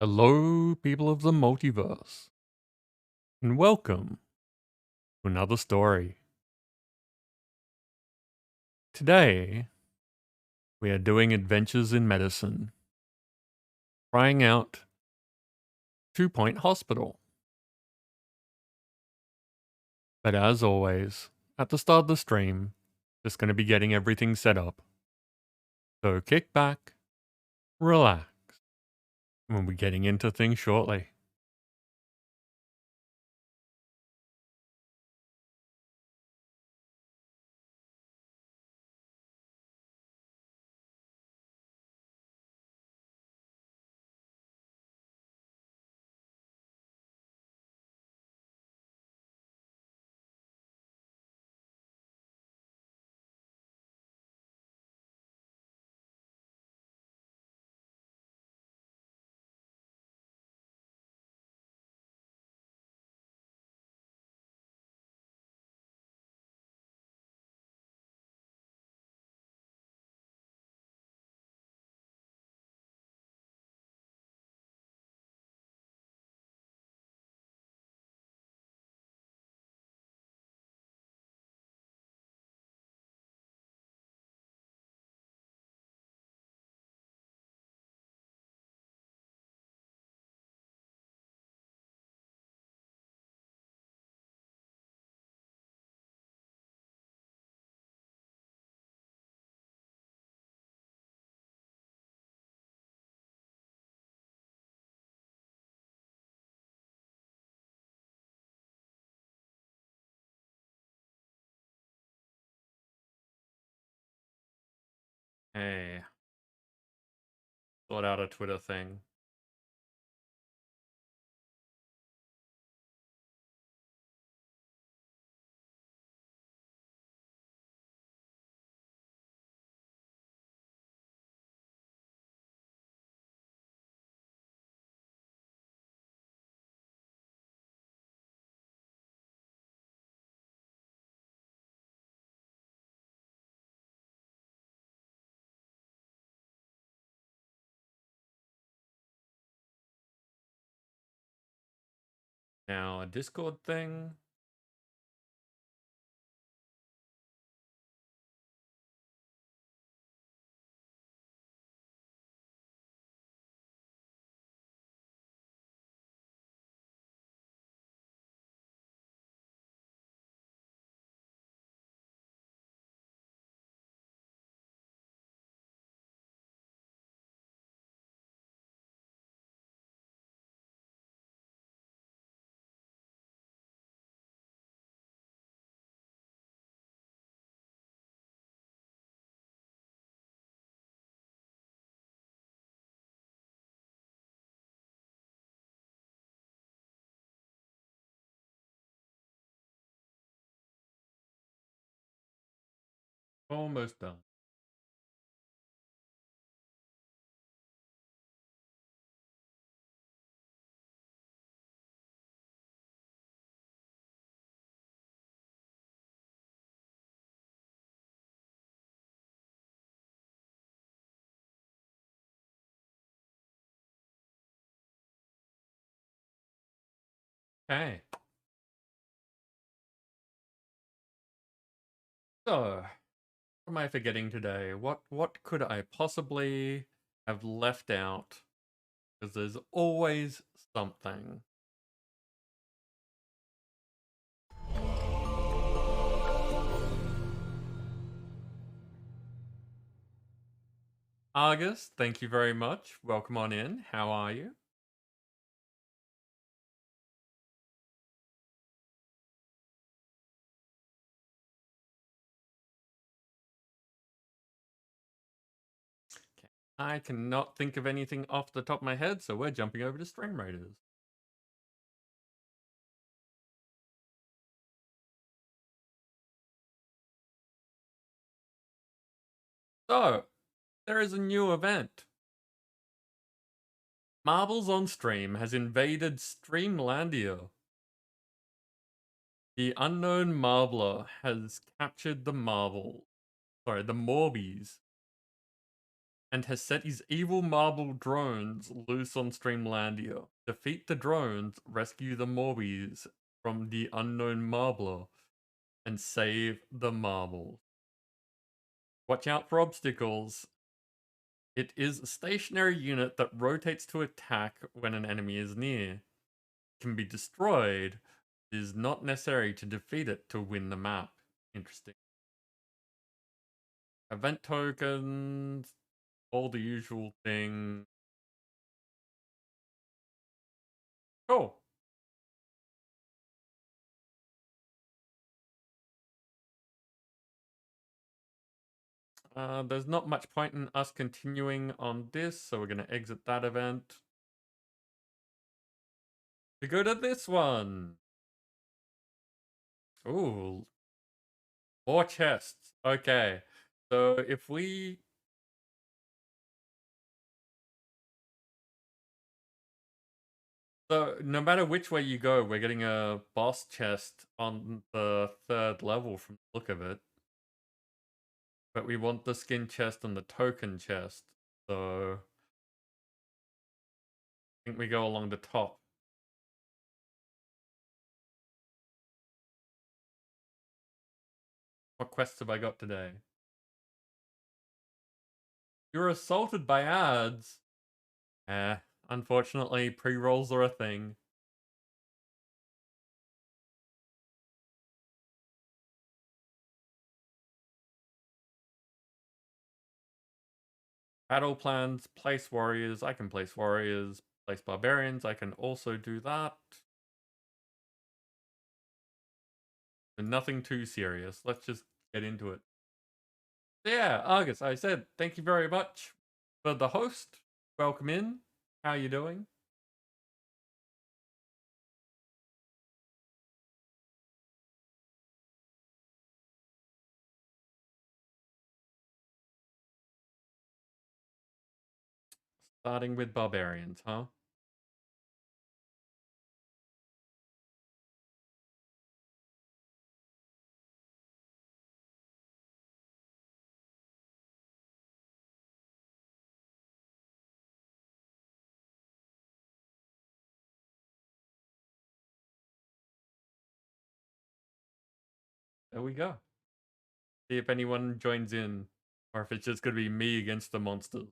Hello, people of the multiverse, and welcome to another story. Today, we are doing adventures in medicine, trying out 2 Point Hospital. But as always, at the start of the stream, just going to be getting everything set up. So kick back, relax, and we'll be getting into things shortly. Hey, sort out a Twitter thing. Now, a Discord thing. Almost done. Okay. So, what am I forgetting today? What could I possibly have left out? Because there's always something. Argus, thank you very much. Welcome on in. How are you? Okay. I cannot think of anything off the top of my head, so we're jumping over to Stream Raiders. So, there is a new event. Marbles on Stream has invaded Streamlandia. The unknown marbler has captured the Morbies, and has set his evil marble drones loose on Streamlandia. Defeat the drones, rescue the Morbies from the unknown marbler, and save the marbles. Watch out for obstacles. It is a stationary unit that rotates to attack when an enemy is near. It can be destroyed. It is not necessary to defeat it to win the map. Interesting. Event tokens, all the usual things. Cool. There's not much point in us continuing on this, so we're going to exit that event. We go to this one. Ooh. More chests. Okay. So if we... So no matter which way you go, we're getting a boss chest on the 3rd level from the look of it. But we want the skin chest and the token chest. So I think we go along the top. What quests have I got today? You're assaulted by ads. Unfortunately, pre-rolls are a thing. Battle plans, place warriors. I can place warriors, place barbarians. I can also do that. Nothing too serious. Let's just get into it. So yeah, Argus, I said thank you very much for the host. Welcome in. How you doing? Starting with barbarians, huh? There we go. See if anyone joins in, or if it's just gonna be me against the monsters.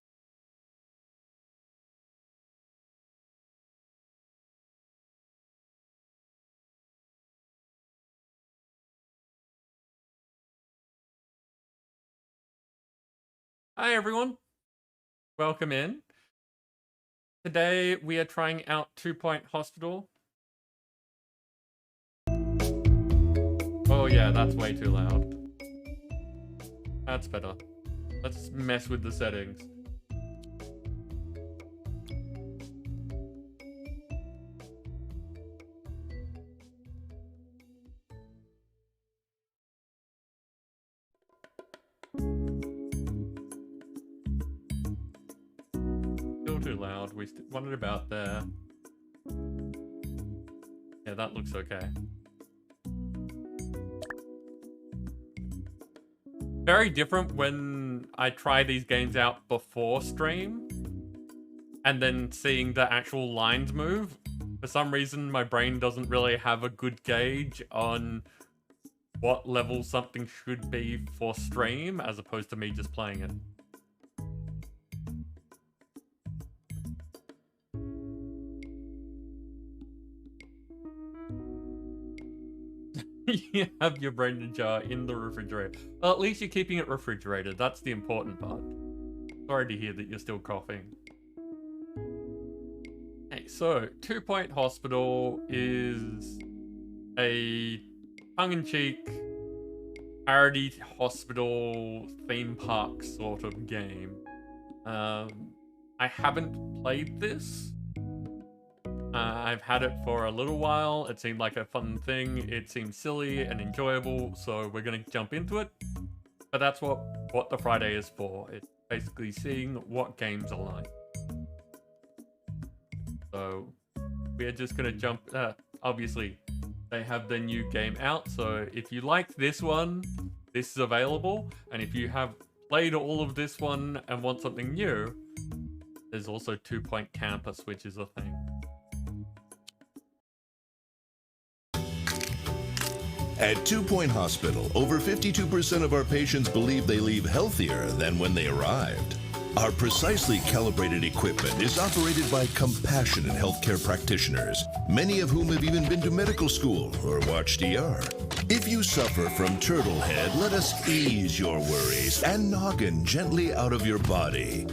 Hi everyone, welcome in. Today we are trying out 2 Point Hospital. Oh yeah, that's way too loud. That's better. Let's mess with the settings. Still too loud. We want it about there. Yeah, that looks okay. Very different when I try these games out before stream and then seeing the actual lines move. For some reason, my brain doesn't really have a good gauge on what level something should be for stream as opposed to me just playing it. You have your brain jar in the refrigerator. Well, at least you're keeping it refrigerated. That's the important part. Sorry to hear that you're still coughing. Okay, so 2 Point Hospital is a tongue-in-cheek parody hospital theme park sort of game. I haven't played this. I've had it for a little while. It seemed like a fun thing. It seemed silly and enjoyable, so we're gonna jump into it. But that's what the Friday is for. It's basically seeing what games are like. So we're just gonna jump. Obviously, they have the new game out. So if you like this one, this is available. And if you have played all of this one and want something new, there's also 2 Point Campus, which is a thing. At 2 Point Hospital, over 52% of our patients believe they leave healthier than when they arrived. Our precisely calibrated equipment is operated by compassionate healthcare practitioners, many of whom have even been to medical school or watched ER. If you suffer from turtle head, let us ease your worries and noggin gently out of your body.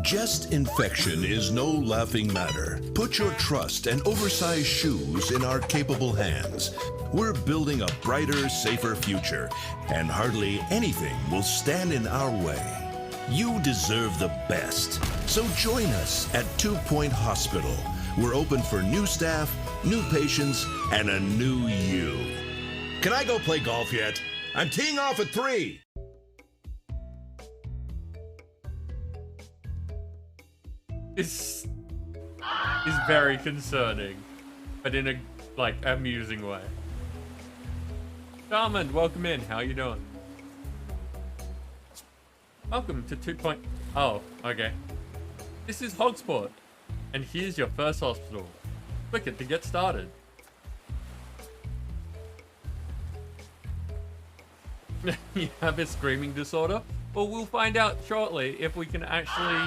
Chest infection is no laughing matter. Put your trust and oversized shoes in our capable hands. We're building a brighter, safer future, and hardly anything will stand in our way. You deserve the best. So join us at 2 Point Hospital. We're open for new staff, new patients, and a new you. Can I go play golf yet? I'm teeing off at 3. This is very concerning, but in a, like, amusing way. Darmond, welcome in. How you doing? Welcome to 2 Point... Oh, okay. This is Hogsport, and here's your first hospital. Click it to get started. You have a screaming disorder? Well, we'll find out shortly if we can actually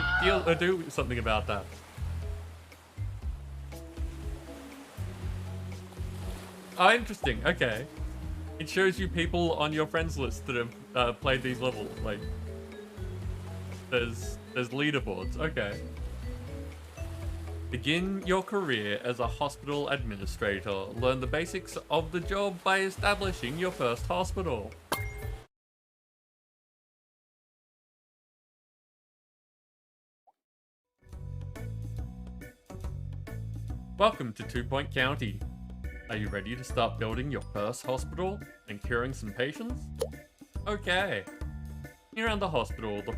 do something about that. Oh, interesting. Okay. It shows you people on your friends list that have played these levels. Like, there's leaderboards. Okay. Begin your career as a hospital administrator. Learn the basics of the job by establishing your first hospital. Welcome to 2 Point County. Are you ready to start building your first hospital and curing some patients? Okay. Here around the hospital, the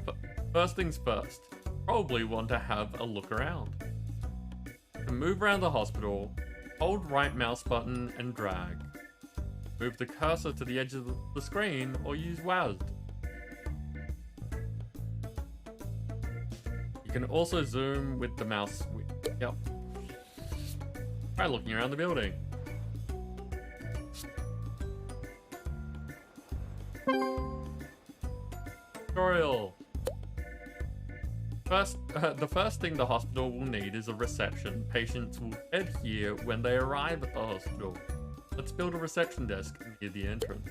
first things first. Probably want to have a look around. To move around the hospital, hold right mouse button and drag. Move the cursor to the edge of the screen or use WASD. You can also zoom with the mouse. Yep. Try looking around the building. Tutorial. The first thing the hospital will need is a reception. Patients will head here when they arrive at the hospital. Let's build a reception desk near the entrance.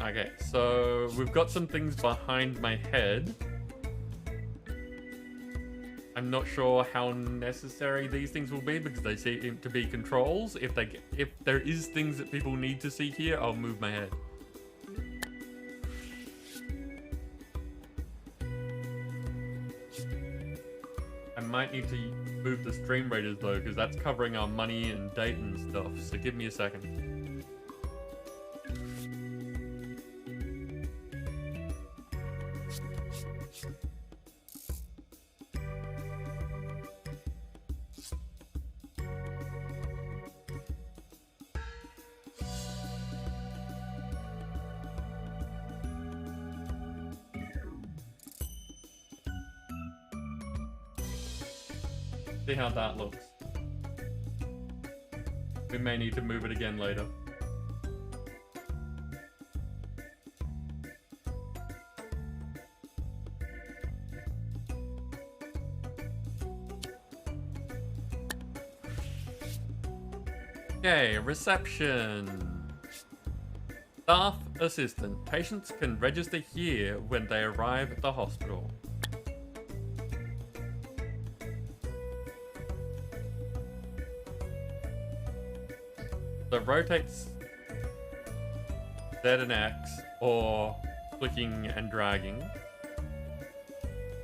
Okay, so we've got some things behind my head. I'm not sure how necessary these things will be because they seem to be controls. If there is things that people need to see here, I'll move my head. I might need to move the stream raiders though, because that's covering our money and date and stuff. So give me a second. See how that looks. We may need to move it again later. Okay, reception. Staff assistant. Patients can register here when they arrive at the hospital. So rotates Z and X or clicking and dragging.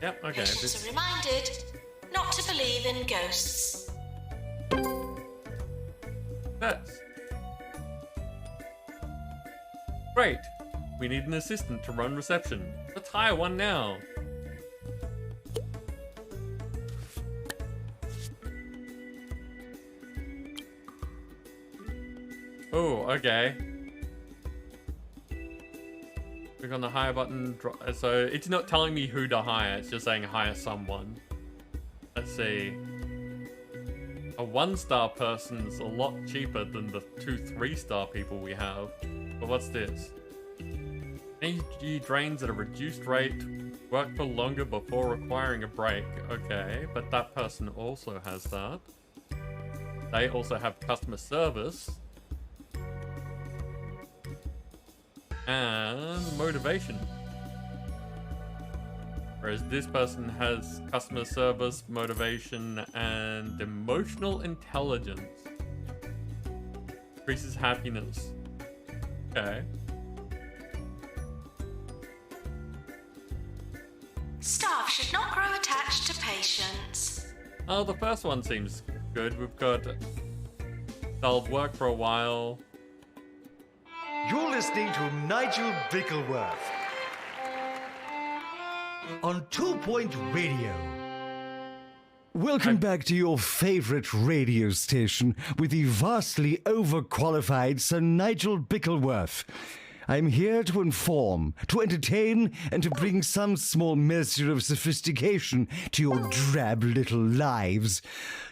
Yep, okay. Patients are reminded not to believe in ghosts. That's great. We need an assistant to run reception. Let's hire one now. Oh, okay. Click on the hire button. So it's not telling me who to hire. It's just saying hire someone. Let's see. A 1-star person's a lot cheaper than the 2 3-star people we have. But what's this? Energy drains at a reduced rate. Work for longer before requiring a break. Okay, but that person also has that. They also have customer service. And motivation. Whereas this person has customer service, motivation, and emotional intelligence. Increases happiness. Okay. Staff should not grow attached to patients. Oh, the first one seems good. We've got... They'll work for a while. You're listening to Nigel Bickleworth on 2 Point Radio. Welcome back to your favorite radio station with the vastly overqualified Sir Nigel Bickleworth. I'm here to inform, to entertain, and to bring some small measure of sophistication to your drab little lives.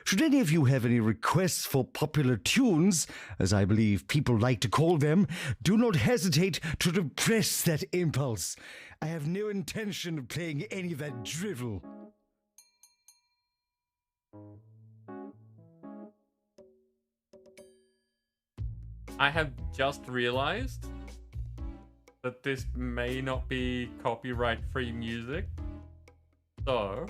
Should any of you have any requests for popular tunes, as I believe people like to call them, do not hesitate to repress that impulse. I have no intention of playing any of that drivel. I have just realized that this may not be copyright-free music. So...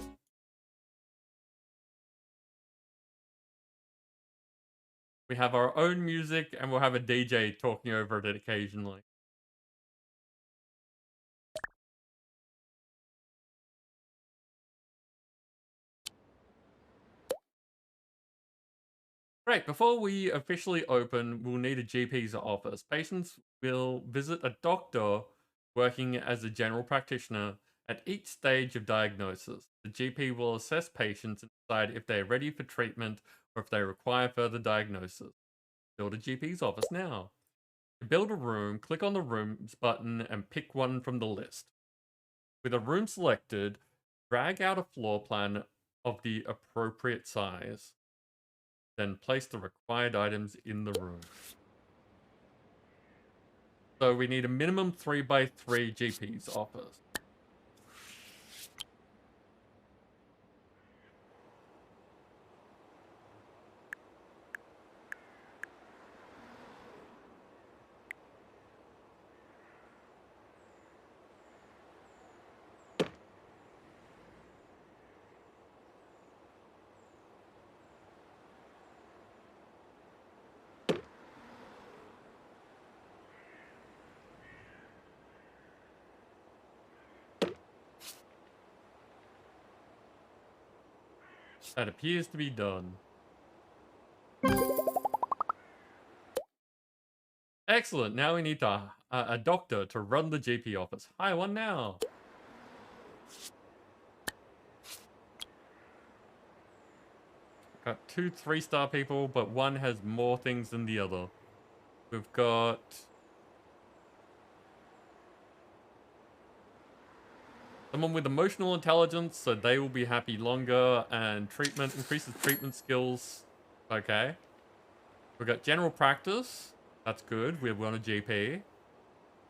we have our own music and we'll have a DJ talking over it occasionally. Right, before we officially open, we'll need a GP's office. Patients will visit a doctor working as a general practitioner at each stage of diagnosis. The GP will assess patients and decide if they are ready for treatment or if they require further diagnosis. Build a GP's office now. To build a room, click on the Rooms button and pick one from the list. With a room selected, drag out a floor plan of the appropriate size. Then place the required items in the room. So we need a minimum 3x3 GP's office. That appears to be done. Excellent. Now we need a doctor to run the GP office. Hire one now. Got 2 3-star people, but one has more things than the other. We've got... someone with emotional intelligence, so they will be happy longer, and treatment increases treatment skills. Okay. We've got general practice. That's good. We want a GP.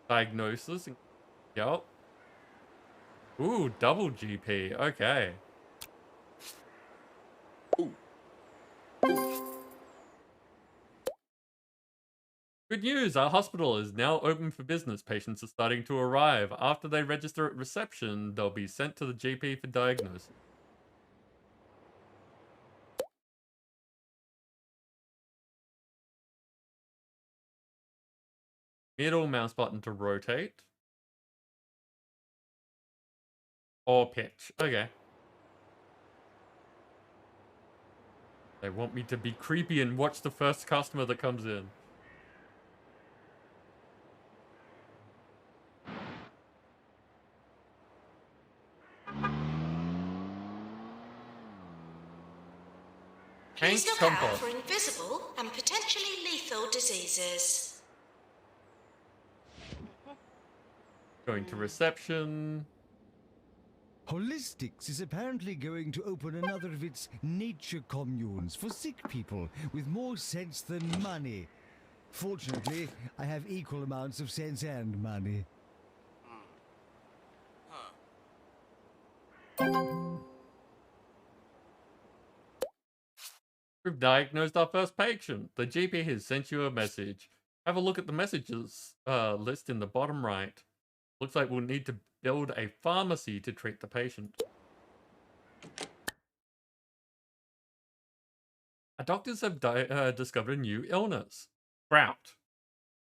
Diagnosis. Yep. Ooh, double GP. Okay. Ooh. Good news, our hospital is now open for business. Patients are starting to arrive. After they register at reception, they'll be sent to the GP for diagnosis. Middle mouse button to rotate. Or pitch. Okay. They want me to be creepy and watch the first customer that comes in. Please look out for invisible and potentially lethal diseases. Going to reception. Holistics is apparently going to open another of its nature communes for sick people with more sense than money. Fortunately, I have equal amounts of sense and money. We've diagnosed our first patient. The GP has sent you a message. Have a look at the messages list in the bottom right. Looks like we'll need to build a pharmacy to treat the patient. Doctors have discovered a new illness. Gout.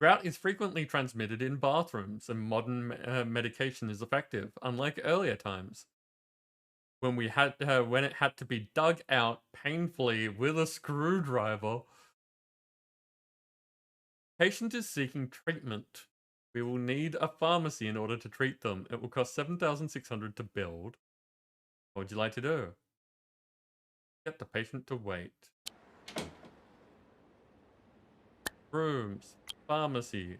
Gout is frequently transmitted in bathrooms, and modern medication is effective, unlike earlier times when it had to be dug out painfully with a screwdriver. Patient is seeking treatment. We will need a pharmacy in order to treat them. It will cost 7,600 to build. What would you like to do? Get the patient to wait. Rooms. Pharmacy.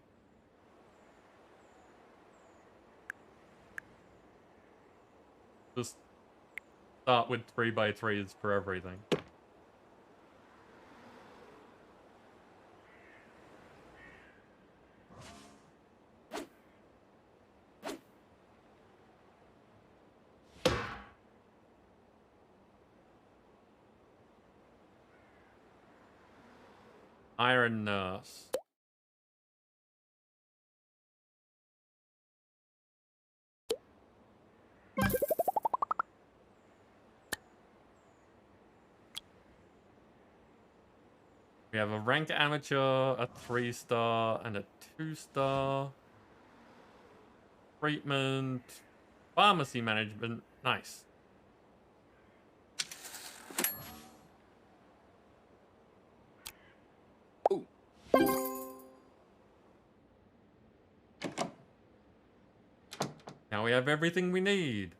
Just start with 3x3s for everything. Iron Nurse. We have a rank amateur, a 3-star, and a 2-star. Treatment. Pharmacy management. Nice. Ooh. Now we have everything we need.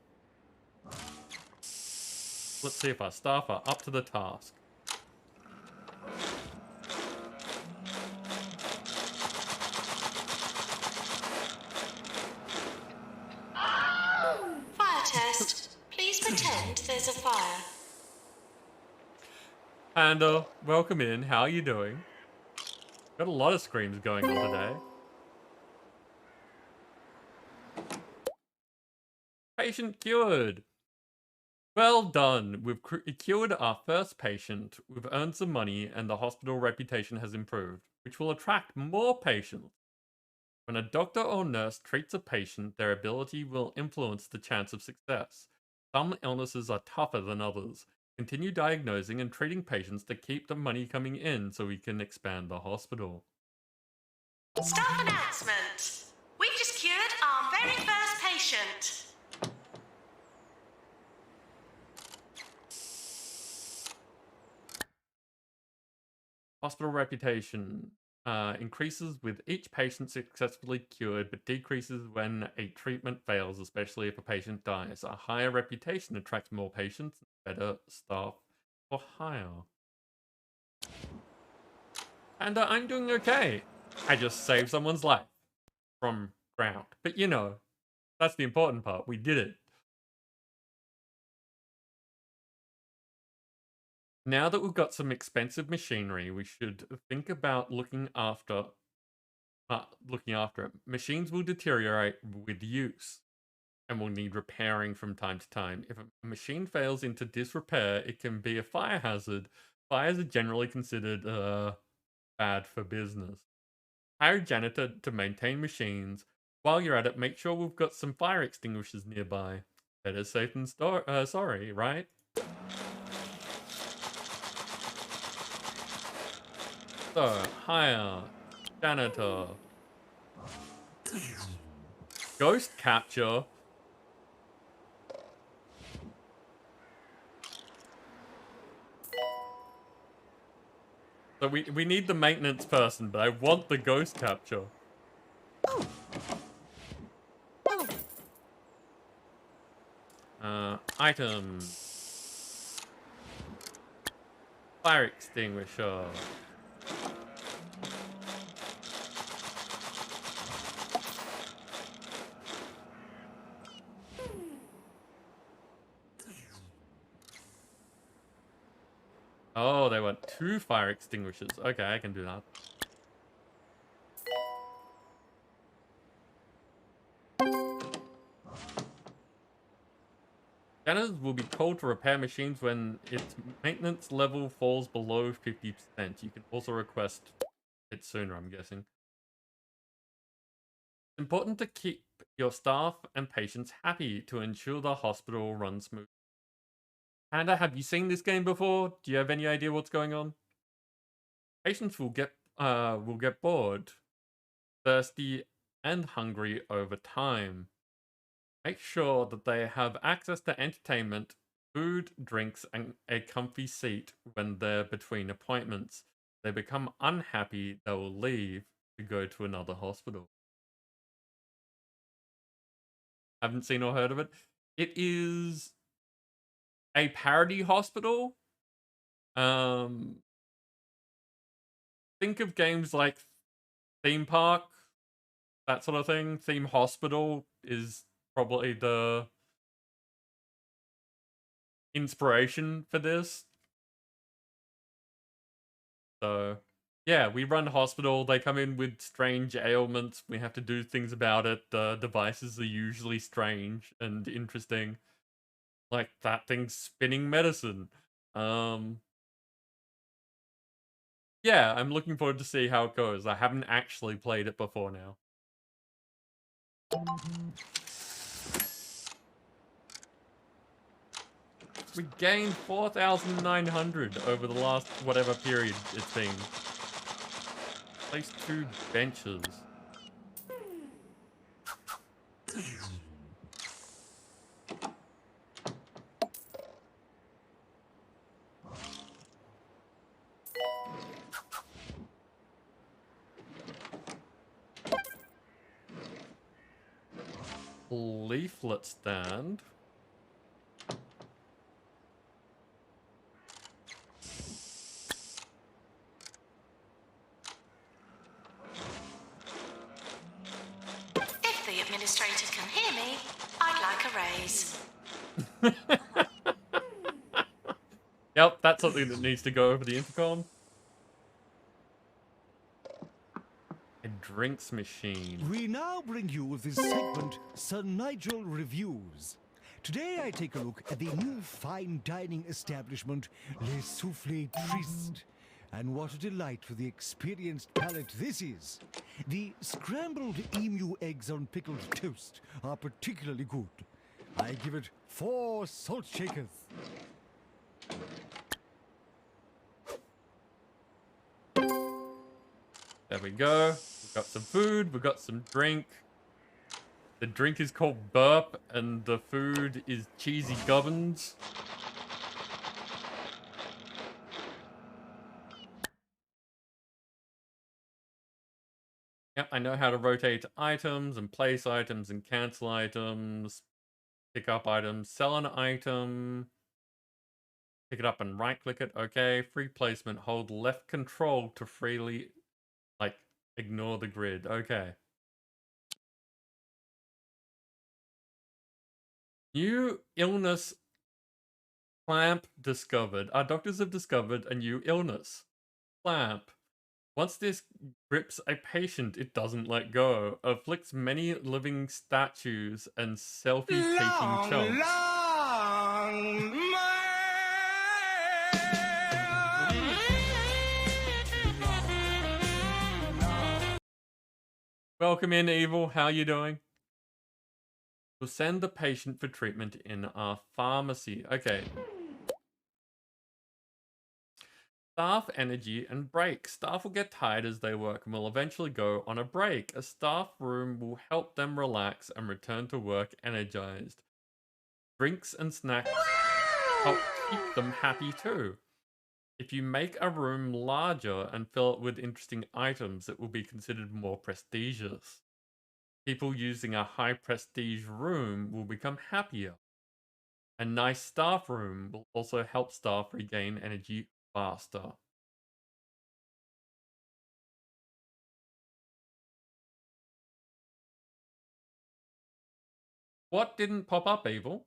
Let's see if our staff are up to the task. Fire test. Please pretend there's a fire. Panda, welcome in. How are you doing? Got a lot of screams going on today. Patient cured. Well done. We've cured our first patient. We've earned some money and the hospital reputation has improved, which will attract more patients. When a doctor or nurse treats a patient, their ability will influence the chance of success. Some illnesses are tougher than others. Continue diagnosing and treating patients to keep the money coming in so we can expand the hospital. Staff announcement. We've just cured our very first patient. Hospital reputation increases with each patient successfully cured, but decreases when a treatment fails, especially if a patient dies. A higher reputation attracts more patients, better staff for hire. And I'm doing okay. I just saved someone's life from ground. But you know, that's the important part. We did it. Now that we've got some expensive machinery, we should think about looking after it. Machines will deteriorate with use and will need repairing from time to time. If a machine fails into disrepair, it can be a fire hazard. Fires are generally considered bad for business. Hire a janitor to maintain machines. While you're at it, make sure we've got some fire extinguishers nearby. Better safe than sorry, right? So, hire, janitor, ghost capture. So we need the maintenance person, but I want the ghost capture. Item. Fire extinguisher. Oh, they want 2 fire extinguishers. Okay, I can do that. Scanners will be called to repair machines when its maintenance level falls below 50%. You can also request it sooner, I'm guessing. It's important to keep your staff and patients happy to ensure the hospital runs smoothly. Panda, have you seen this game before? Do you have any idea what's going on? Patients will get bored, thirsty, and hungry over time. Make sure that they have access to entertainment, food, drinks, and a comfy seat when they're between appointments. They become unhappy, they will leave to go to another hospital. Haven't seen or heard of it. It is a parody hospital. Think of games like Theme Park, that sort of thing. Theme Hospital is probably the inspiration for this. So, yeah, we run hospital. They come in with strange ailments. We have to do things about it. The devices are usually strange and interesting. Like that thing spinning medicine. Yeah, I'm looking forward to see how it goes. I haven't actually played it before now. We gained 4,900 over the last whatever period it's been. Placed 2 benches. Leaflet stand. If the administrator can hear me, I'd like a raise. Yep, that's something that needs to go over the intercom. A drinks machine. We now bring you this segment, Sir Nigel Reviews. Today I take a look at the new fine dining establishment, Le Soufflé Triste. And what a delight for the experienced palate this is. The scrambled emu eggs on pickled toast are particularly good. I give it 4 salt shakers. There we go. We've got some food, we've got some drink. The drink is called Burp, and the food is Cheesy Gubbins. Yep, I know how to rotate items and place items and cancel items. Pick up items, sell an item. Pick it up and right click it. Okay, free placement. Hold left control to freely, like, ignore the grid. Okay. New illness clamp discovered. Our doctors have discovered a new illness. Clamp. Once this grips a patient, it doesn't let go. Afflicts many living statues and selfie-taking chumps. Welcome in, Evil. How you doing? We'll send the patient for treatment in our pharmacy. Okay. Staff energy and break. Staff will get tired as they work and will eventually go on a break. A staff room will help them relax and return to work energized. Drinks and snacks help keep them happy too. If you make a room larger and fill it with interesting items, it will be considered more prestigious. People using a high prestige room will become happier. A nice staff room will also help staff regain energy faster. What didn't pop up, Evil?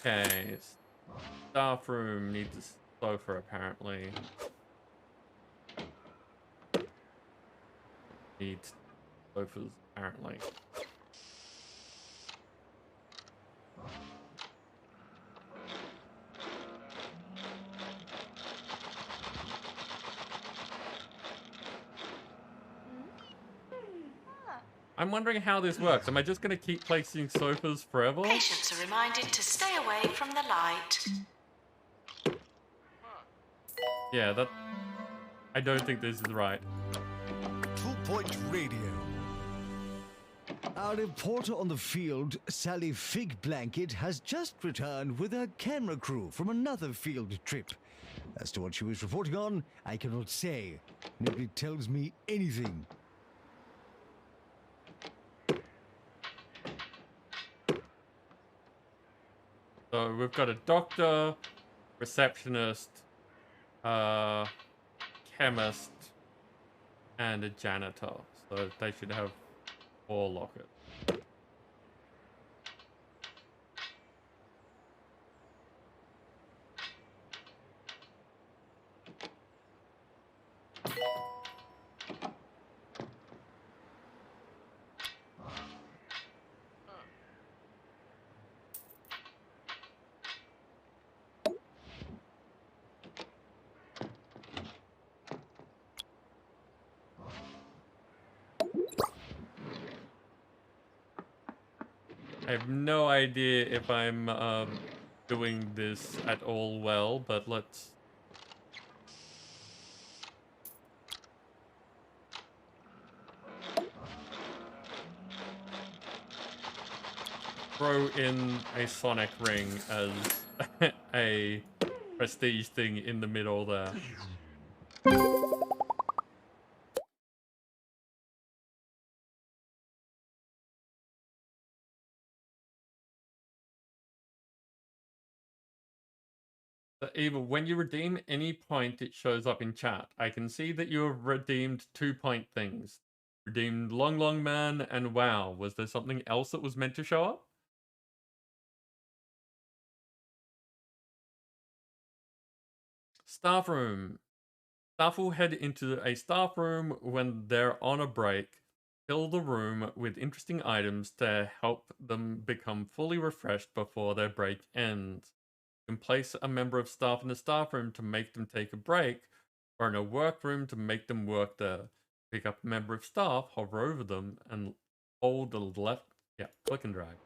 Okay. Staff room needs a sofa, apparently. Needs sofas, apparently. I'm wondering how this works. Am I just going to keep placing sofas forever? Patients are reminded to stay away from the light. Yeah, that... I don't think this is right. 2-Point Radio. Our reporter on the field, Sally Fig Blanket, has just returned with her camera crew from another field trip. As to what she was reporting on, I cannot say. Nobody tells me anything. So we've got a doctor, receptionist, chemist, and a janitor. So they should have 4 lockers. I have no idea if I'm doing this at all well, but let's... throw in a sonic ring as a prestige thing in the middle there. Eva, when you redeem any point, it shows up in chat. I can see that you have redeemed 2-point things. Redeemed Long Long Man and Wow. Was there something else that was meant to show up? Staff room. Staff will head into a staff room when they're on a break. Fill the room with interesting items to help them become fully refreshed before their break ends. You can place a member of staff in the staff room to make them take a break, or in a workroom to make them work there. Pick up a member of staff, hover over them, and hold the left... yeah, click and drag.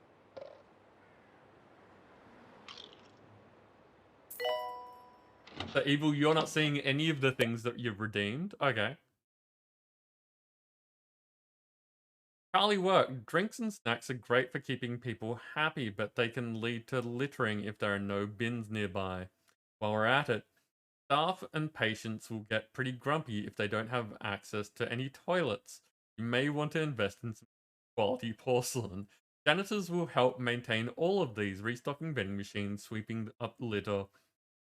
So, Evil, you're not seeing any of the things that you've redeemed? Okay. Charlie work. Drinks and snacks are great for keeping people happy, but they can lead to littering if there are no bins nearby. While we're at it, staff and patients will get pretty grumpy if they don't have access to any toilets. You may want to invest in some quality porcelain. Janitors will help maintain all of these, restocking vending machines, sweeping up litter,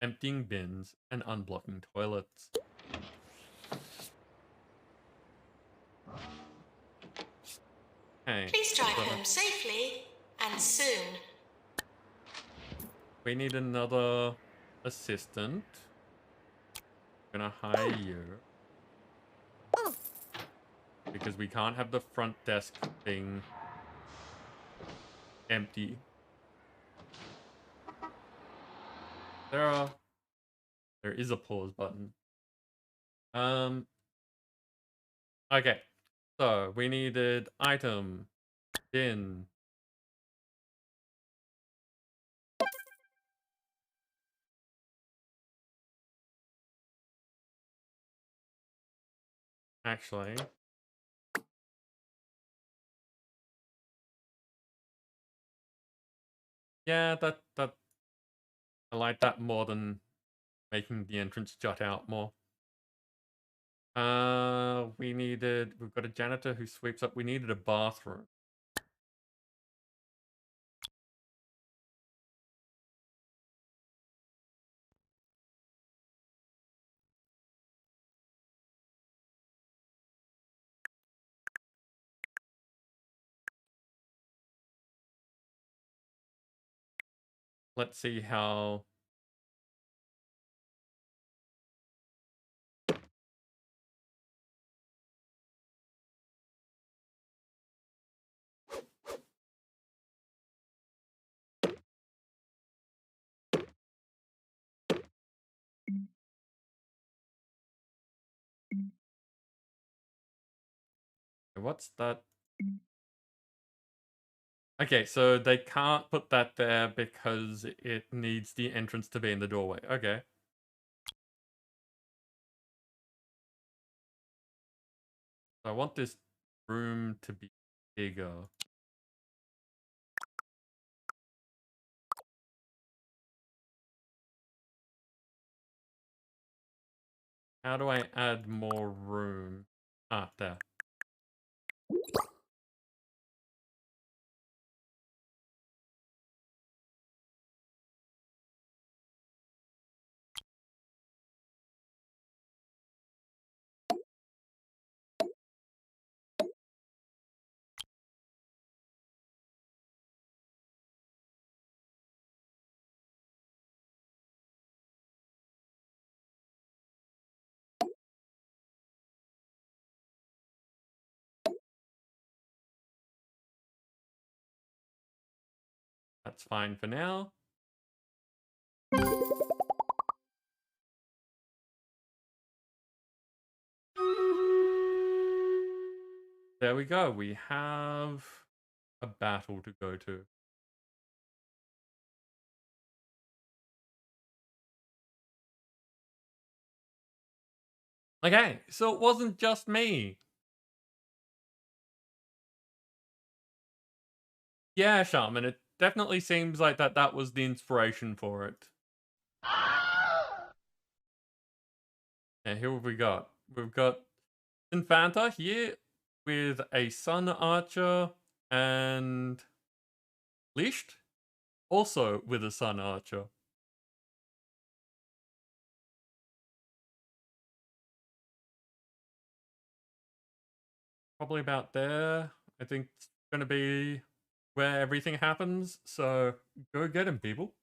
emptying bins, and unblocking toilets. Okay, Please drive home safely and soon. we need another assistant. I'm gonna hire you. Because we can't have the front desk thing empty. There is a pause button. Okay. So we needed item, bin. Actually. Yeah, that I like that more than making the entrance jut out more. We've got a janitor who sweeps up. We needed a bathroom. let's see how... What's that? Okay, so they can't put that there because it needs the entrance to be in the doorway. Okay. So I want this room to be bigger. How do I add more room? Ah, there. That's fine for now. There we go. We have a battle to go to. Okay, so it wasn't just me. Yeah, Shaman, it definitely seems like that was the inspiration for it. And here we got? We've got Infanta here with a Sun Archer and Leashed also with a Sun Archer. Probably about there. I think it's going to be where everything happens. So go get him, people.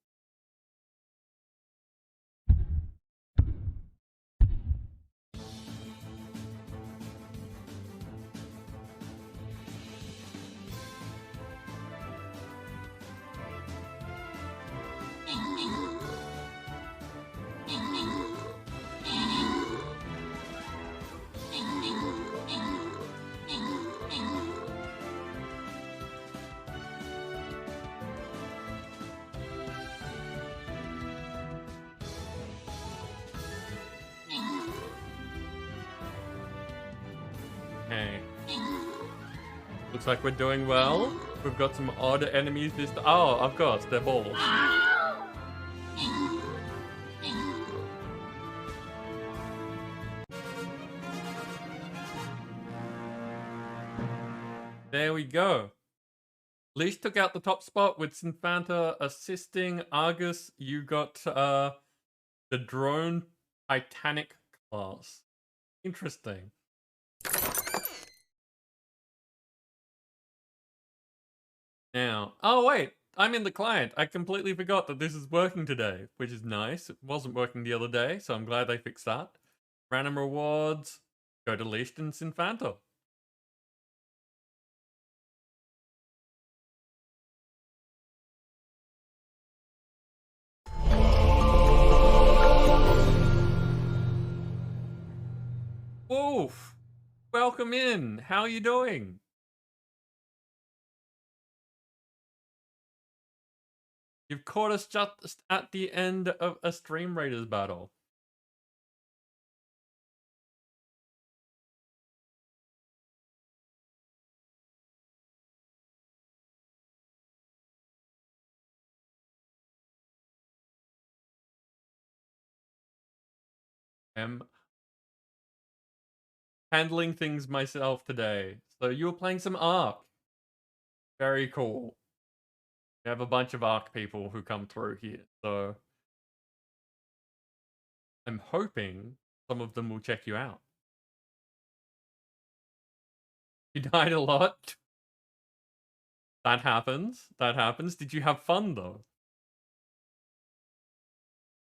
Okay. Looks like we're doing well. We've got some odd enemies this time. Oh, of course, they're balls. There we go. Leash took out the top spot with Sinfanta assisting. Argus, you got the drone Titanic class. Interesting. Now, oh wait, I'm in the client. I completely forgot that this is working today, which is nice. It wasn't working the other day, so I'm glad they fixed that. Random rewards, go to Leashed and Sinfanta. Wolf, welcome in. How are you doing? You've caught us just at the end of a Stream Raiders battle. I'm handling things myself today. So you were playing some Ark. Very cool. We have a bunch of Ark people who come through here, so I'm hoping some of them will check you out. You died a lot. That happens. That happens. Did you have fun though?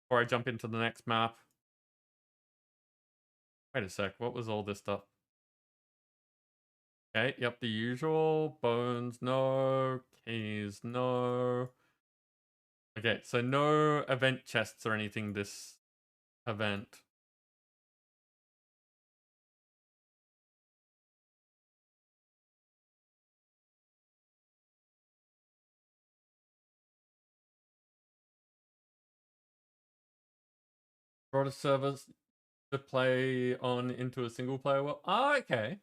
before I jump into the next map. Wait a sec, what was all this stuff? Okay, yep, the usual. Bones, no. Keys, no. Okay, so no event chests or anything this event. Brought a service to play on into a single player world. Oh, okay.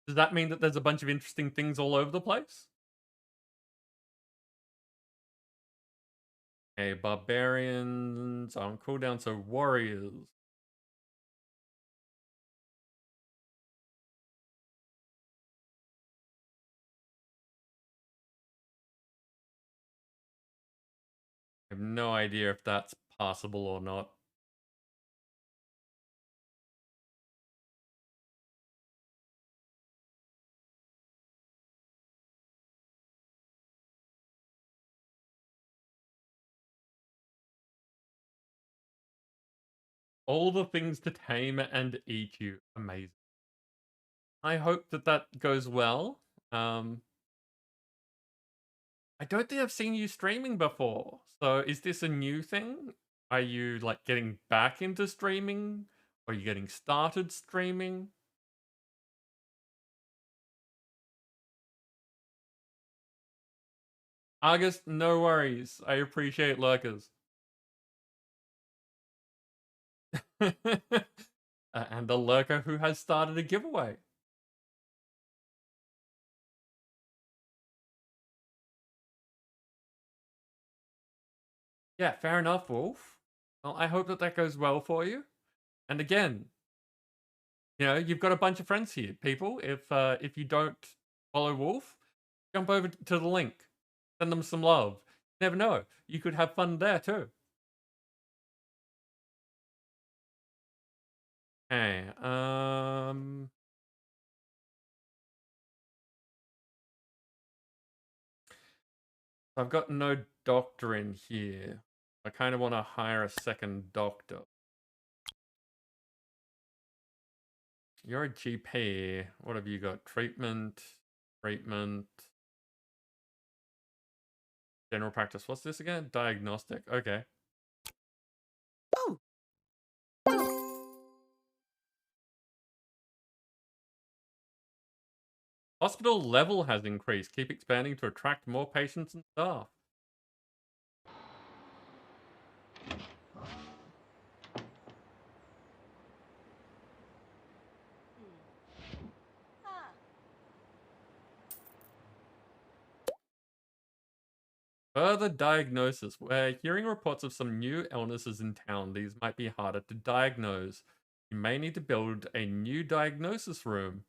Does that mean that there's a bunch of interesting things all over the place? Okay, barbarians on cooldown, so warriors. I have no idea if that's possible or not. All the things to tame and eat you. Amazing. I hope that that goes well. I don't think I've seen you streaming before. So is this a new thing? Are you like getting back into streaming? Or are you getting started streaming? August, no worries. I appreciate lurkers. And the lurker who has started a giveaway. Yeah, fair enough, Wolf. Well, I hope that that goes well for you. And again, you know, you've got a bunch of friends here, people. If you don't follow Wolf, jump over to the link. Send them some love. You never know. You could have fun there too. Okay, I've got no doctor in here. I kind of want to hire a second doctor. You're a GP. What have you got? Treatment, general practice. What's this again? Diagnostic. Okay. Hospital level has increased. Keep expanding to attract more patients and staff. Further diagnosis. We're hearing reports of some new illnesses in town. These might be harder to diagnose. You may need to build a new diagnosis room.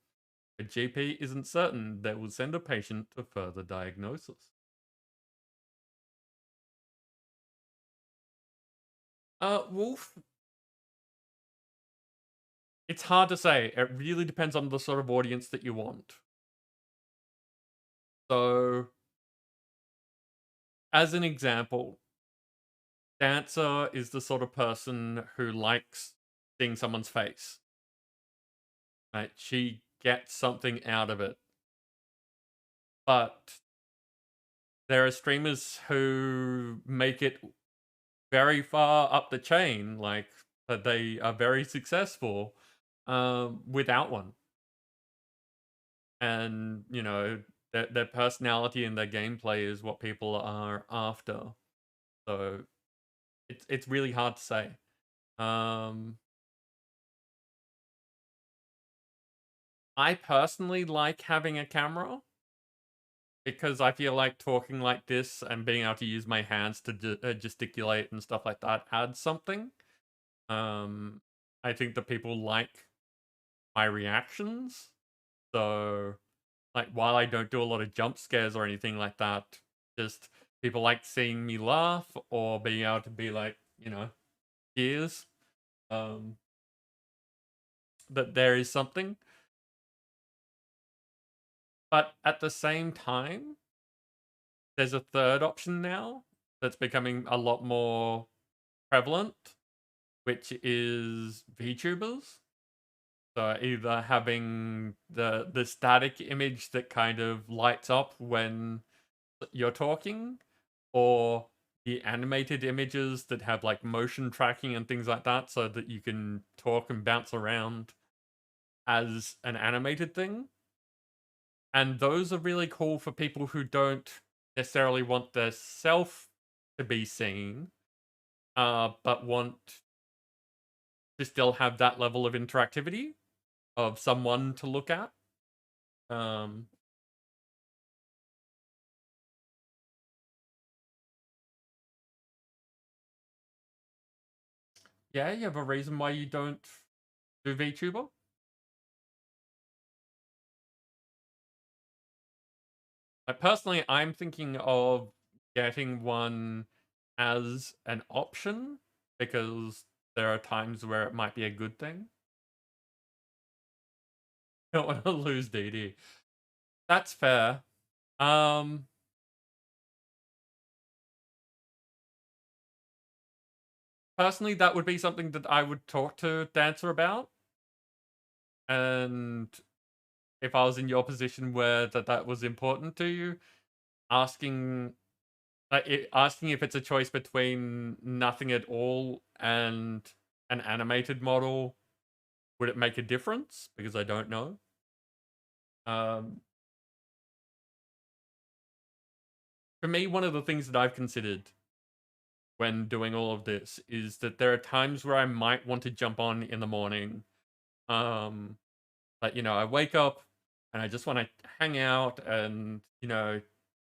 A GP isn't certain they will send a patient to further diagnosis. Wolf, it's hard to say. It really depends on the sort of audience that you want. So, as an example, Dancer is the sort of person who likes seeing someone's face. Right? She gets something out of it. But there are streamers who make it very far up the chain, like that they are very successful without one. And, you know, their personality and their gameplay is what people are after. So it's really hard to say. I personally like having a camera because I feel like talking like this and being able to use my hands to gesticulate and stuff like that adds something. I think that people like my reactions. So, like, while I don't do a lot of jump scares or anything like that, just people like seeing me laugh or being able to be like, you know, ears. That there is something. But at the same time, there's a third option now, that's becoming a lot more prevalent, which is VTubers. So either having the static image that kind of lights up when you're talking, or the animated images that have like motion tracking and things like that, so that you can talk and bounce around as an animated thing. And those are really cool for people who don't necessarily want their self to be seen, but want to still have that level of interactivity of someone to look at. Yeah, you have a reason why you don't do VTuber? Personally, I'm thinking of getting one as an option because there are times where it might be a good thing. Don't want to lose DD. That's fair. Personally, that would be something that I would talk to Dancer about. And if I was in your position where that was important to you, asking asking if it's a choice between nothing at all and an animated model, would it make a difference? Because I don't know. For me, one of the things that I've considered when doing all of this is that there are times where I might want to jump on in the morning. Like, I wake up and I just want to hang out and,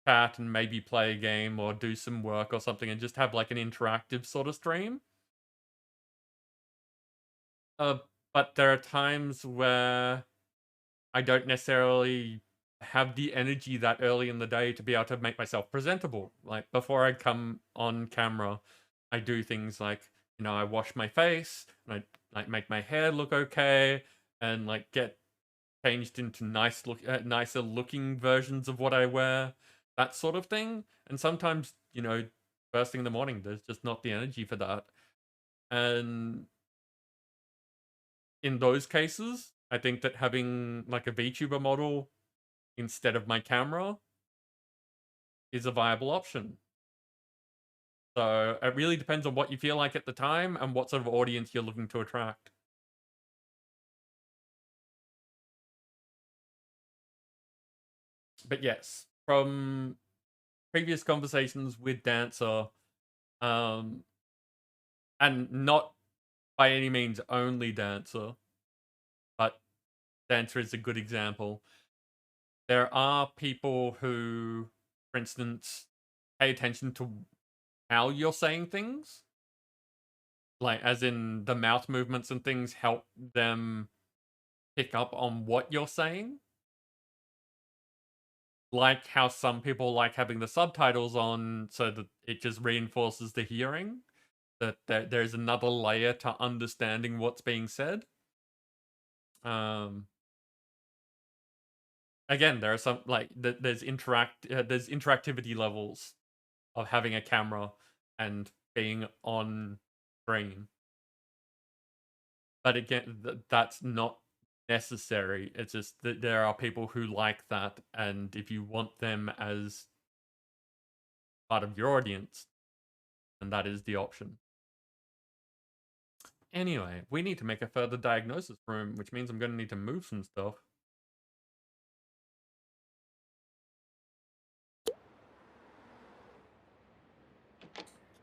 chat and maybe play a game or do some work or something and just have like an interactive sort of stream. But there are times where I don't necessarily have the energy that early in the day to be able to make myself presentable. Like before I come on camera, I do things like, I wash my face and I like make my hair look okay and like get changed into nicer looking versions of what I wear, that sort of thing. And sometimes, first thing in the morning, there's just not the energy for that. And in those cases, I think that having like a VTuber model instead of my camera is a viable option. So it really depends on what you feel like at the time and what sort of audience you're looking to attract. But yes, from previous conversations with Dancer, and not by any means only Dancer, but Dancer is a good example. There are people who, for instance, pay attention to how you're saying things. Like, as in the mouth movements and things help them pick up on what you're saying. Like how some people like having the subtitles on so that it just reinforces the hearing. That there's another layer to understanding what's being said. Again, there are some like there's interactivity levels of having a camera and being on screen. But again, that's not necessary. It's just that there are people who like that, and if you want them as part of your audience, then that is the option. Anyway, we need to make a further diagnosis room, which means I'm going to need to move some stuff.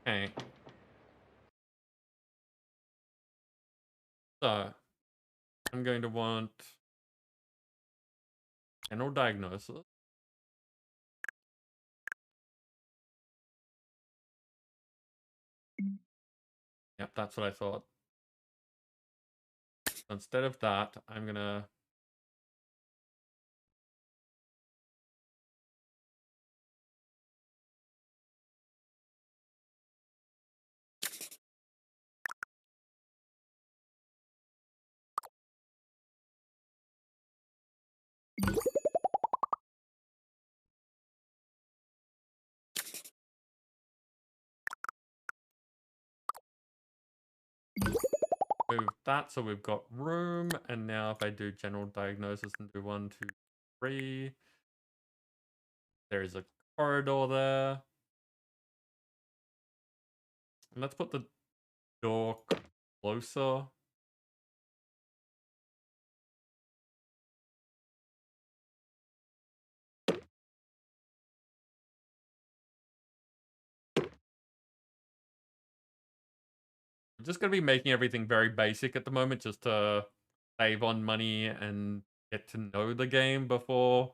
Okay. So, I'm going to want general diagnosis. Yep, that's what I thought. Instead of that, I'm going to move that so we've got room. And now if I do general diagnosis and do 1, 2, 3, there is a corridor there. And let's put the door closer. I'm just going to be making everything very basic at the moment just to save on money and get to know the game before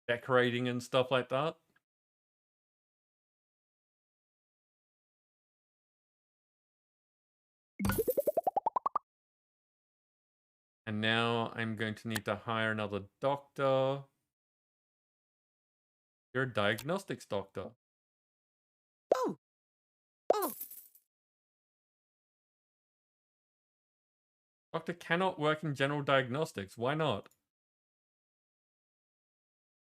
decorating and stuff like that. And now I'm going to need to hire another doctor. You're a diagnostics doctor. Oh. Oh. Doctor cannot work in general diagnostics. Why not?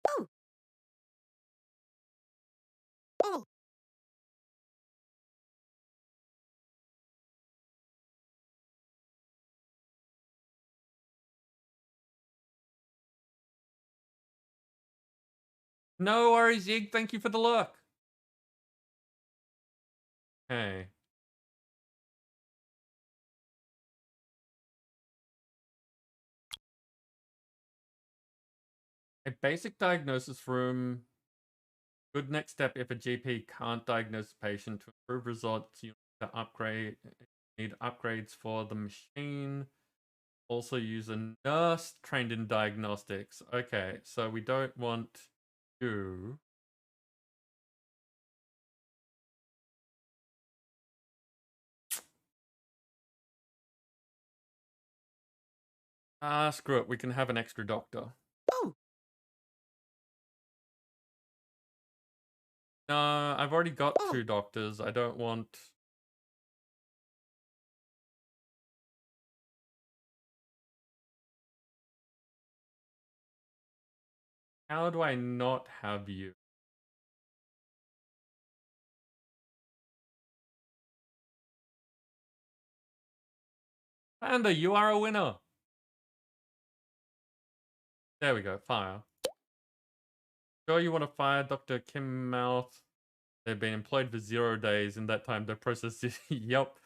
Oh. Oh. No worries, Yig. Thank you for the look. Okay. A basic diagnosis room. Good next step if a GP can't diagnose a patient. To improve results, you need upgrades for the machine. Also use a nurse trained in diagnostics. Okay, so we don't want you. Screw it. We can have an extra doctor. Oh. No, I've already got 2 doctors. I don't want... How do I not have you? Panda, you are a winner. There we go. Fire. Sure you want to fire Dr. Kim Mouth? They've been employed for 0 days. In that time, the process is... Yep.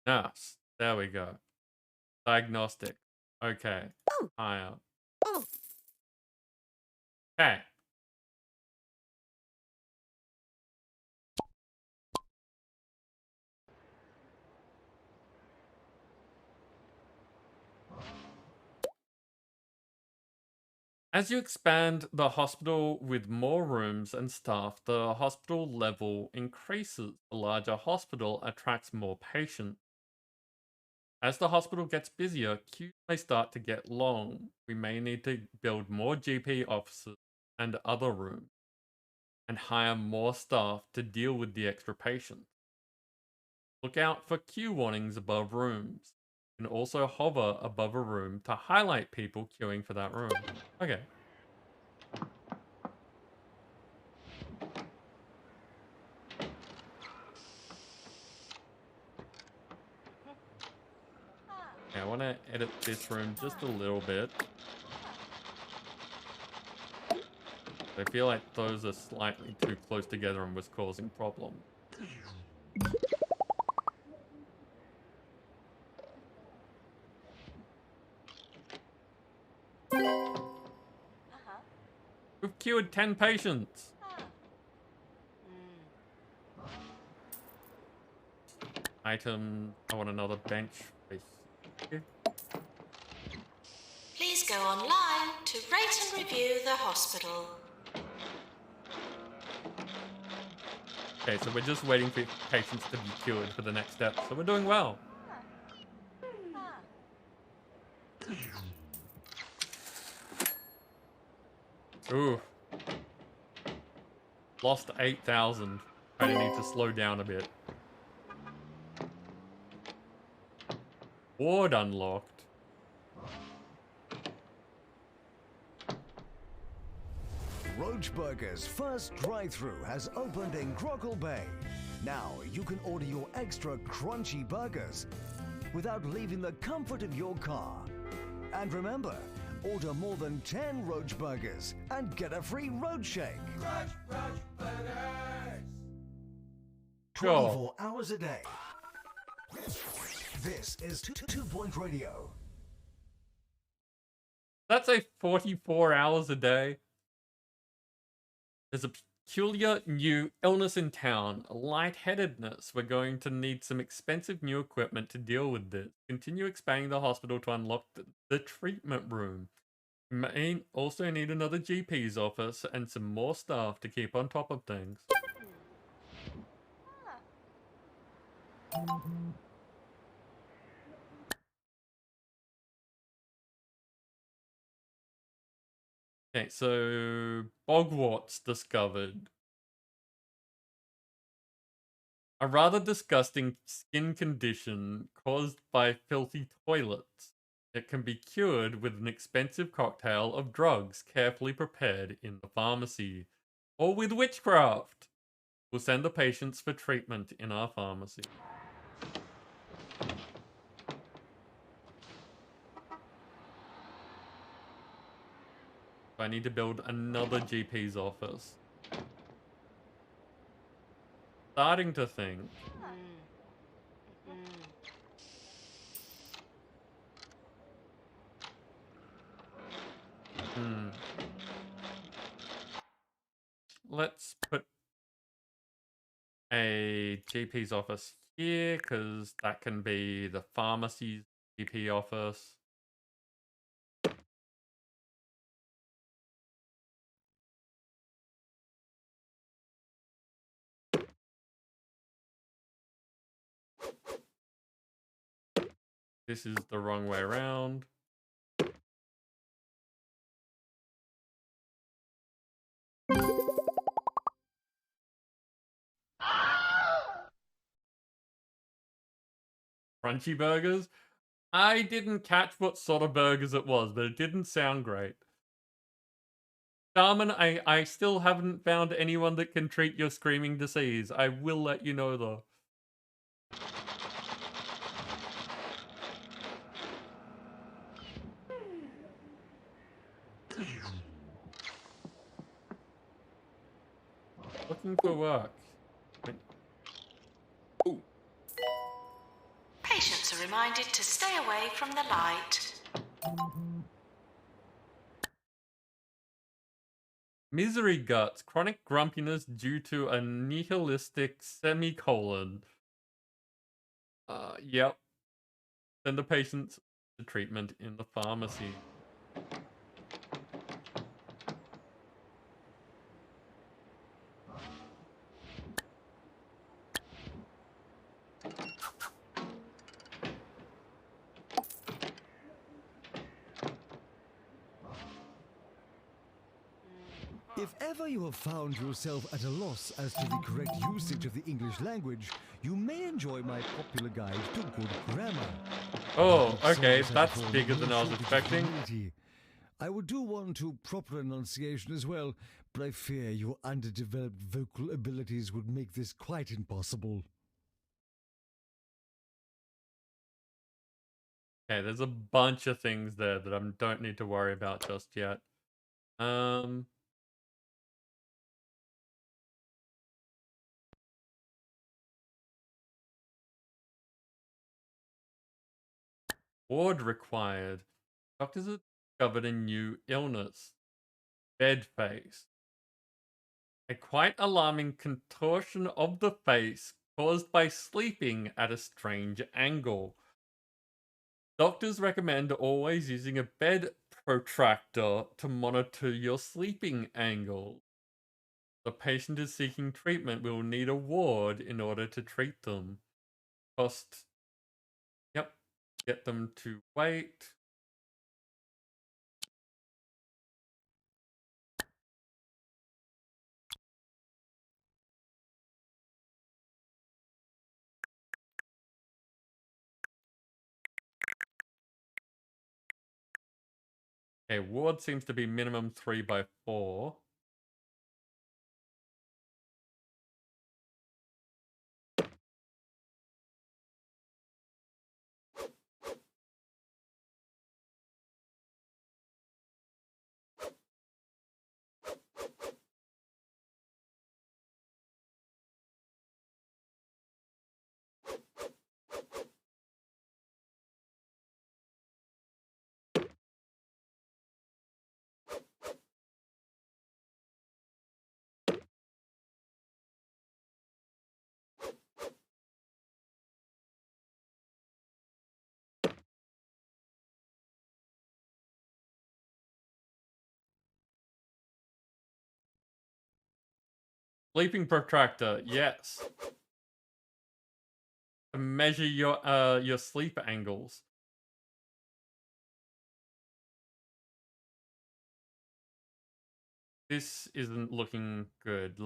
Nurse. There we go. Diagnostic. Okay. Higher. Oh. Okay. As you expand the hospital with more rooms and staff, the hospital level increases. The larger hospital attracts more patients. As the hospital gets busier, queues may start to get long. We may need to build more GP offices and other rooms, and hire more staff to deal with the extra patients. Look out for queue warnings above rooms. You can also hover above a room to highlight people queuing for that room. Okay. Yeah, I want to edit this room just a little bit. I feel like those are slightly too close together and was causing problems. We've cured 10 patients. Item, I want another bench. Please go online to rate and review the hospital. Okay, so we're just waiting for patients to be cured for the next step. So we're doing well. Ooh. Lost 8,000. Kinda need to slow down a bit. Ward unlocked. Roach Burger's first drive-thru has opened in Grockle Bay. Now you can order your extra crunchy burgers without leaving the comfort of your car. And remember, order more than 10 Roach Burgers and get a free Roach Shake. Roach Burgers! 24 hours a day. This is 2 Point Radio. That's a 44 hours a day. There's a peculiar new illness in town, lightheadedness. We're going to need some expensive new equipment to deal with this. Continue expanding the hospital to unlock the treatment room. We may also need another GP's office and some more staff to keep on top of things. Okay, so bogwarts discovered. A rather disgusting skin condition caused by filthy toilets. It can be cured with an expensive cocktail of drugs carefully prepared in the pharmacy. Or with witchcraft. We'll send the patients for treatment in our pharmacy. I need to build another GP's office. Starting to think. Let's put a GP's office here, because that can be the pharmacy's GP office. This is the wrong way around. Crunchy burgers? I didn't catch what sort of burgers it was, but it didn't sound great. Charmin, I still haven't found anyone that can treat your screaming disease. I will let you know though. Looking for work. Ooh. Patients are reminded to stay away from the light. Misery guts, chronic grumpiness due to a nihilistic semicolon. Yep. Send the patients to treatment in the pharmacy. If ever you have found yourself at a loss as to the correct usage of the English language, you may enjoy my popular guide to good grammar. Oh, okay, Songs that's and for bigger no than I was shortage of expecting. humility. I would do one to proper enunciation as well, but I fear your underdeveloped vocal abilities would make this quite impossible. Okay, there's a bunch of things there that I don't need to worry about just yet. Ward required. Doctors have discovered a new illness. Bed face. A quite alarming contortion of the face caused by sleeping at a strange angle. Doctors recommend always using a bed protractor to monitor your sleeping angle. The patient is seeking treatment will need a ward in order to treat them. Cost. Yep. Get them to wait. Okay, ward seems to be minimum 3 by 4. Sleeping protractor, yes. To measure your sleep angles. This isn't looking good.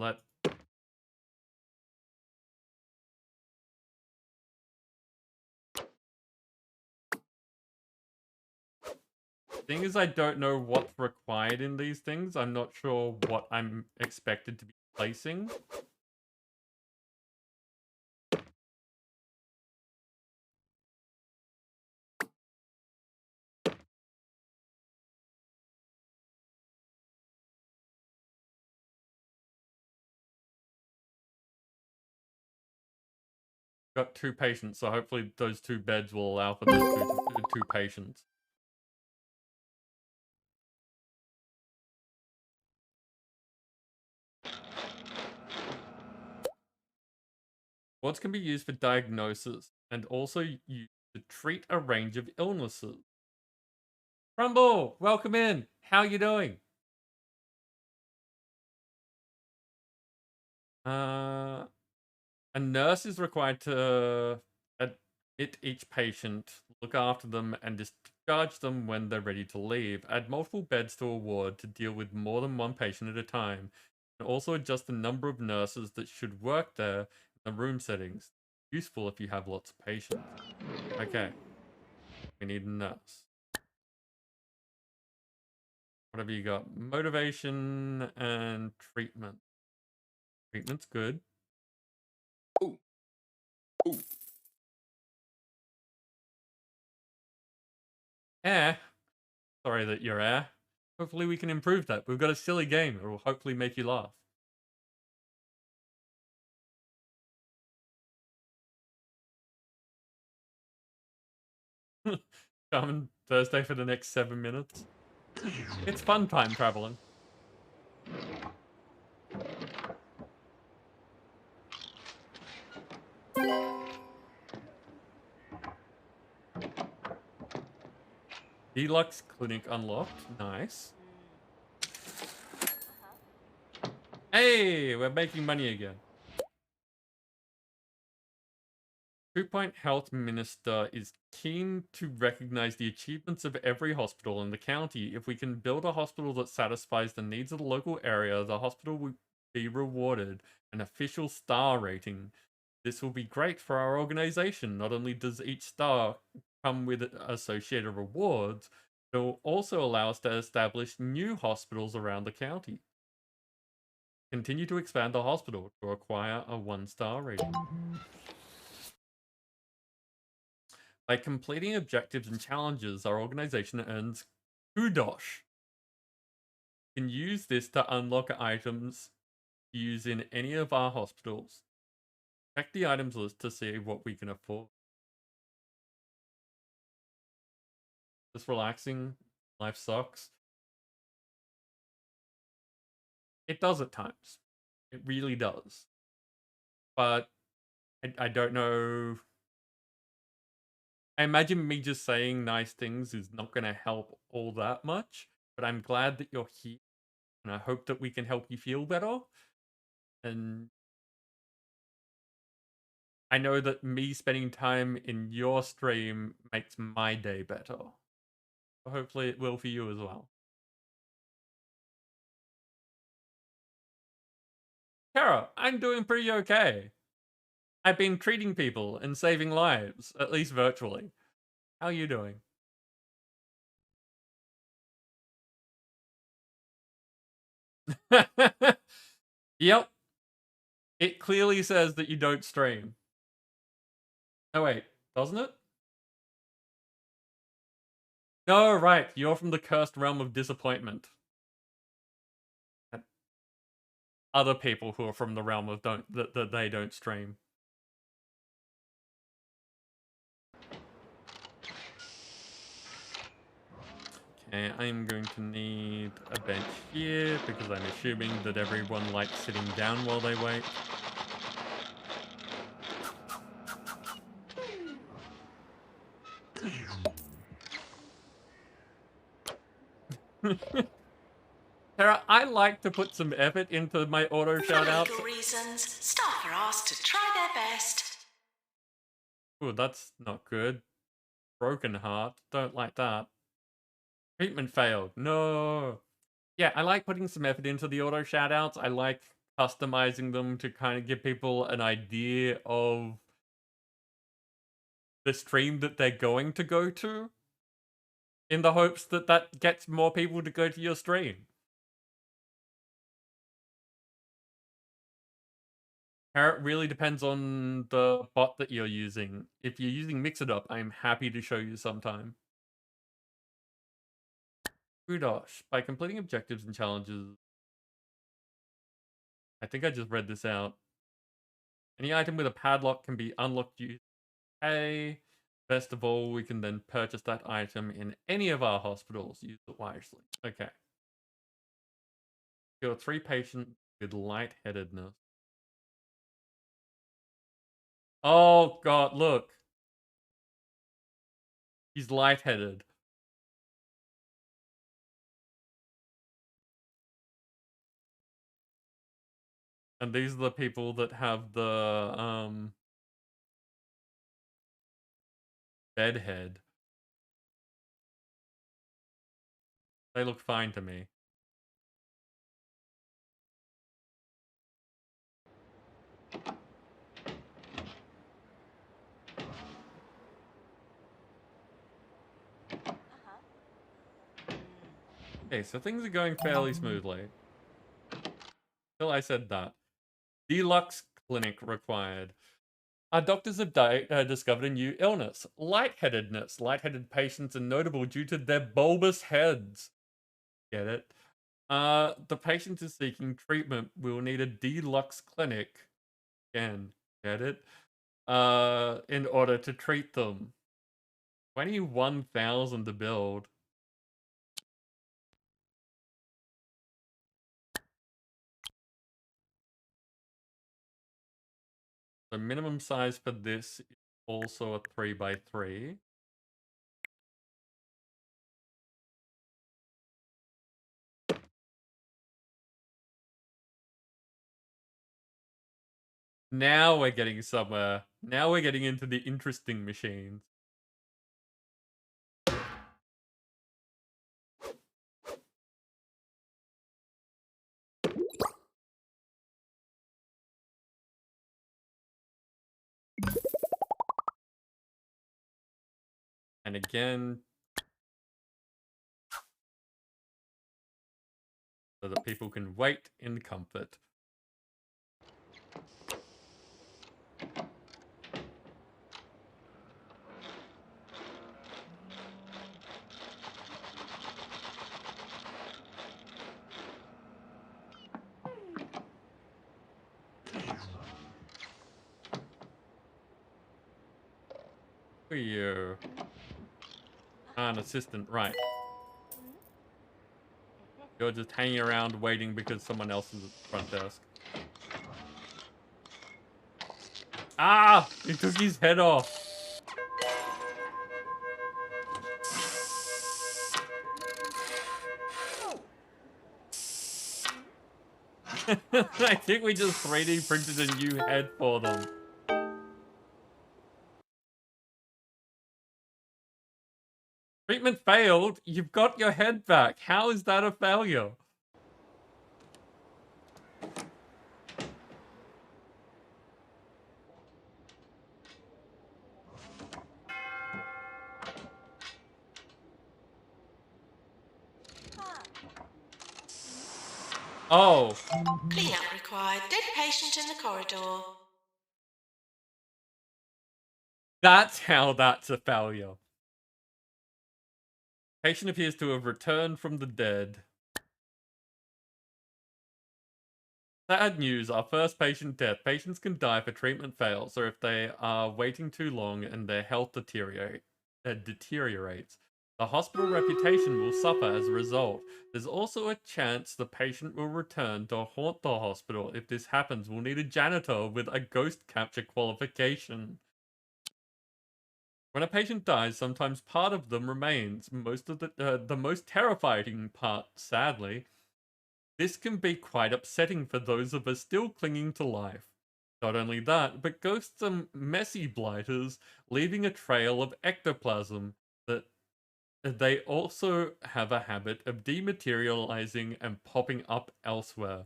Thing is, I don't know what's required in these things. I'm not sure what I'm expected to be placing. Got 2 patients, so hopefully those 2 beds will allow for those two patients. Wards can be used for diagnosis and also used to treat a range of illnesses. Rumble, welcome in. How you doing? A nurse is required to admit each patient, look after them, and discharge them when they're ready to leave. Add multiple beds to a ward to deal with more than one patient at a time. And also adjust the number of nurses that should work there in the room settings. Useful if you have lots of patients. Okay. We need a nurse. What have you got? Motivation and treatment. Treatment's good. Ooh. Ooh. Eh. Sorry that you're air. Hopefully we can improve that. We've got a silly game. It will hopefully make you laugh. Coming Thursday for the next 7 minutes. It's fun time traveling. Deluxe clinic unlocked. Nice. Hey, we're making money again. 2-Point Health Minister is keen to recognize the achievements of every hospital in the county. If we can build a hospital that satisfies the needs of the local area, the hospital will be rewarded an official star rating. This will be great for our organization. Not only does each star come with associated rewards, it will also allow us to establish new hospitals around the county. Continue to expand the hospital to acquire a 1-star rating. By completing objectives and challenges, our organization earns kudosh. You can use this to unlock items to use in any of our hospitals. Check the items list to see what we can afford. Just relaxing. Life sucks. It does at times. It really does. But I don't know. I imagine me just saying nice things is not going to help all that much. But I'm glad that you're here. And I hope that we can help you feel better. And I know that me spending time in your stream makes my day better. Hopefully it will for you as well. Kara, I'm doing pretty okay. I've been treating people and saving lives, at least virtually. How are you doing? Yep. It clearly says that you don't stream. Oh wait, doesn't it? No, right. You're from the cursed realm of disappointment. Other people who are from the realm of that they don't stream. Okay, I'm going to need a bench here because I'm assuming that everyone likes sitting down while they wait. Tara, I like to put some effort into my auto For shoutouts. legal reasons, staff are asked to try their best. Ooh, that's not good. Broken heart. Don't like that. Treatment failed. No. Yeah, I like putting some effort into the auto shoutouts. I like customizing them to kind of give people an idea of the stream that they're going to go to, in the hopes that that gets more people to go to your stream. It really depends on the bot that you're using. If you're using Mix It Up, I'm happy to show you sometime. Rudosh, by completing objectives and challenges. I think I just read this out. Any item with a padlock can be unlocked using A. Best of all, we can then purchase that item in any of our hospitals. Use it wisely. Okay. Cure 3 patients with lightheadedness. Oh god, look. He's lightheaded. And these are the people that have the bedhead. They look fine to me. Okay, so things are going fairly smoothly. Till I said that. Deluxe clinic required. Our doctors have discovered a new illness, lightheadedness. Lightheaded patients are notable due to their bulbous heads. Get it? The patient is seeking treatment. We'll need a deluxe clinic. Again, get it? In order to treat them. 21,000 to build. The minimum size for this is also a 3x3. Now we're getting somewhere. Now we're getting into the interesting machines. And again, so that people can wait in comfort. For you. An assistant, right. You're just hanging around waiting because someone else is at the front desk. Ah! He took his head off. I think we just 3D printed a new head for them. Treatment failed. You've got your head back. How is that a failure? Oh. Cleanup required. Dead patient in the corridor. That's how that's a failure. Patient appears to have returned from the dead. Sad news, our first patient death. Patients can die if a treatment fails or if they are waiting too long and their health deteriorates. The hospital reputation will suffer as a result. There's also a chance the patient will return to haunt the hospital. If this happens, we'll need a janitor with a ghost capture qualification. When a patient dies, sometimes part of them remains. Most of the most terrifying part, sadly, This can be quite upsetting for those of us still clinging to life. Not only that, but ghosts are messy blighters, leaving a trail of ectoplasm that they also have a habit of dematerializing and popping up elsewhere.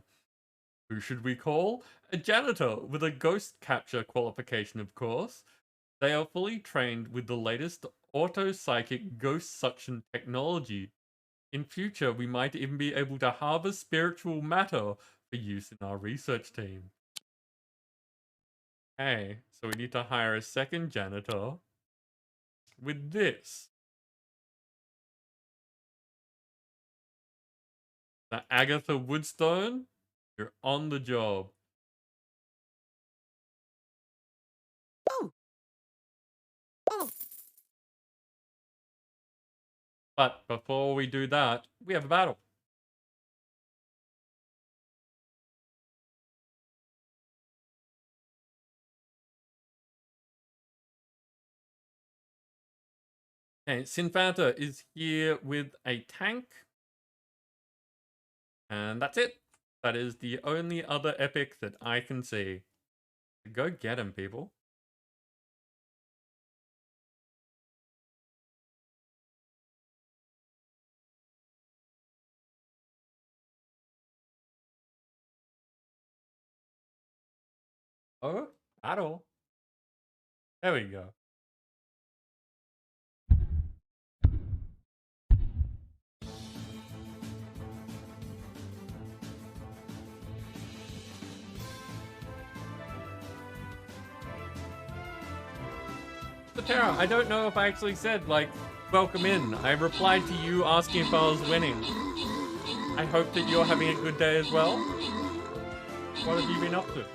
Who should we call? A janitor with a ghost capture qualification, of course. They are fully trained with the latest auto-psychic ghost suction technology. In future, we might even be able to harvest spiritual matter for use in our research team. Hey, so we need to hire a second janitor with this. The Agatha Woodstone, you're on the job. Oh. Oh. But before we do that, we have a battle. Okay, Sinfanta is here with a tank. And that's it. That is the only other epic that I can see. Go get him, people. Oh, battle. There we go. So Tara, I don't know if I actually said, like, welcome in. I replied to you asking if I was winning. I hope that you're having a good day as well. What have you been up to?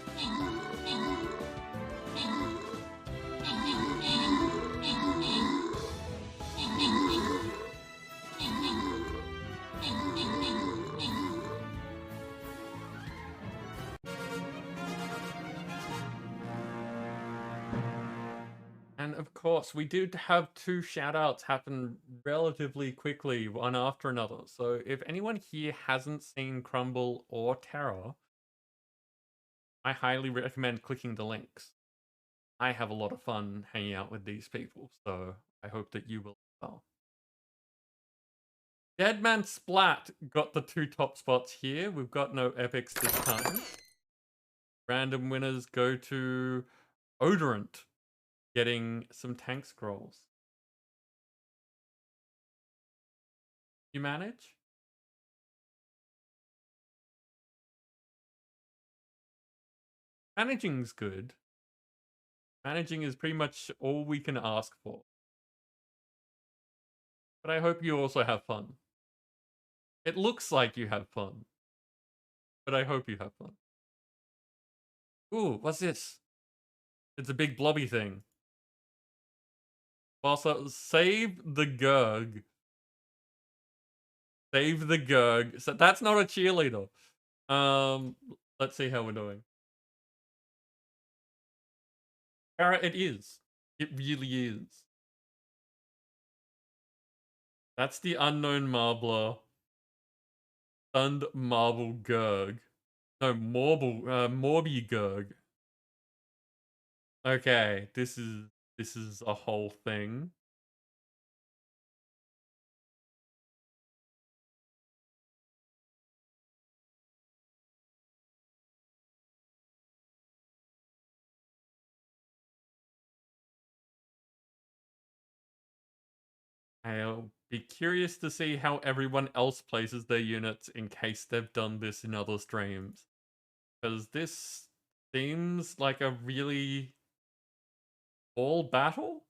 And of course, we did have 2 shoutouts happen relatively quickly, one after another. So if anyone here hasn't seen Crumble or Terror, I highly recommend clicking the links. I have a lot of fun hanging out with these people, so I hope that you will as well. Deadman Splat got the 2 top spots here. We've got no epics this time. Random winners go to Odorant, getting some tank scrolls. You manage? Managing's good. Managing is pretty much all we can ask for. But I hope you also have fun. It looks like you have fun. But I hope you have fun. Ooh, what's this? It's a big blobby thing. Also, save the Gurg. Save the Gurg. So that's not a cheerleader. Let's see how we're doing. It is. It really is. That's the unknown marbler. Stunned marble Gurg. No, Morby Gurg. Okay, this is a whole thing. I'll be curious to see how everyone else places their units in case they've done this in other streams. Because this seems like a really all battle?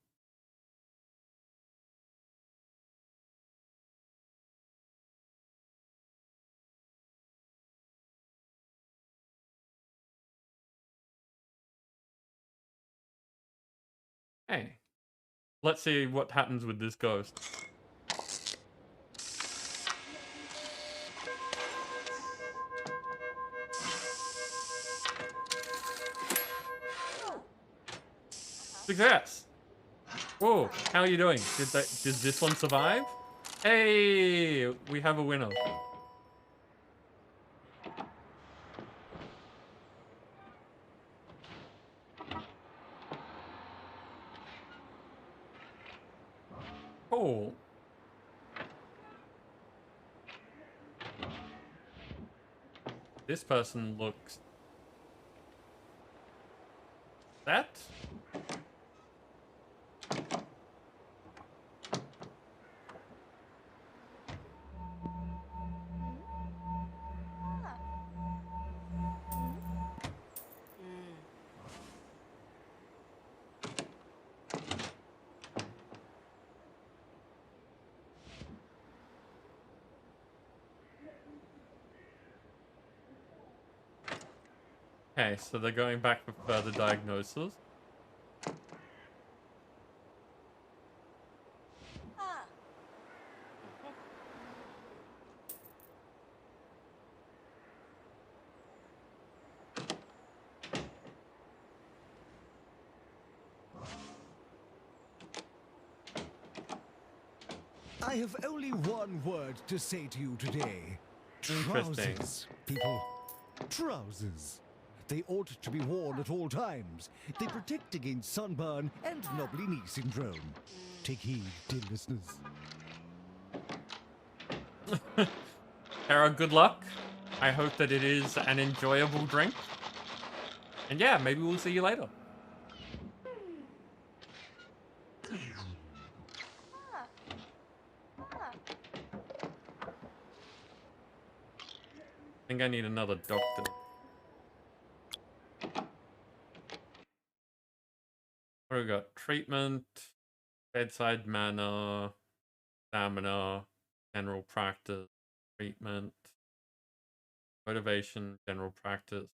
Hey, let's see what happens with this ghost. Success! Whoa, how are you doing? Did this one survive? Hey, we have a winner. Cool. This person looks... That? Okay, so they're going back for further diagnosis. I have only one word to say to you today. Interesting. Trousers, people. Trousers. They ought to be worn at all times. They protect against sunburn and knobbly knee syndrome. Take heed, dear listeners. Tara, good luck. I hope that it is an enjoyable drink. And yeah, maybe we'll see you later. I think I need another doctor. What do we got? Treatment, bedside manner, stamina, general practice, treatment, motivation, general practice.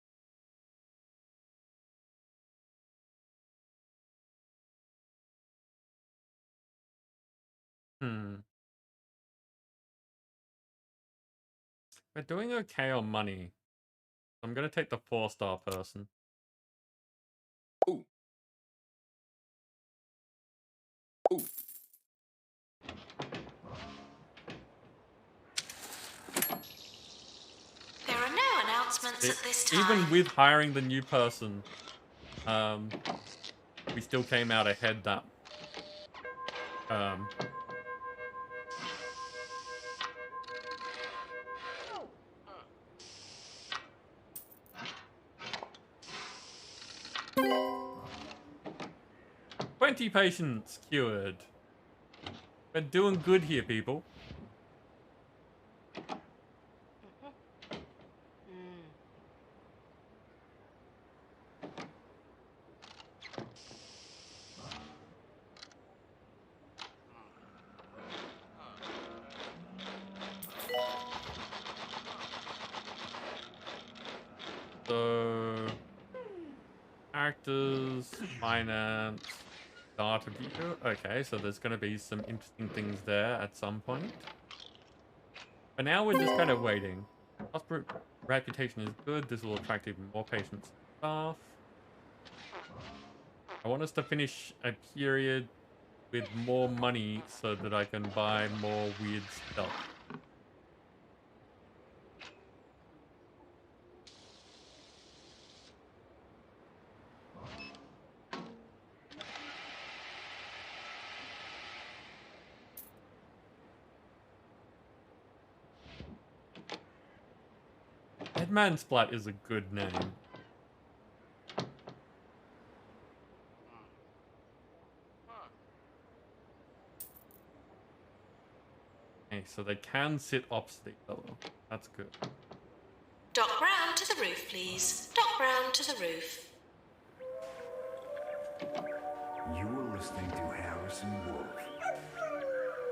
We're doing okay on money. I'm gonna take the 4-star person. Ooh. Ooh. There are no announcements at this time. Even with hiring the new person, we still came out ahead that "20 patients cured." We're doing good here, people. So, actors, finance, data view. Okay, so there's going to be some interesting things there at some point. But now we're just kind of waiting. Hospital reputation is good. This will attract even more patients and staff. I want us to finish a period with more money so that I can buy more weird stuff. Deadman Splat is a good name. Okay, so they can sit opposite each other. That's good. Doc Brown to the roof, please. Doc Brown to the roof. You're listening to Harrison Wolf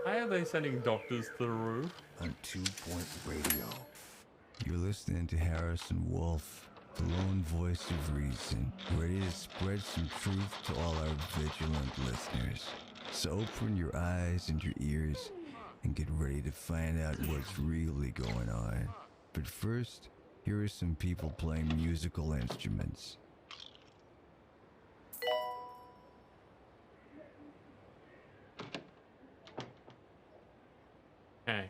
Why are they sending doctors to the roof? on 2 Point Radio. You're listening to Harrison Wolf, the lone voice of reason, ready to spread some truth to all our vigilant listeners. So open your eyes and your ears and get ready to find out what's really going on. But first, here are some people playing musical instruments. Okay.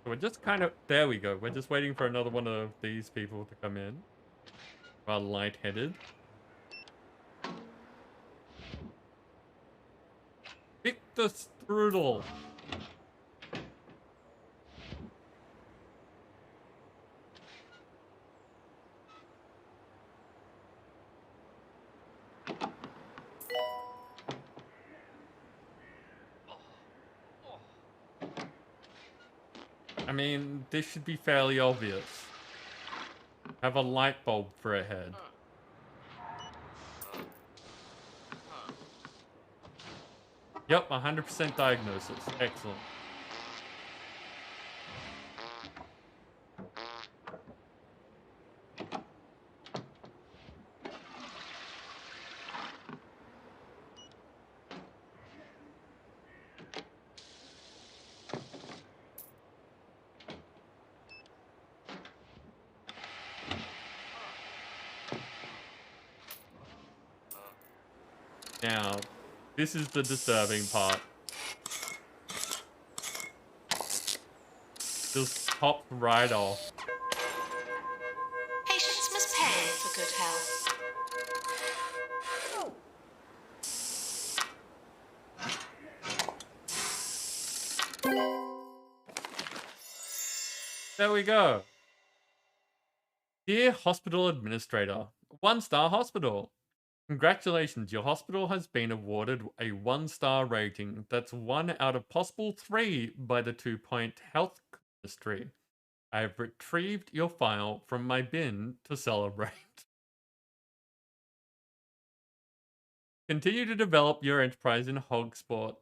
So we're just kind of... There we go. We're just waiting for another one of these people to come in. While lightheaded. Pick the... Brutal. I mean, this should be fairly obvious. Have a light bulb for a head. Yep, 100% diagnosis. Excellent. Now, this is the disturbing part. Just popped right off. Patients must pay for good health. There we go. Dear Hospital Administrator, 1-star hospital. Congratulations, your hospital has been awarded a 1-star rating. That's 1 out of possible 3 by the 2-point health ministry. I have retrieved your file from my bin to celebrate. Continue to develop your enterprise in hog sport.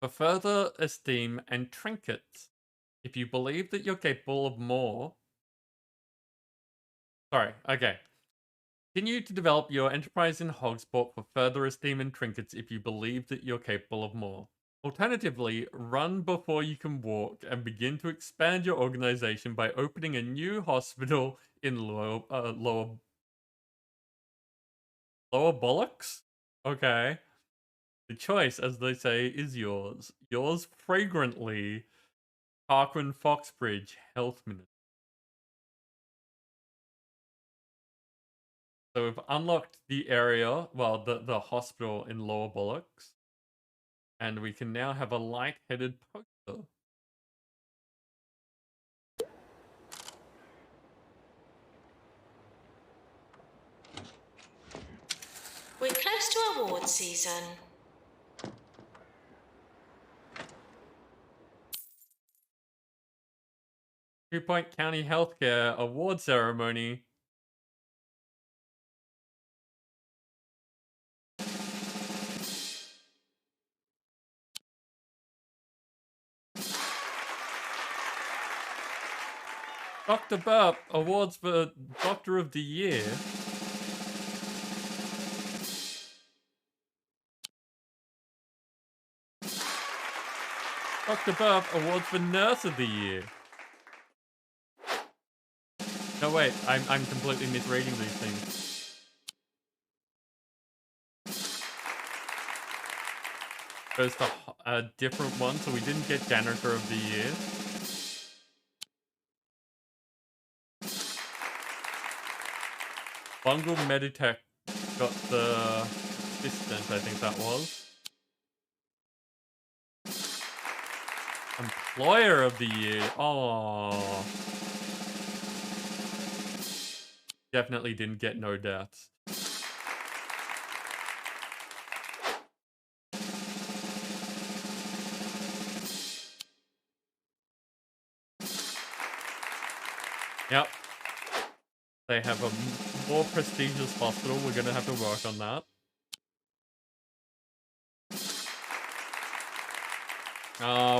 For further esteem and trinkets, if you believe that you're capable of more... Sorry, okay. Continue to develop your enterprise in hog sport for further esteem and trinkets if you believe that you're capable of more. Alternatively, run before you can walk and begin to expand your organization by opening a new hospital in lower bullocks? Okay. The choice, as they say, is yours. Yours fragrantly, Tarquin Foxbridge, Health Minister. So we've unlocked the area, well, the hospital in Lower Bullocks. And we can now have a light-headed poster. We're close to award season. Two-Point County Healthcare Award Ceremony. Dr. Burp awards for Doctor of the Year. Dr. Burp awards for Nurse of the Year. No, wait, I'm completely misreading these things. Goes to a different one, so we didn't get Janitor of the Year. Bungle Meditech got the assistant, I think that was. Employer of the Year. Oh. Definitely didn't get no deaths. Yep. They have a more prestigious hospital. We're going to have to work on that.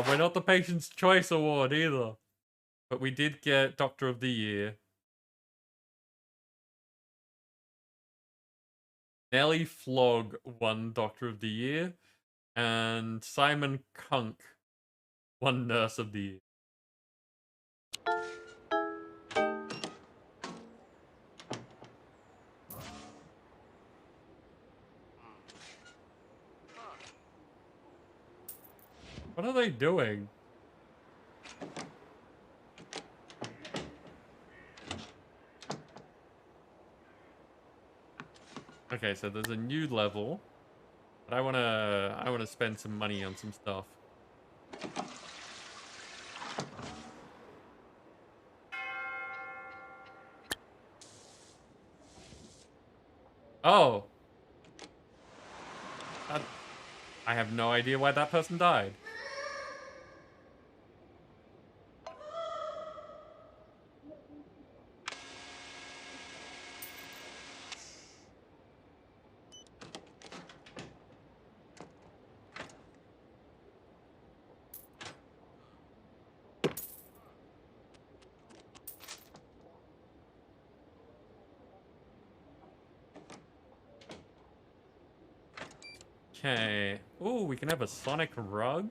We're not the Patient's Choice Award either. But we did get Doctor of the Year. Nellie Flog won Doctor of the Year. And Simon Kunk won Nurse of the Year. What are they doing? Okay, so there's a new level. But I wanna spend some money on some stuff. Oh, that, I have no idea why that person died. Okay. Ooh, we can have a sonic rug.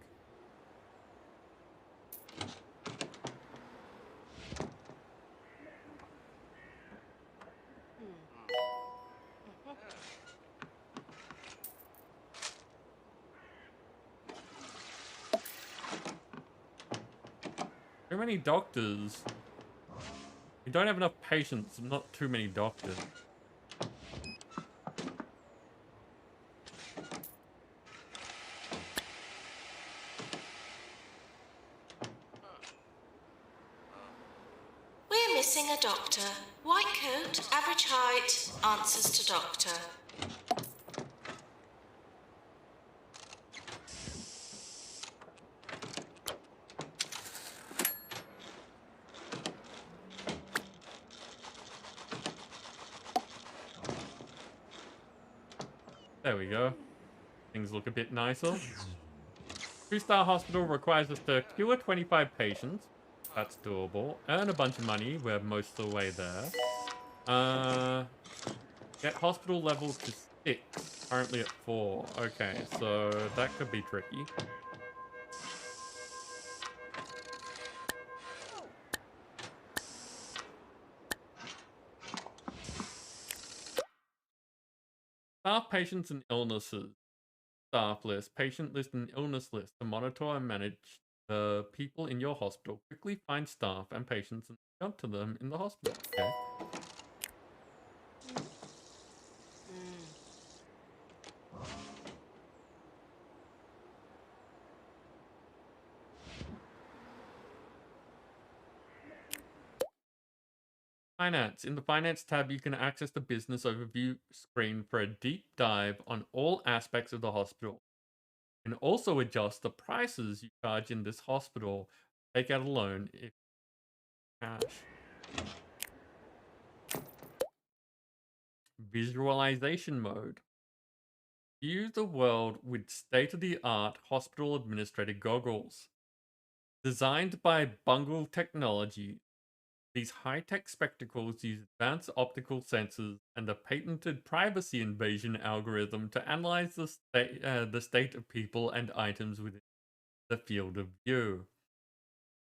Too many doctors. We don't have enough patients, not too many doctors. We're missing a doctor. White coat, average height, answers to doctor. There we go. Things look a bit nicer. 2-star hospital requires us to cure 25 patients. That's doable. Earn a bunch of money. We're most of the way there. Get hospital level to 6. Currently at 4. Okay, so that could be tricky. Staff, patients, and illnesses. Staff list, patient list, and illness list to monitor and manage the people in your hospital. Quickly find staff and patients and jump to them in the hospital. Okay. Finance. In the Finance tab, you can access the business overview screen for a deep dive on all aspects of the hospital. You can also adjust the prices you charge in this hospital. Take out a loan if cash. Visualization mode. View the world with state-of-the-art hospital administrator goggles. Designed by Bungle Technology, these high-tech spectacles use advanced optical sensors and a patented privacy invasion algorithm to analyze the state of people and items within the field of view.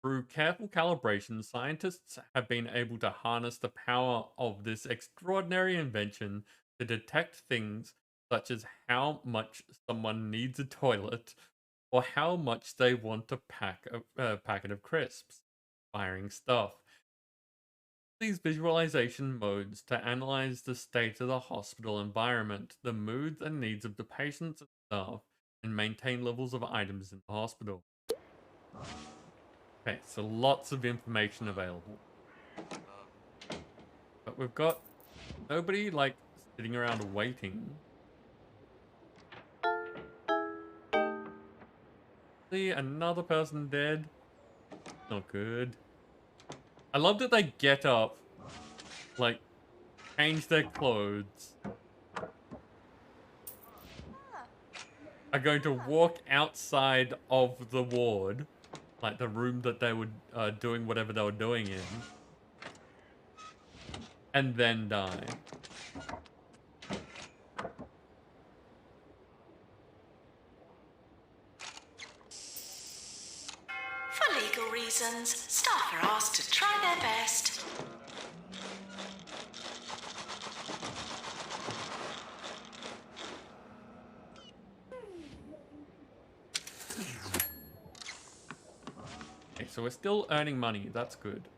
Through careful calibration, scientists have been able to harness the power of this extraordinary invention to detect things such as how much someone needs a toilet or how much they want to pack a packet of crisps. Firing stuff. These visualization modes to analyze the state of the hospital environment, the moods and needs of the patients and staff, and maintain levels of items in the hospital. Okay, so lots of information available. But we've got nobody, like, sitting around waiting. See, another person dead. Not good. I love that they get up, like, change their clothes, are going to walk outside of the ward, like the room that they were doing whatever they were doing in, and then die. For legal reasons, staff are asked to try their best. Okay, so we're still earning money. That's good.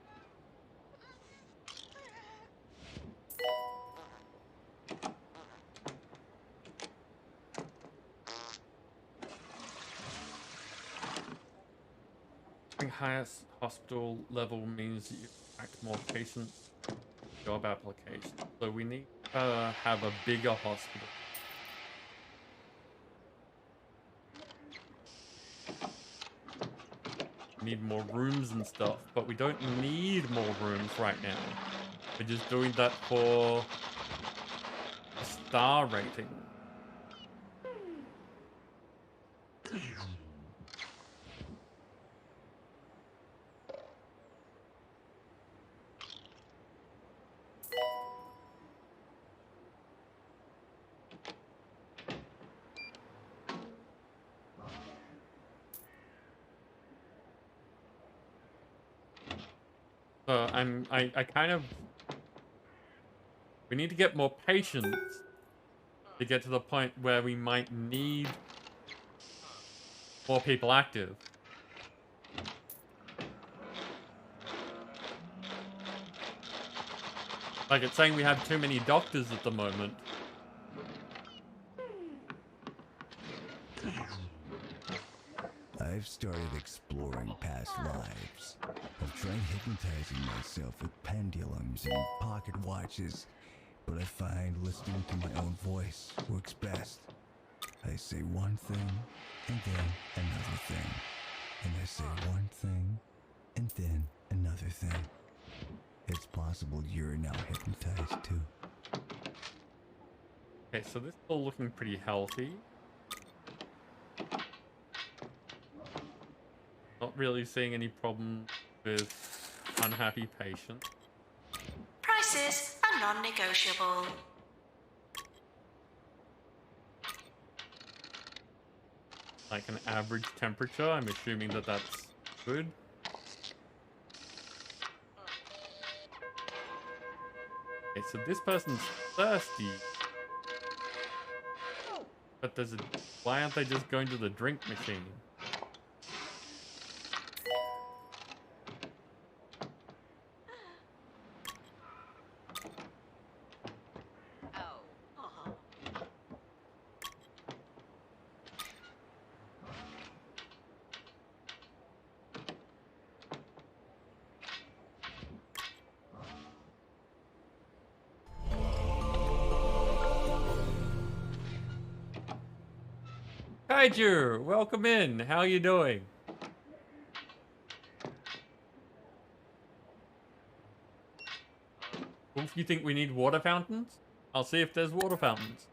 highest hospital level means you attract more patients. Job application. So we need to have a bigger hospital. We need more rooms and stuff, but we don't need more rooms right now. We're just doing that for a star rating. So I kind of, we need to get more patients to get to the point where we might need more people active. Like, it's saying we have too many doctors at the moment. I've started exploring past lives. I've tried hypnotizing myself with pendulums and pocket watches, but I find listening to my own voice works best. I say one thing, and then another thing. And I say one thing, and then another thing. It's possible you're now hypnotized too. Okay, so this is all looking pretty healthy. Not really seeing any problem with unhappy patients. Prices are non-negotiable. Like an average temperature, I'm assuming that that's good. Okay, so this person's thirsty. But there's a... Why aren't they just going to the drink machine? Kaiju, welcome in. How are you doing? Wolf, you think we need water fountains? I'll see if there's water fountains.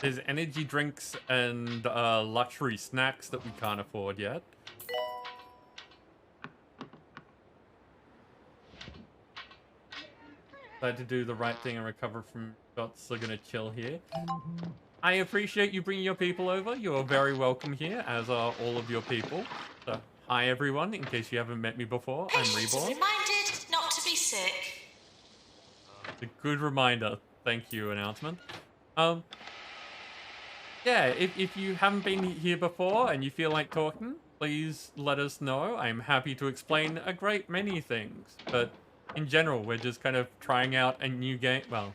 There's energy drinks and luxury snacks that we can't afford yet. Glad to do the right thing and recover from shots, so gonna chill here. I appreciate you bringing your people over. You're very welcome here, as are all of your people. So, hi everyone, in case you haven't met me before, I'm Patients are Reborn. reminded not to be sick. It's a good reminder. Thank you, announcement. Yeah, if you haven't been here before and you feel like talking, please let us know. I'm happy to explain a great many things. But in general, we're just kind of trying out a new game. Well,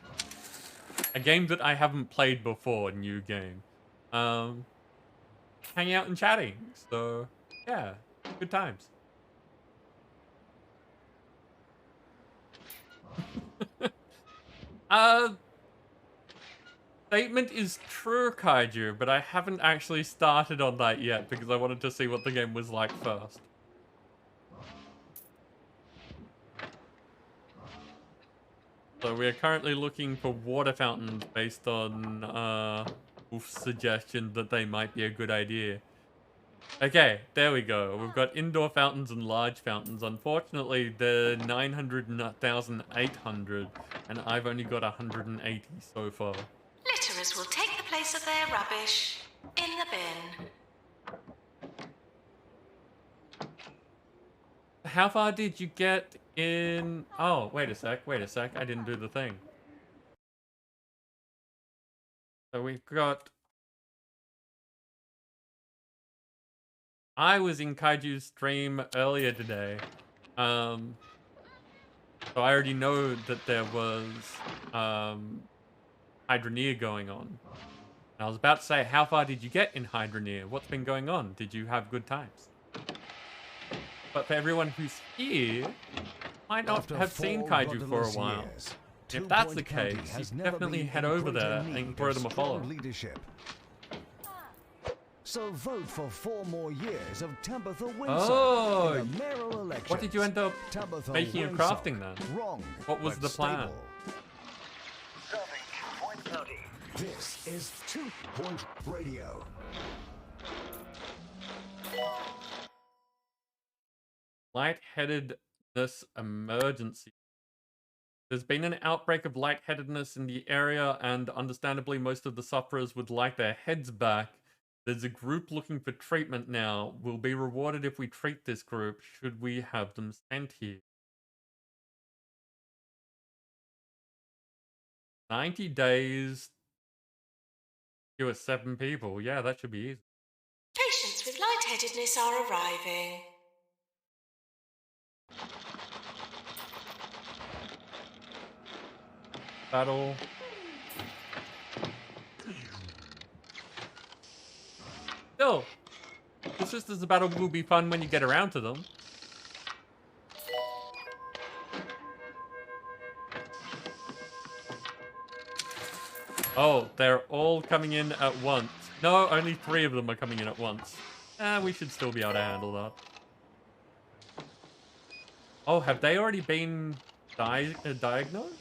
a game that I haven't played before, new game. Hanging out and chatting. So, yeah, good times. Statement is true, Kaiju, but I haven't actually started on that yet because I wanted to see what the game was like first. So we are currently looking for water fountains based on Wolf's suggestion that they might be a good idea. Okay, there we go. We've got indoor fountains and large fountains. Unfortunately, they're 900,800, and I've only got 180 so far. Litterers will take the place of their rubbish in the bin. How far did you get in... Oh, wait a sec. I didn't do the thing. So we've got... I was in Kaiju's stream earlier today. So I already know that there was Hydroneer going on. And I was about to say, how far did you get in Hydroneer? What's been going on? Did you have good times? But for everyone who's here, might not After have seen 4 Kaiju for a godless while. years, If that's Two the Point County case, you has should never definitely been head in over greater there and need throw of them a strong follow. leadership. So vote for 4 more years of Tabitha Winsock Oh, in the mayoral elections. what did you end up Tabitha making and Winsock. crafting then? Wrong. What was but the plan? stable. This is 2 Point Radio. Lightheadedness emergency. There's been an outbreak of lightheadedness in the area, and understandably, most of the sufferers would like their heads back. There's a group looking for treatment now. We'll be rewarded if we treat this group. Should we have them sent here? 90 days. Cure 7 people. Yeah, that should be easy. Patients with lightheadedness are arriving. Battle. Still, the Sisters of Battle will be fun when you get around to them. Oh, they're all coming in at once. No, only 3 of them are coming in at once. We should still be able to handle that. Oh, have they already been diagnosed?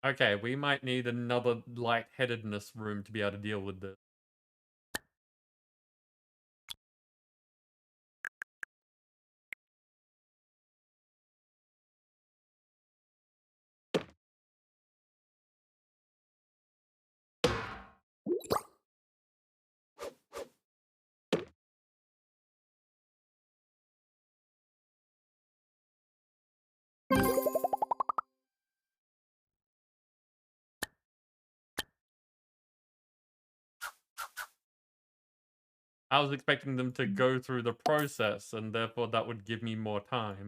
Okay, we might need another lightheadedness room to be able to deal with this. I was expecting them to go through the process, and therefore that would give me more time.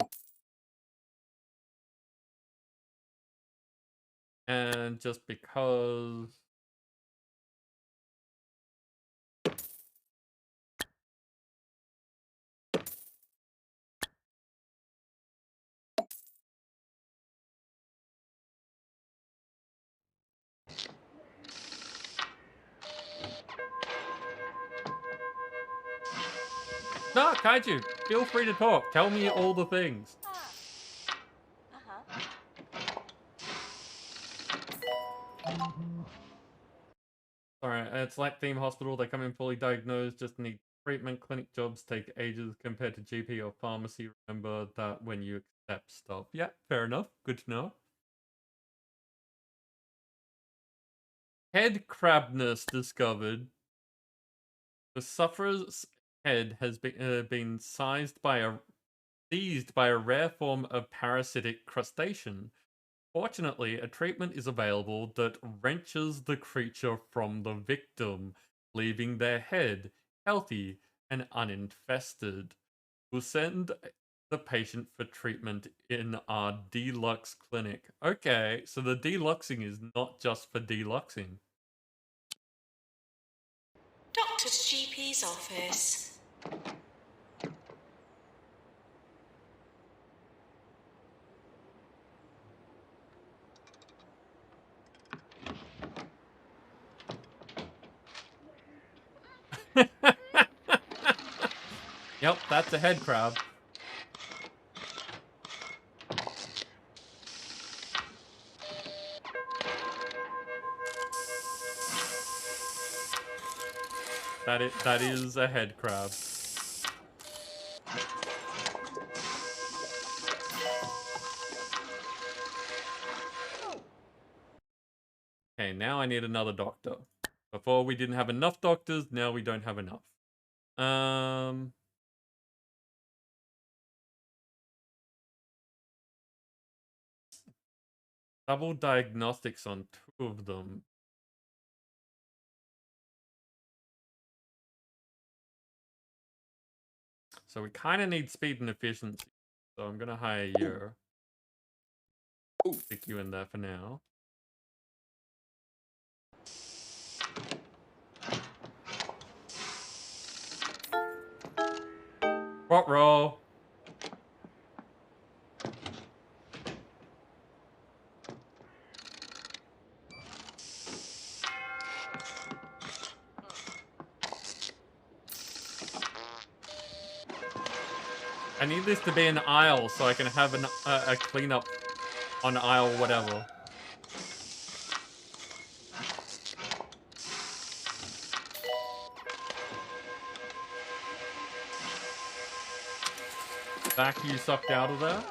And just because... No, Kaiju, feel free to talk. Tell me all the things. Alright, it's like Theme Hospital. They come in fully diagnosed, just need treatment. Clinic jobs take ages compared to GP or pharmacy. Remember that when you accept stuff. Yeah, fair enough. Good to know. Head crabness discovered. The sufferer's head has been seized by a rare form of parasitic crustacean. Fortunately, a treatment is available that wrenches the creature from the victim, leaving their head healthy and uninfested. We'll send the patient for treatment in our deluxe clinic. Okay, so the deluxing is not just for deluxing. Doctor's GP's office. Yep, that's a head crab. That is a head crab. Okay, now I need another doctor. Before we didn't have enough doctors, now we don't have enough. Double diagnostics on 2 of them. So we kind of need speed and efficiency. So I'm going to hire you. Stick you in there for now. What roll? I need this to be an aisle so I can have a cleanup on aisle whatever. Back you sucked out of there.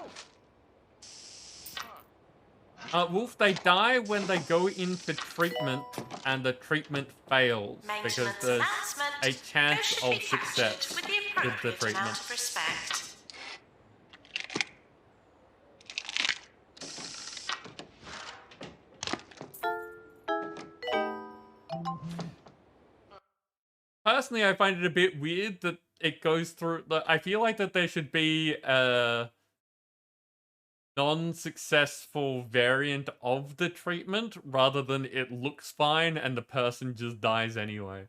Wolf, they die when they go in for treatment and the treatment fails because there's a chance of success with the with the appropriate treatment. amount of respect. Personally, I find it a bit weird that it goes through. I feel like that there should be a non-successful variant of the treatment rather than it looks fine and the person just dies anyway.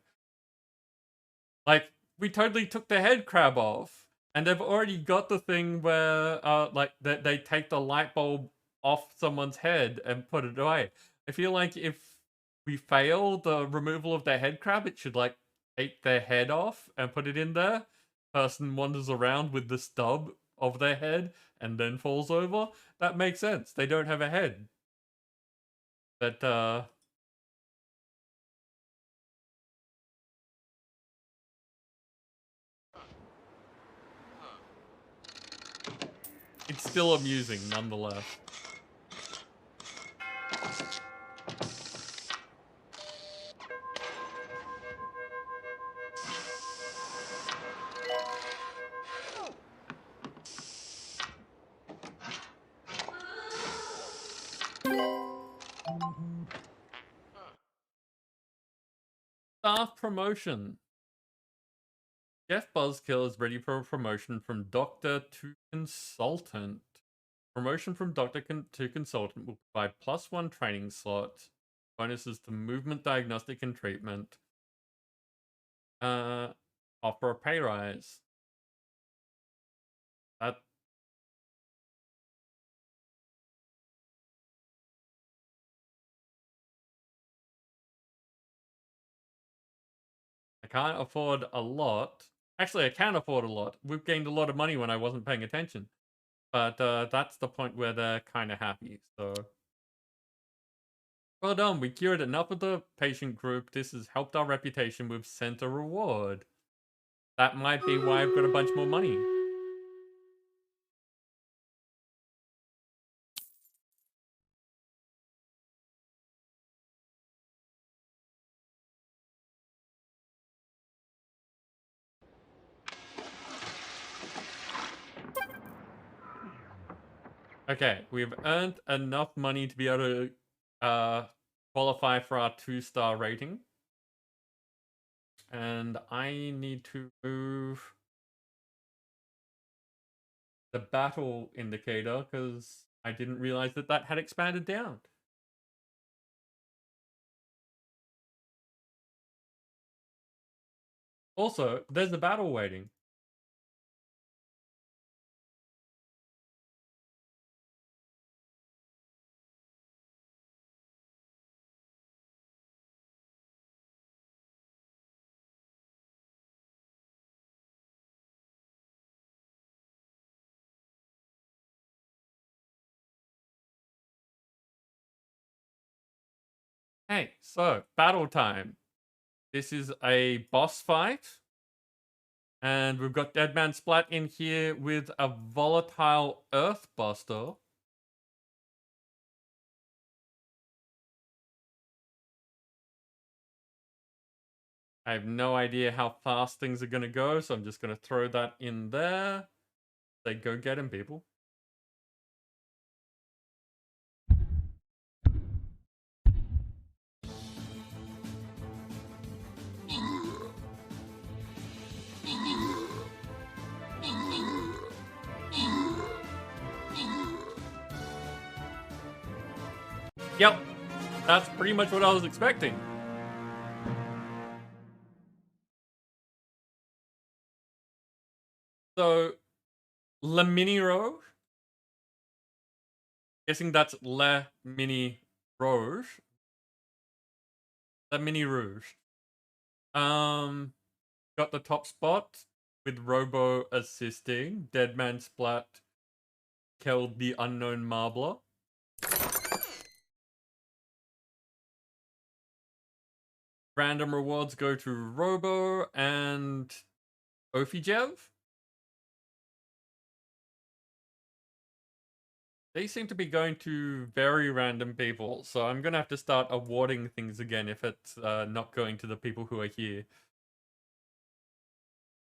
Like, we totally took the head crab off, and they've already got the thing where, like, they take the light bulb off someone's head and put it away. I feel like if we fail the removal of their head crab, it should, like, take their head off and put it in there. Person wanders around with the stub of their head and then falls over. That makes sense. They don't have a head. But, it's still amusing, nonetheless. Staff promotion. Jeff Buzzkill is ready for a promotion from doctor to consultant. Promotion from doctor to consultant will provide +1 training slot, bonuses to movement, diagnostic, and treatment. Offer a pay rise. That I can't afford a lot. Actually, I can afford a lot. We've gained a lot of money when I wasn't paying attention. But that's the point where they're kind of happy, so... Well done, we cured enough of the patient group. This has helped our reputation. We've sent a reward. That might be why I've got a bunch more money. Okay, we've earned enough money to be able to qualify for our 2-star rating. And I need to move the battle indicator because I didn't realize that that had expanded down. Also, there's a battle waiting. Hey, so, battle time. This is a boss fight. And we've got Deadman Splat in here with a volatile Earthbuster. I have no idea how fast things are going to go, so I'm just going to throw that in there. Say, go get him, people. Yep, that's pretty much what I was expecting. So, Le Mini Rouge. Guessing that's Le Mini Rouge. Le Mini Rouge. Got the top spot with Robo assisting. Deadman Splat killed the unknown Marbler. Random rewards go to Robo and Ofijev. They seem to be going to very random people, so I'm gonna have to start awarding things again if it's not going to the people who are here.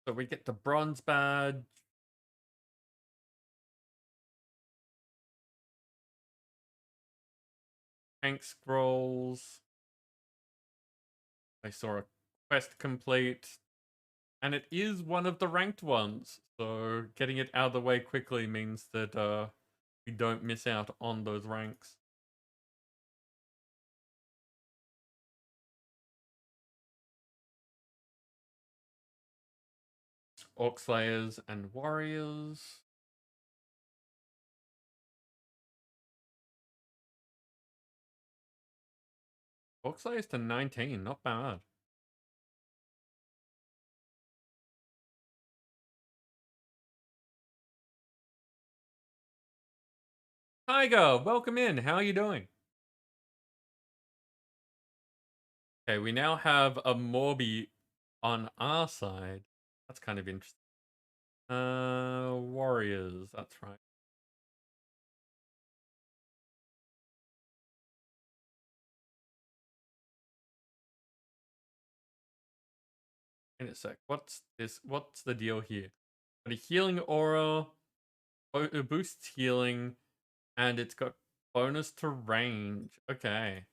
So we get the bronze badge. Tank scrolls. I saw a quest complete. And it is one of the ranked ones. So getting it out of the way quickly means that we don't miss out on those ranks. Orc Slayers and Warriors. Orc Slayers to 19, not bad. Tiger, welcome in. How are you doing? Okay, we now have a Morby on our side. That's kind of interesting. Warriors, that's right. In a sec. What's this? What's the deal here? Got a healing aura, it boosts healing, and it's got bonus to range. Okay.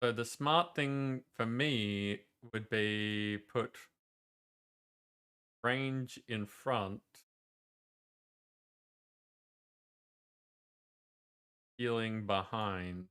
So the smart thing for me would be put range in front, healing behind.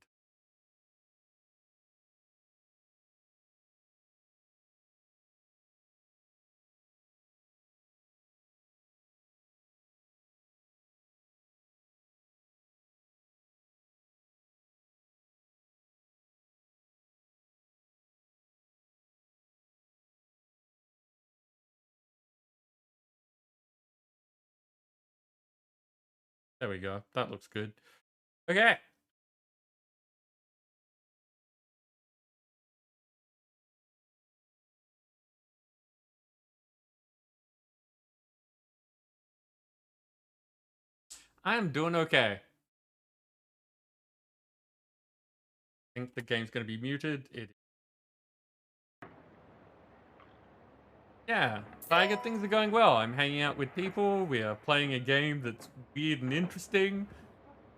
There we go. That looks good. Okay. I am doing okay. I think the game's going to be muted. Yeah, Tiger, things are going well. I'm hanging out with people. We are playing a game that's weird and interesting.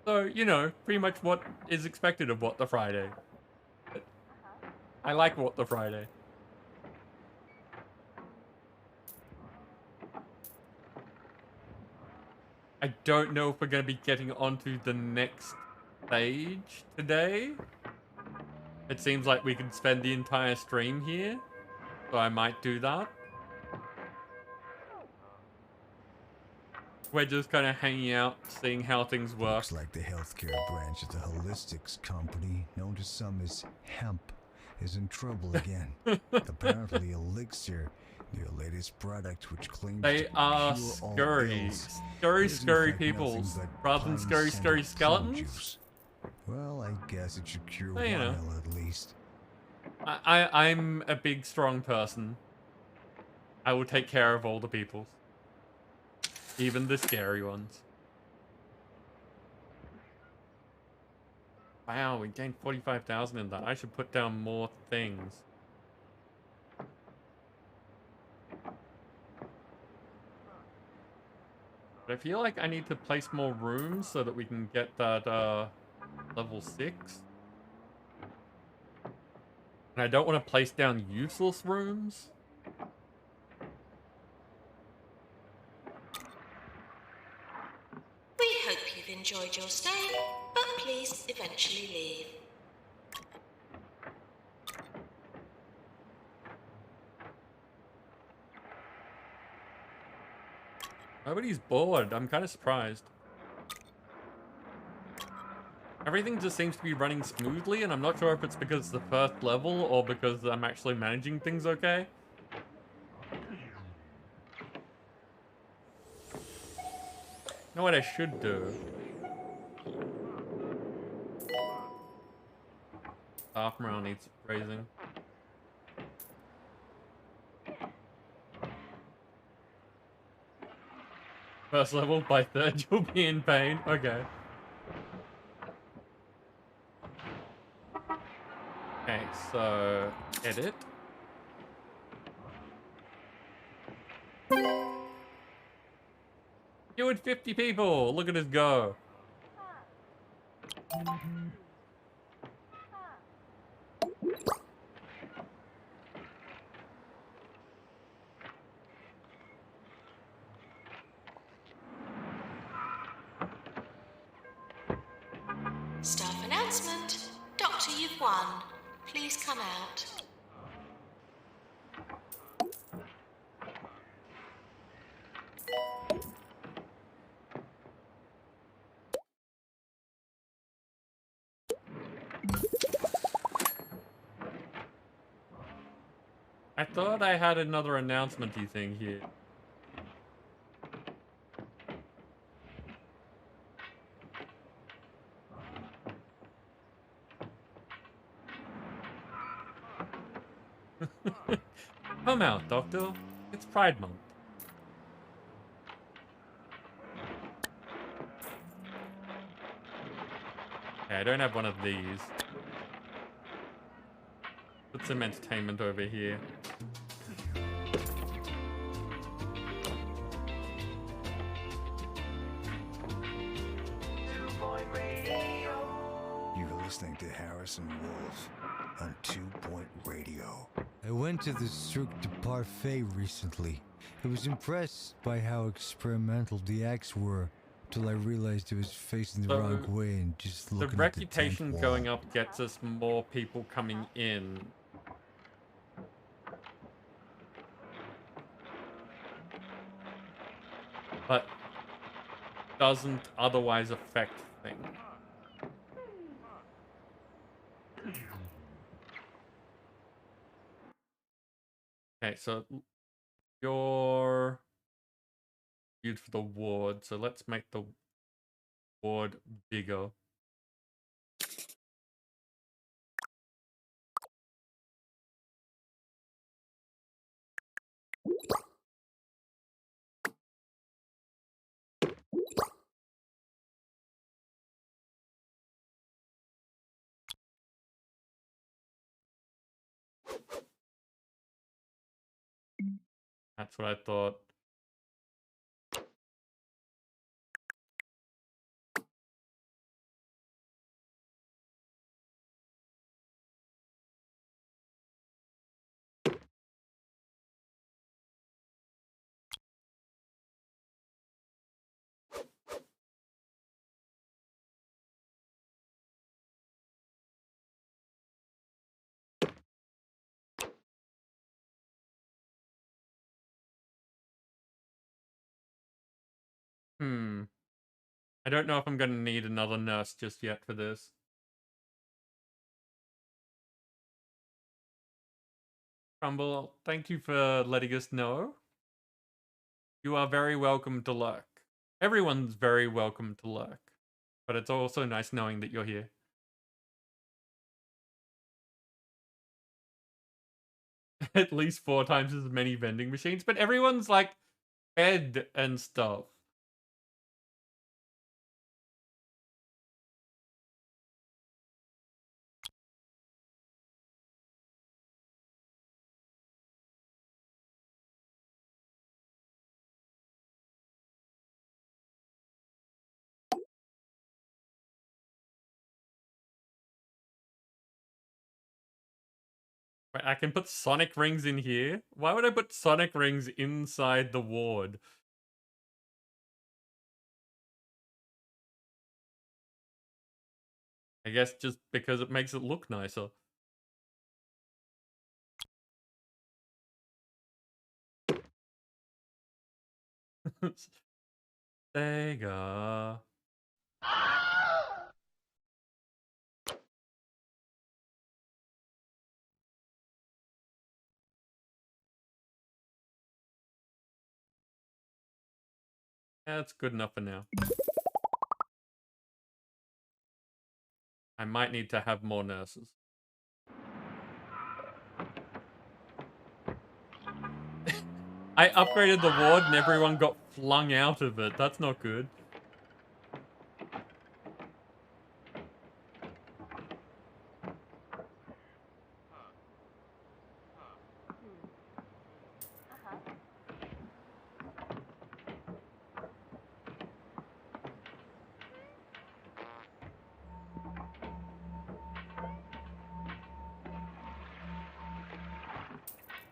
So, you know, pretty much what is expected of What the Friday. But I like What the Friday. I don't know if we're going to be getting onto the next stage today. It seems like we can spend the entire stream here. So I might do that. We're just kind of hanging out, seeing how things work. Looks like the healthcare branch of the holistics company, known to some as Hemp, is in trouble again. Apparently, Elixir, their latest product, which claims They to are cure all scurry. ills, Scurry, is in scurry fact peoples. nothing but Rather than scurry, pine-scented scurry plum skeletons. juice. Well, I guess it should cure Well, you one know. ill at least. I'm a big, strong person. I will take care of all the peoples. Even the scary ones. Wow, we gained 45,000 in that. I should put down more things. But I feel like I need to place more rooms so that we can get that level 6. And I don't want to place down useless rooms. We hope you've enjoyed your stay, but please eventually leave. Nobody's bored. I'm kind of surprised. Everything just seems to be running smoothly, and I'm not sure if it's because it's the first level or because I'm actually managing things okay. You know what I should do? Staff morale needs raising. First level, by third you'll be in pain. Okay. Okay, so edit. You had 50 people. Look at us go. Staff announcement. Doctor, you've won. Please come out. I thought I had another announcement-y thing here. Come out, Doctor. It's Pride Month. Okay, I don't have one of these. Put some entertainment over here. You're listening to Harrison Wolf on 2 Point Radio. I went to the Cirque du Parfait recently. I was impressed by how experimental the acts were, till I realized I was facing the wrong way and just looking The at the reputation tent going wall. up gets us more people coming in. But doesn't otherwise affect things. Okay, so you're viewed for the ward, so let's make the ward bigger. That's what I thought. I don't know if I'm going to need another nurse just yet for this. Crumble, thank you for letting us know. You are very welcome to lurk. Everyone's very welcome to lurk. But it's also nice knowing that you're here. At least 4 times as many vending machines, but everyone's like fed and stuff. Wait, I can put sonic rings in here? Why would I put sonic rings inside the ward? I guess just because it makes it look nicer. Sega. That's good enough for now. I might need to have more nurses. I upgraded the ward and everyone got flung out of it. That's not good.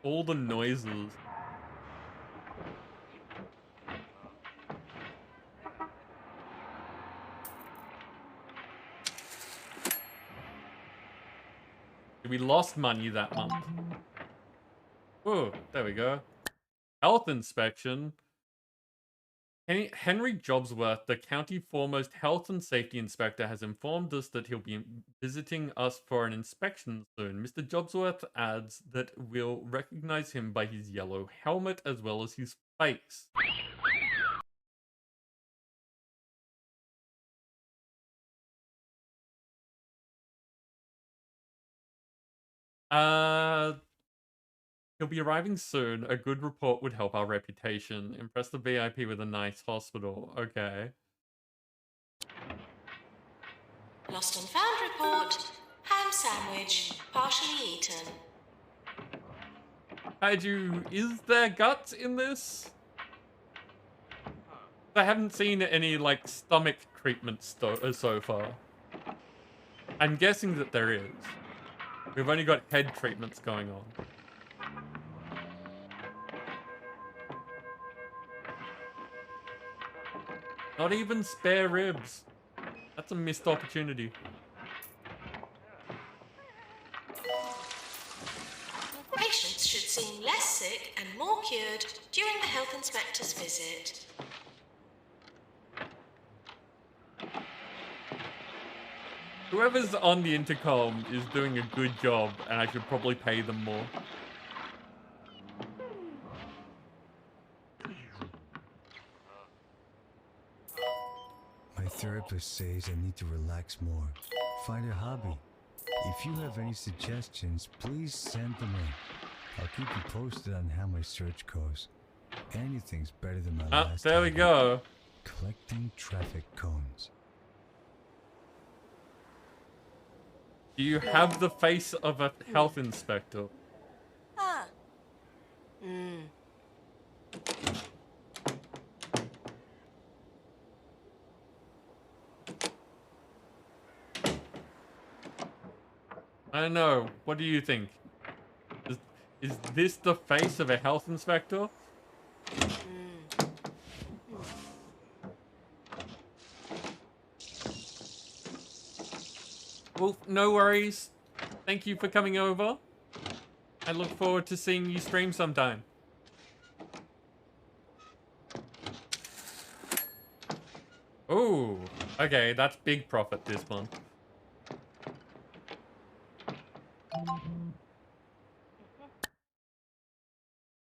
All the noises. We lost money that month. Oh, there we go. Health inspection. Henry Jobsworth, the county foremost health and safety inspector, has informed us that he'll be visiting us for an inspection soon. Mr. Jobsworth adds that we'll recognize him by his yellow helmet as well as his face. He'll be arriving soon. A good report would help our reputation. Impress the VIP with a nice hospital. Okay. Lost and found report. Ham sandwich, partially eaten. Is there guts in this? I haven't seen any, like, stomach treatments so far. I'm guessing that there is. We've only got head treatments going on. Not even spare ribs. That's a missed opportunity. Patients should seem less sick and more cured during the health inspector's visit. Whoever's on the intercom is doing a good job, and I should probably pay them more. My therapist says I need to relax more. Find a hobby. If you have any suggestions, please send them in. I'll keep you posted on how my search goes. Anything's better than my last There we hobby. go. Collecting traffic cones. Do you have the face of a health inspector? Ah. I don't know. What do you think? Is this the face of a health inspector? Well, no worries. Thank you for coming over. I look forward to seeing you stream sometime. Oh, okay, that's big profit this month.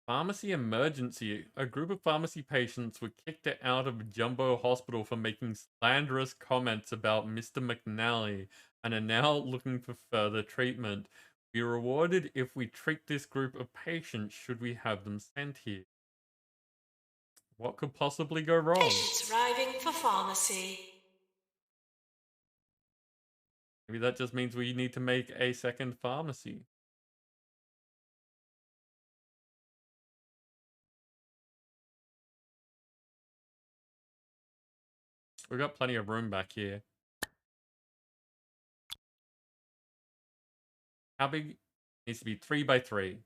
Pharmacy emergency. A group of pharmacy patients were kicked out of Jumbo Hospital for making slanderous comments about Mr. McNally and are now looking for further treatment. Be rewarded if we treat this group of patients should we have them sent here. What could possibly go wrong? Patients arriving for pharmacy. Maybe that just means we need to make a second pharmacy. We've got plenty of room back here. How big Needs to be 3 by 3.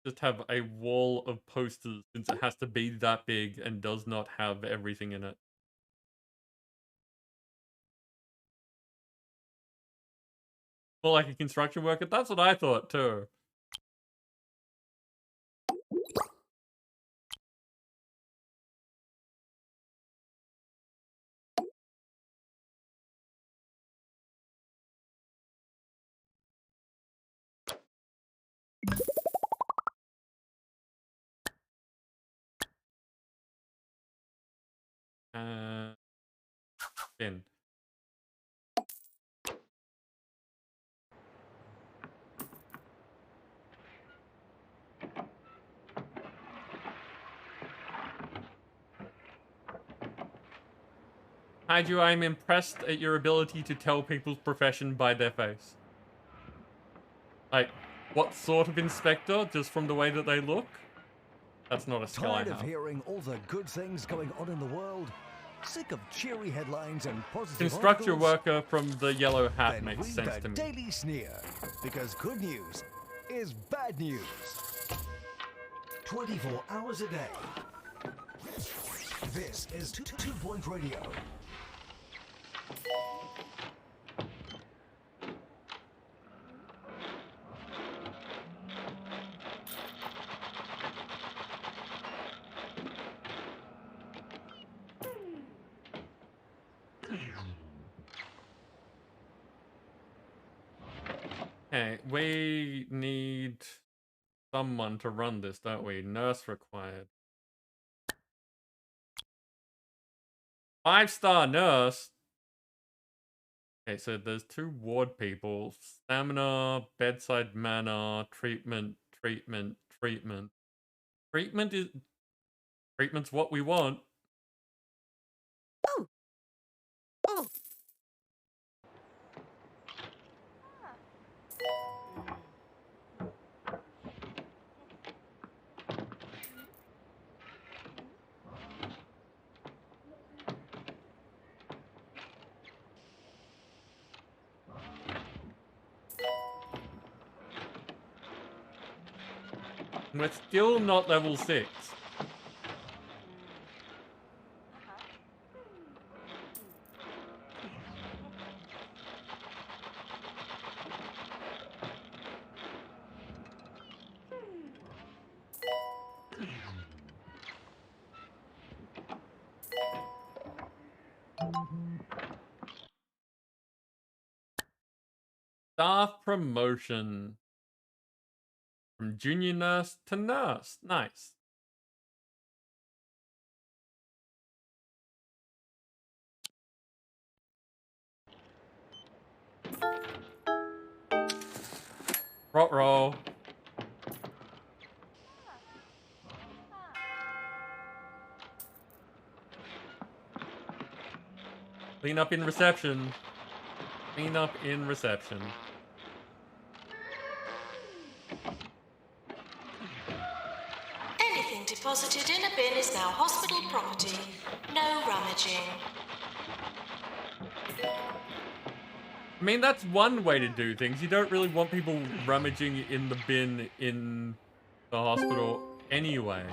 Just have a wall of posters since it has to be that big and does not have everything in it. More like a construction worker. That's what I thought too. In. Kaiju, I'm impressed at your ability to tell people's profession by their face. Like, what sort of inspector, just from the way that they look? That's not a skill I Tired have. of hearing all the good things going on in the world? Sick of cheery headlines and positive Construction articles? worker from the yellow hat Then makes read sense the to me. Daily Sneer, because good news is bad news. 24 hours a day. This is 2 Point Radio. Okay, we need someone to run this, don't we? Nurse required. 5-star nurse. Okay, so there's 2 ward people. Stamina, bedside manner, treatment. Treatment's what we want. Oh. Oh. We're still not level 6. Staff promotion. From junior nurse to nurse. Nice. Rot roll. Clean up in reception. Clean up in reception. Anything deposited in a bin is now hospital property. No rummaging. I mean, that's one way to do things. You don't really want people rummaging in the bin in the hospital anyway.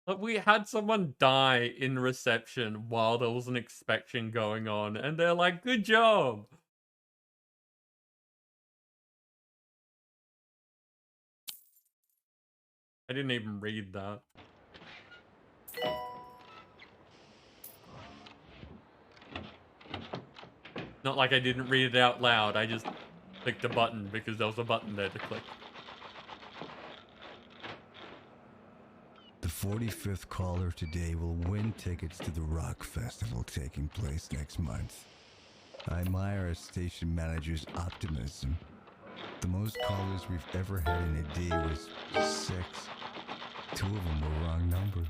But we had someone die in reception while there was an inspection going on, and they're like, good job! I didn't even read that. Not like I didn't read it out loud, I just clicked a button because there was a button there to click. The 45th caller today will win tickets to the rock festival taking place next month. I admire a station manager's optimism. The most callers we've ever had in a day was 6. 2 of them were wrong number.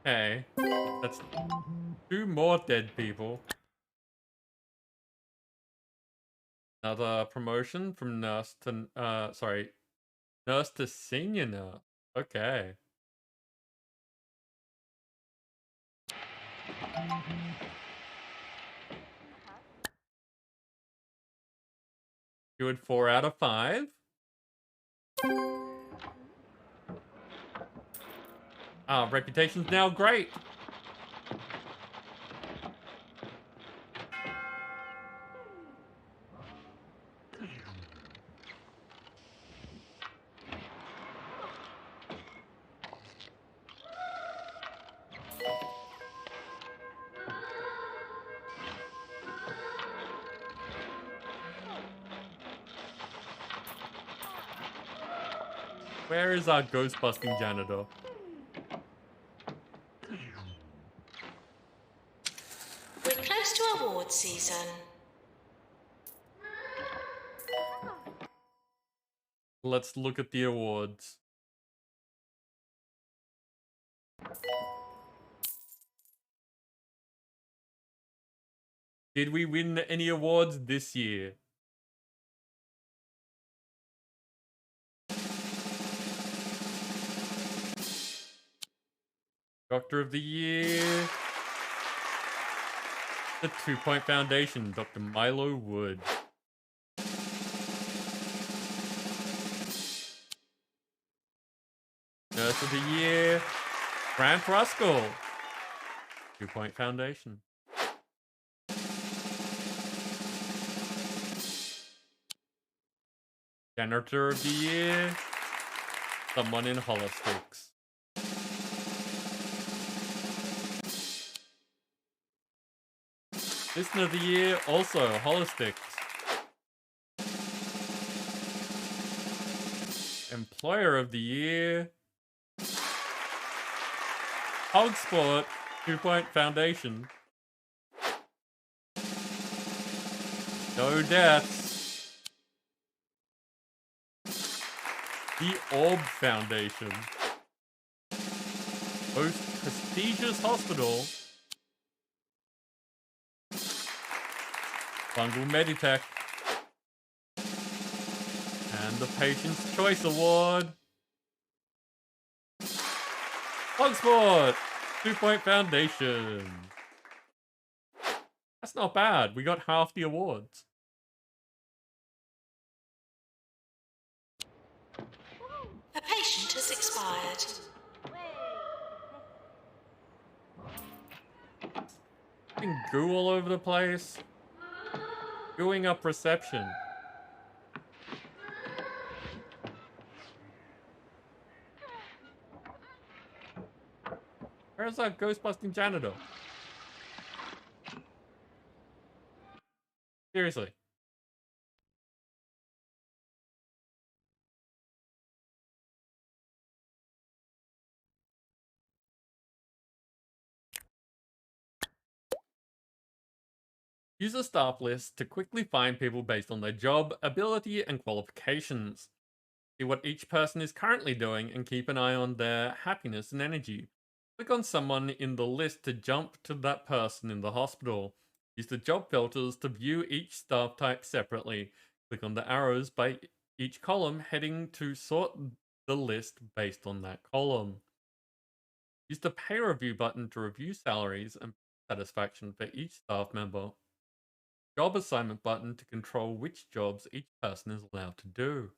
Okay. That's 2 more dead people. Another promotion from nurse to, nurse to senior nurse. Okay. Good 4 out of 5. Reputation's now great. Where is our ghost-busting janitor? We're close to award season. Let's look at the awards. Did we win any awards this year? Doctor of the Year. The 2-Point Foundation, Dr. Milo Wood. Nurse of the Year, Grant Ruskell. 2-Point Foundation. Janitor of the Year, someone in Holosticks. Listener of the Year, also Holosticks. Employer of the Year, Hogsport, 2-Point Foundation. No deaths. The Orb Foundation. Most prestigious hospital. Fungal Meditech. And the Patient's Choice Award. Hogsport, 2-Point Foundation. That's not bad. We got half the awards. A patient has expired. Goo all over the place. Gooing up reception. Where's that ghost-busting janitor? Seriously. Use a staff list to quickly find people based on their job, ability, and qualifications. See what each person is currently doing and keep an eye on their happiness and energy. Click on someone in the list to jump to that person in the hospital. Use the job filters to view each staff type separately. Click on the arrows by each column heading to sort the list based on that column. Use the pay review button to review salaries and satisfaction for each staff member. Job assignment button to control which jobs each person is allowed to do.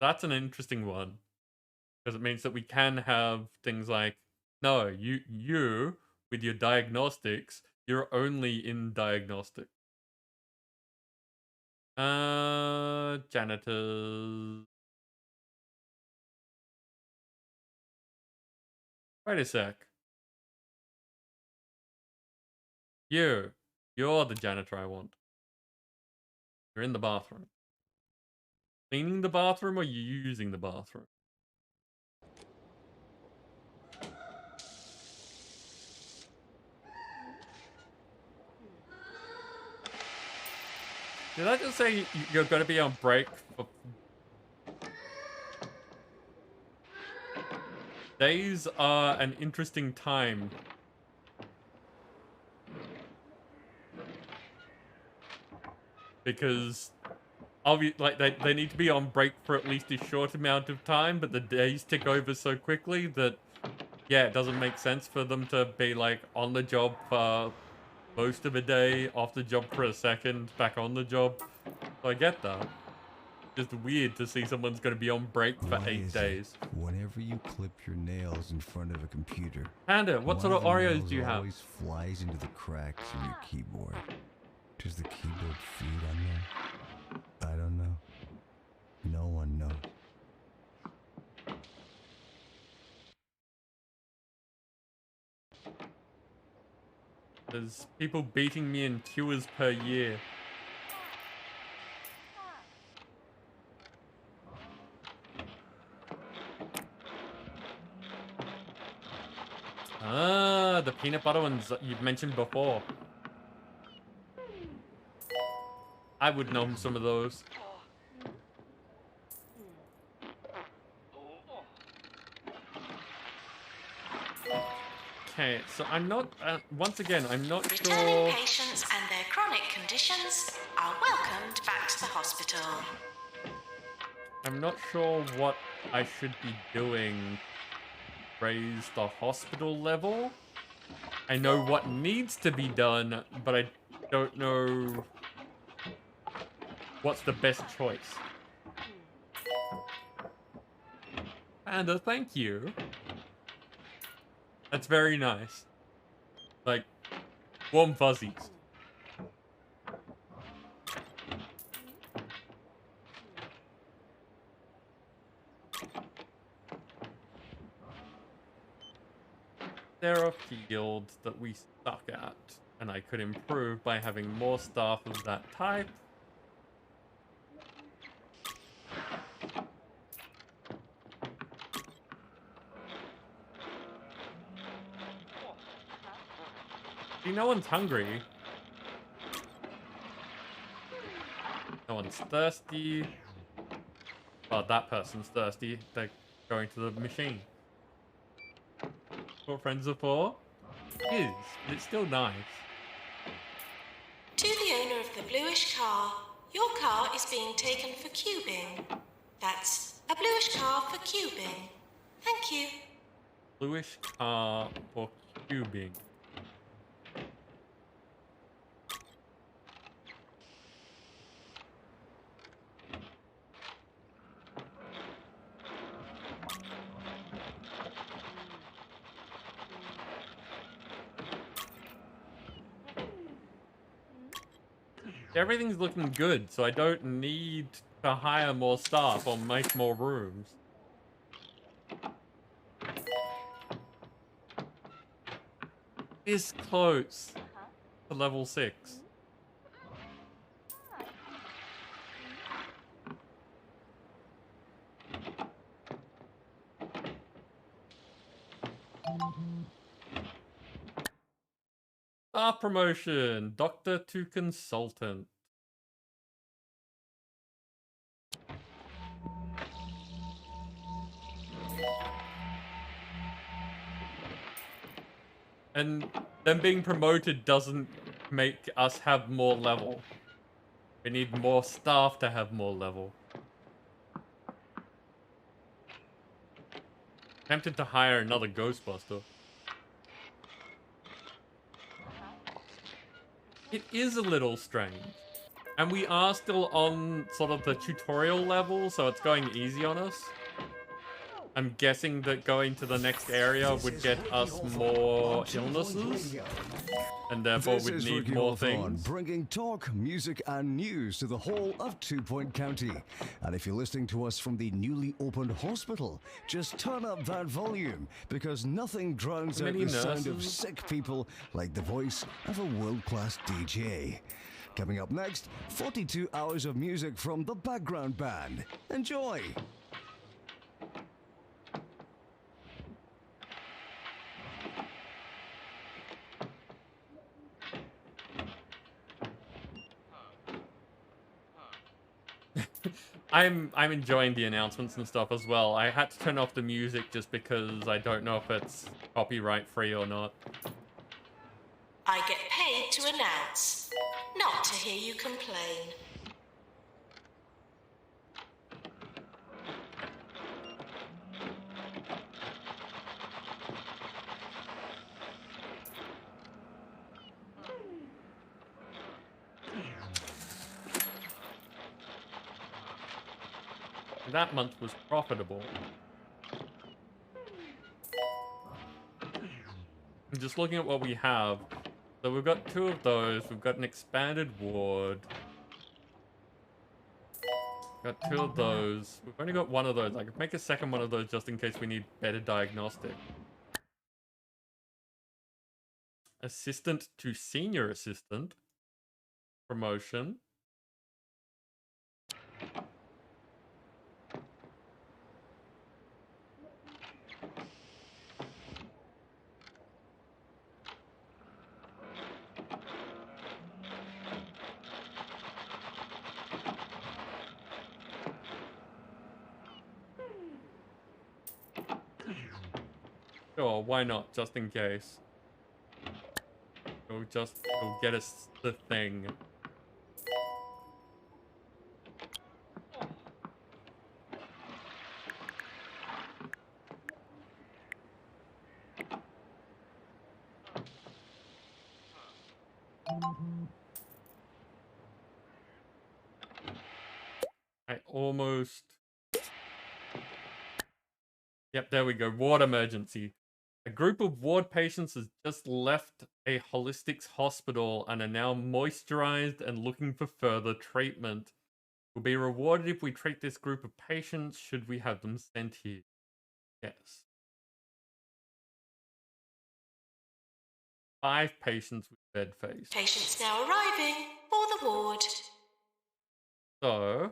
That's an interesting one, because it means that we can have things like, no, you with your diagnostics, you're only in diagnostic. Janitors. Wait a sec. You're the janitor I want. You're in the bathroom. Cleaning the bathroom or you using the bathroom? Did I just say you're going to be on break for... Days are an interesting time. Because like they need to be on break for at least a short amount of time, but the days tick over so quickly that, yeah, it doesn't make sense for them to be like on the job for most of a day, off the job for a second, back on the job. So I get that. Just weird to see someone's going to be on break for 8 days. Whenever you clip your nails in front of a computer, Panda, what sort of Oreos do you have? Always flies into the cracks in your keyboard. Does the keyboard feed on there? I don't know. No one knows. There's people beating me in cures per year. Ah, the peanut butter ones that you've mentioned before. I would know some of those. Okay, so I'm not, once again, I'm not sure... Returning patients and their chronic conditions are welcomed back to the hospital. I'm not sure what I should be doing. Raise the hospital level? I know what needs to be done, but I don't know what's the best choice. Panda, thank you. That's very nice. Like, warm fuzzies. There are fields that we suck at, and I could improve by having more staff of that type. See, no one's hungry. No one's thirsty. Well, that person's thirsty. They're going to the machine. What friends are for? It is, but it's still nice. To the owner of the bluish car, your car is being taken for cubing. That's a bluish car for cubing. Thank you. Bluish car for cubing. Everything's looking good, so I don't need to hire more staff or make more rooms. This close to level 6. Staff promotion, doctor to consultant. And them being promoted doesn't make us have more level. We need more staff to have more level. Tempted to hire another Ghostbuster. It is a little strange. And we are still on sort of the tutorial level, so it's going easy on us. I'm guessing that going to the next area would get us more illnesses, and therefore we'd need more things. Bringing talk, music, and news to the whole of 2 Point County. And if you're listening to us from the newly opened hospital, just turn up that volume, because nothing drowns out the sound of sick people like the voice of a world-class DJ. Coming up next, 42 hours of music from the background band. Enjoy! I'm enjoying the announcements and stuff as well. I had to turn off the music just because I don't know if it's copyright free or not. I get paid to announce, not to hear you complain. That month was profitable. I'm just looking at what we have. So we've got 2 of those. We've got an expanded ward. Got 2 of those. We've only got 1 of those. I could make a second one of those just in case we need better diagnostic. Assistant to senior assistant. Promotion. Sure, why not? Just in case. It'll get us the thing. I almost... Yep, there we go. Ward emergency. A group of ward patients has just left a holistics hospital and are now moisturized and looking for further treatment. We'll be rewarded if we treat this group of patients should we have them sent here. Yes. 5 patients with bed face. Patients now arriving for the ward. So...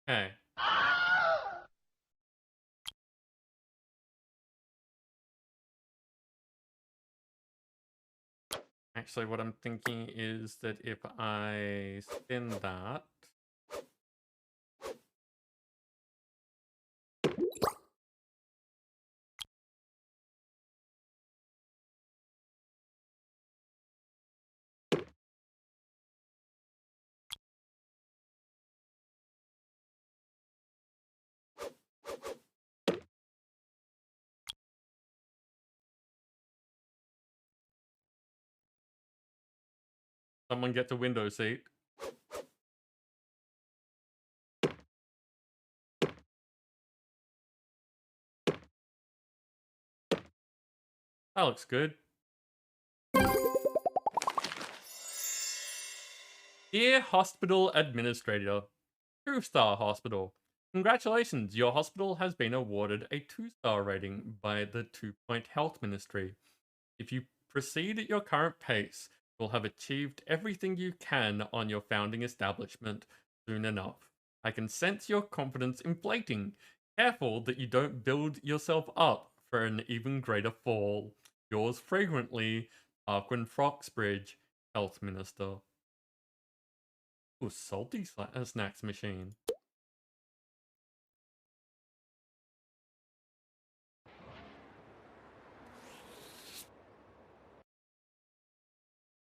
Okay. Actually, what I'm thinking is that if I spin that... Someone gets a window seat. That looks good. Dear Hospital Administrator, 2-star hospital. Congratulations, your hospital has been awarded a 2-star rating by the 2-Point Health Ministry. If you proceed at your current pace, you'll have achieved everything you can on your founding establishment soon enough. I can sense your confidence inflating. Careful that you don't build yourself up for an even greater fall. Yours fragrantly, Tarquin Foxbridge, Health Minister. Ooh, salty snacks machine.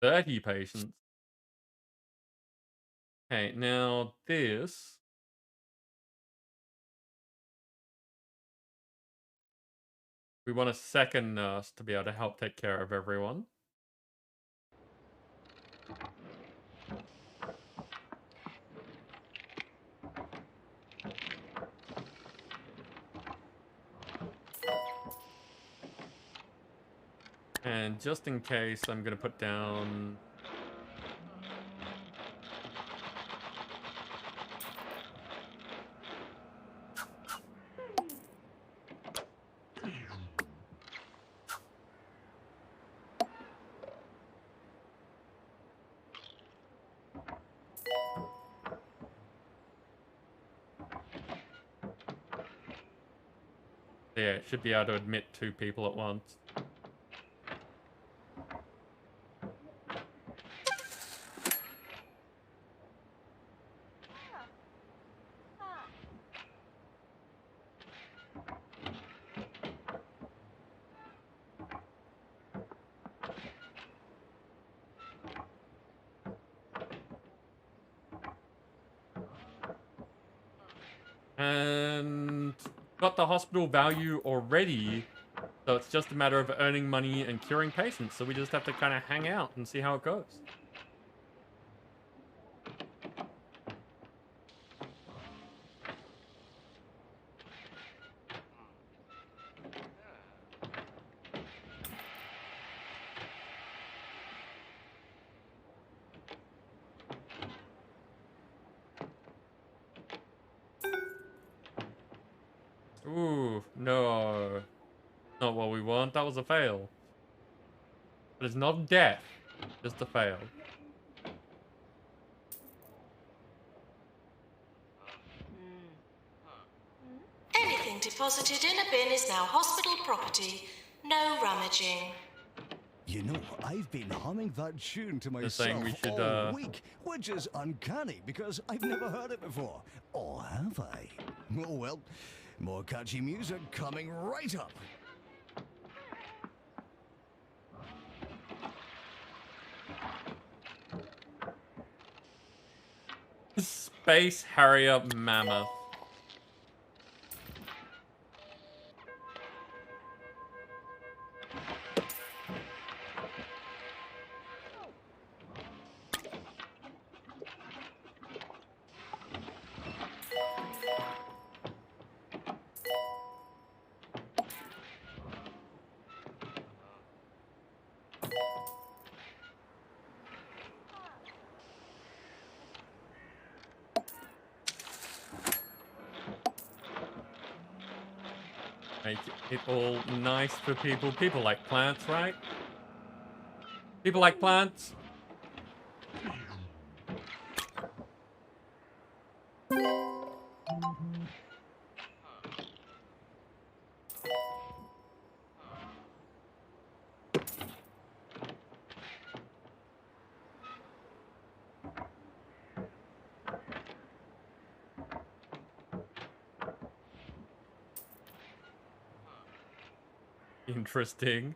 "30 patients." Okay, now this. We want a second nurse to be able to help take care of everyone. And just in case, I'm going to put down... Yeah, it should be able to admit 2 people at once. And got the hospital value already, so it's just a matter of earning money and curing patients, so we just have to kind of hang out and see how it goes. Ooh, no. Not what we want, that was a fail. But it's not death, just a fail. Anything deposited in a bin is now hospital property. No rummaging. You know, I've been humming that tune to They're saying myself we should, all week, which is uncanny because I've never heard it before. Or have I? Oh well, more catchy music coming right up. Space Harrier Mammoth. Make it all nice for people. People like plants, right? People like plants. Interesting.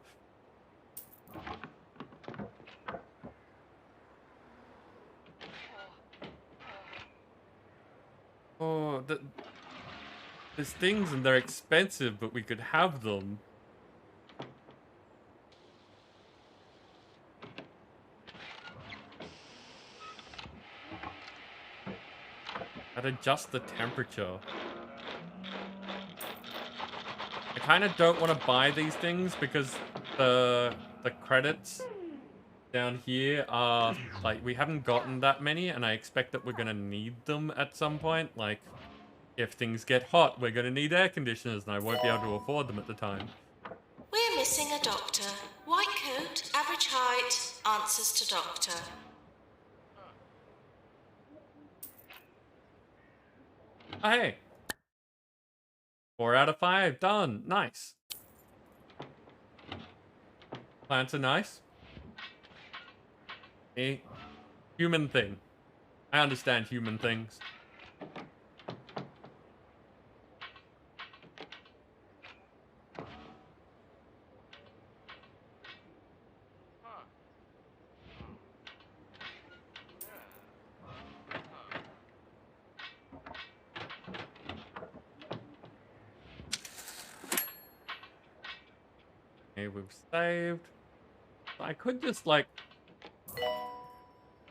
Oh, there's things and they're expensive, but we could have them. I'd adjust the temperature. I kind of don't want to buy these things because the credits down here are like, we haven't gotten that many, and I expect that we're gonna need them at some point. Like, if things get hot, we're gonna need air conditioners, and I won't be able to afford them at the time. We're missing a doctor. White coat, average height, answers to doctor. Oh, hey. 4 out of 5. Done. Nice. Plants are nice. Eh. Human thing. I understand human things. Okay, we've saved. I could just, like,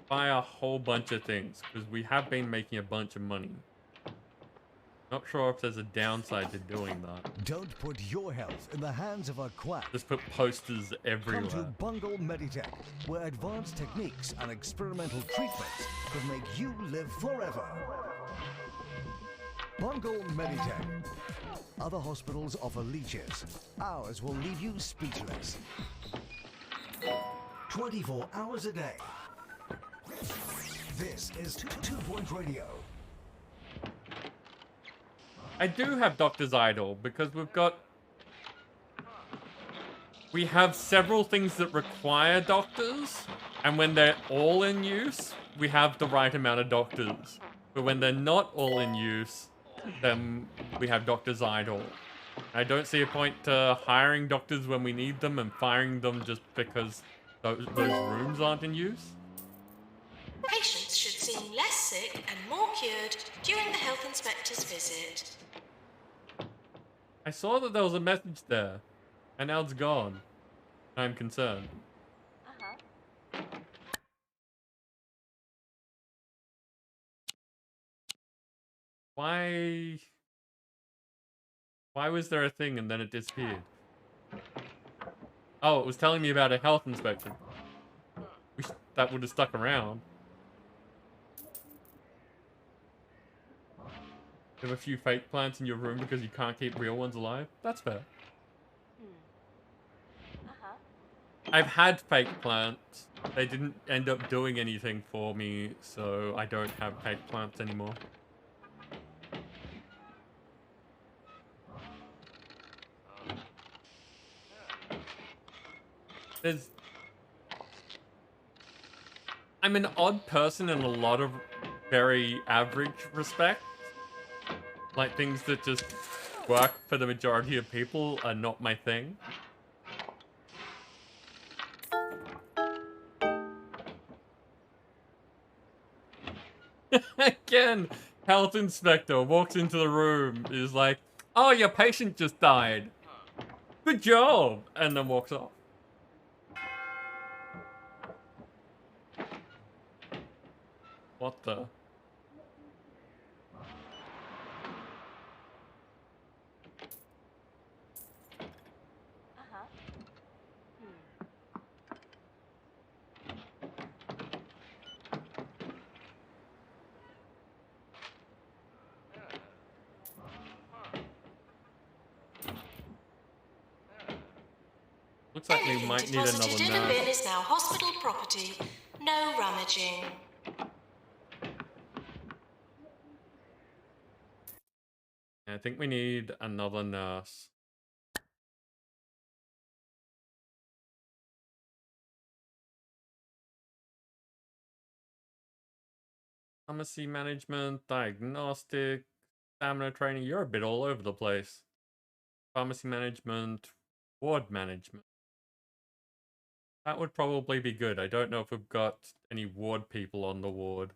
buy a whole bunch of things, because we have been making a bunch of money. Not sure if there's a downside to doing that. Don't put your health in the hands of a quack. Just put posters everywhere. Come to Bungle Meditech, where advanced techniques and experimental treatments could make you live forever. Bungle Meditech. Other hospitals offer leeches. Ours will leave you speechless. 24 hours a day. This is 2 Point Radio. I do have Doctor's Idol, because we have several things that require doctors, and when they're all in use, we have the right amount of doctors. But when they're not all in use, then we have Doctor's Idol. I don't see a point to hiring doctors when we need them and firing them just because those rooms aren't in use. Patients should seem less sick and more cured during the health inspector's visit. I saw that there was a message there, and now it's gone. I'm concerned. Why was there a thing and then it disappeared? Oh, it was telling me about a health inspection. Wish that would have stuck around. You have a few fake plants in your room because you can't keep real ones alive? That's fair. I've had fake plants. They didn't end up doing anything for me, so I don't have fake plants anymore. I'm an odd person in a lot of very average respects. Like, things that just work for the majority of people are not my thing. Again, health inspector walks into the room, is like, oh, your patient just died. Good job! And then walks off. What the? Looks like we Anything might need deposited another in a bin nurse. is now hospital property. No rummaging. I think we need another nurse. Pharmacy management, diagnostic, stamina training. You're a bit all over the place. Pharmacy management, ward management. That would probably be good. I don't know if we've got any ward people on the ward.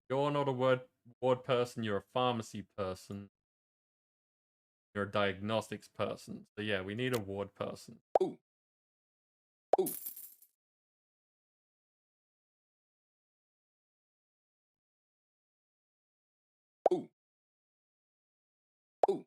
You're not a ward person, you're a pharmacy person. You're a diagnostics person. So yeah, we need a ward person. Ooh. Ooh. Ooh. Ooh.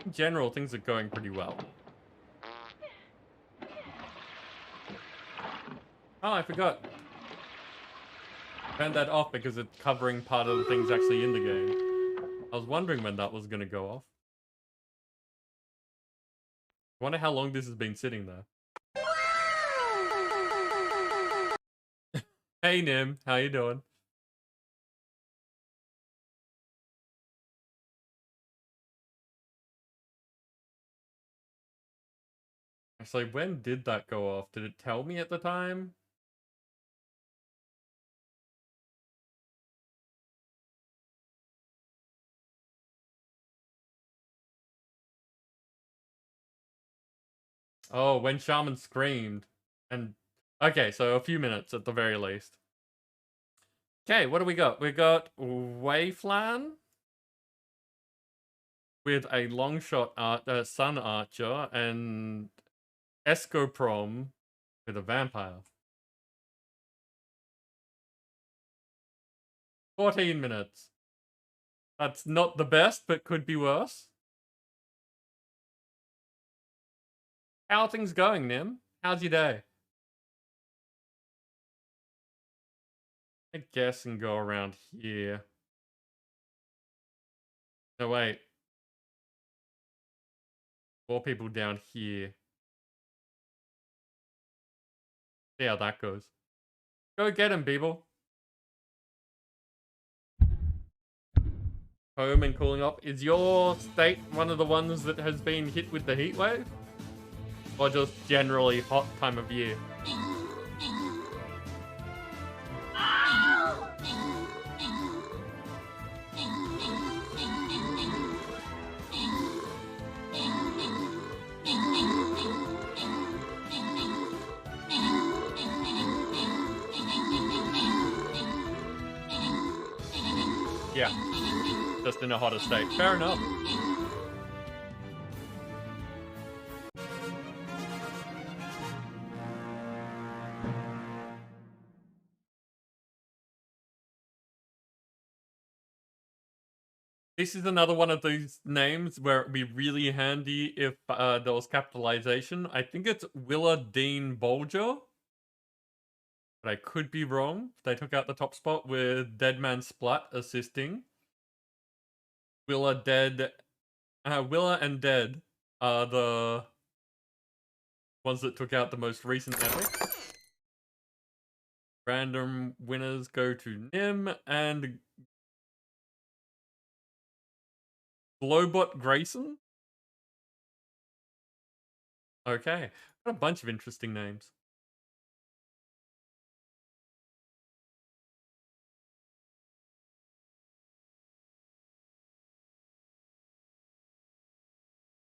In general, things are going pretty well. Oh, I forgot. Turned that off because it's covering part of the things actually in the game. I was wondering when that was going to go off. I wonder how long this has been sitting there. Hey Nim, how you doing? Actually, when did that go off? Did it tell me at the time? Oh, when Shaman screamed. And okay, so a few minutes at the very least. Okay, what do we got? We got Wayflan with a long shot Sun Archer and Escoprom with a vampire. 14 minutes. That's not the best, but could be worse. How are things going, Nim? How's your day? I guess and go around here. No, wait. 4 people down here. See how that goes. Go get him, people. Home and cooling off. Is your state one of the ones that has been hit with the heat wave? Or just generally hot time of year? Yeah. Just in a hotter state. Fair enough. This is another one of those names where it'd be really handy if there was capitalization. I think it's Willa Dean Bolger. But I could be wrong. They took out the top spot with Deadman Splat assisting. Willa and Dead are the ones that took out the most recent epic. Random winners go to Nim and Globot Grayson. Okay, got a bunch of interesting names.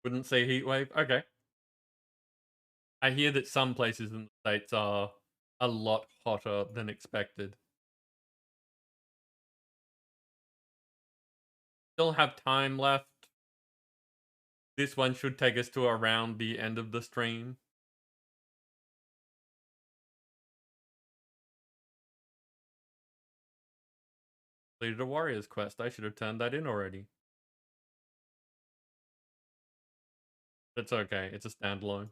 Wouldn't say heatwave. Okay. I hear that some places in the States are a lot hotter than expected. Still have time left. This one should take us to around the end of the stream. Completed a Warriors quest. I should have turned that in already. It's okay. It's a standalone.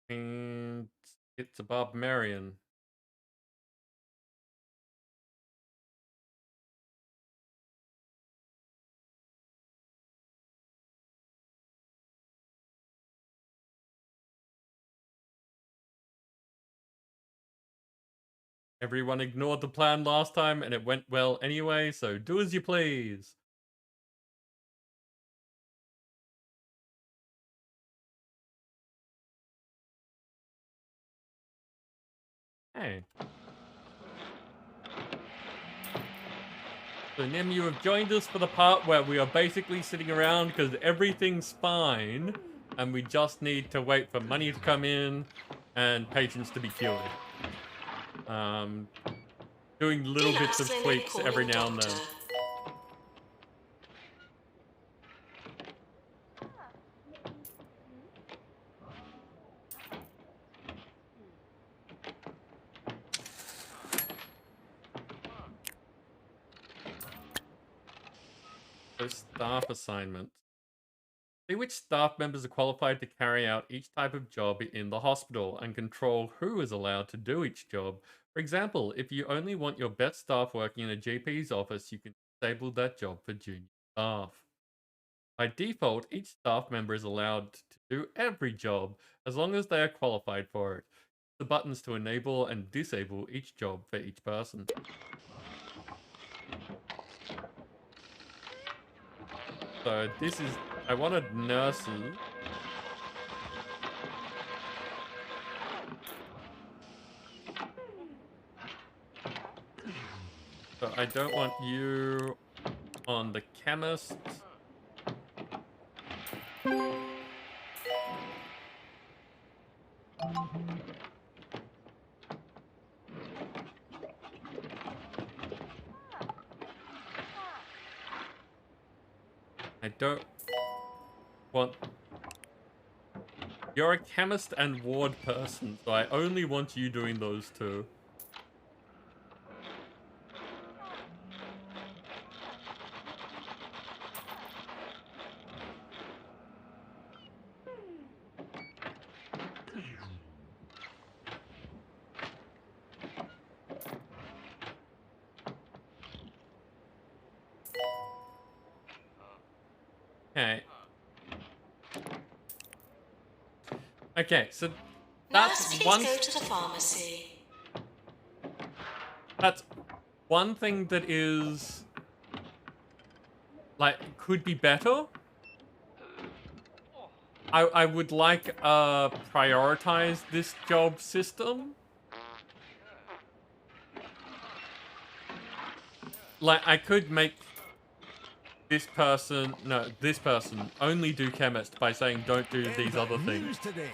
And it's a Barbarian. Everyone ignored the plan last time and it went well anyway, so do as you please. Hey. So Nim, you have joined us for the part where we are basically sitting around because everything's fine and we just need to wait for money to come in and patients to be cured. Doing little bits of tweaks every now and then. So staff assignment. See which staff members are qualified to carry out each type of job in the hospital and control who is allowed to do each job. For example, if you only want your best staff working in a GP's office, you can disable that job for junior staff. By default, each staff member is allowed to do every job as long as they are qualified for it. The buttons to enable and disable each job for each person. So this is, I wanted nurses. So I don't want you on the chemist. I don't want... You're a chemist and ward person, so I only want you doing those two. Okay. Okay, so that's Nurse, one... please go to the pharmacy. That's one thing that is... like, could be better. I would like prioritize this job system. Like, I could make this person only do chemist by saying don't do these other things. News today.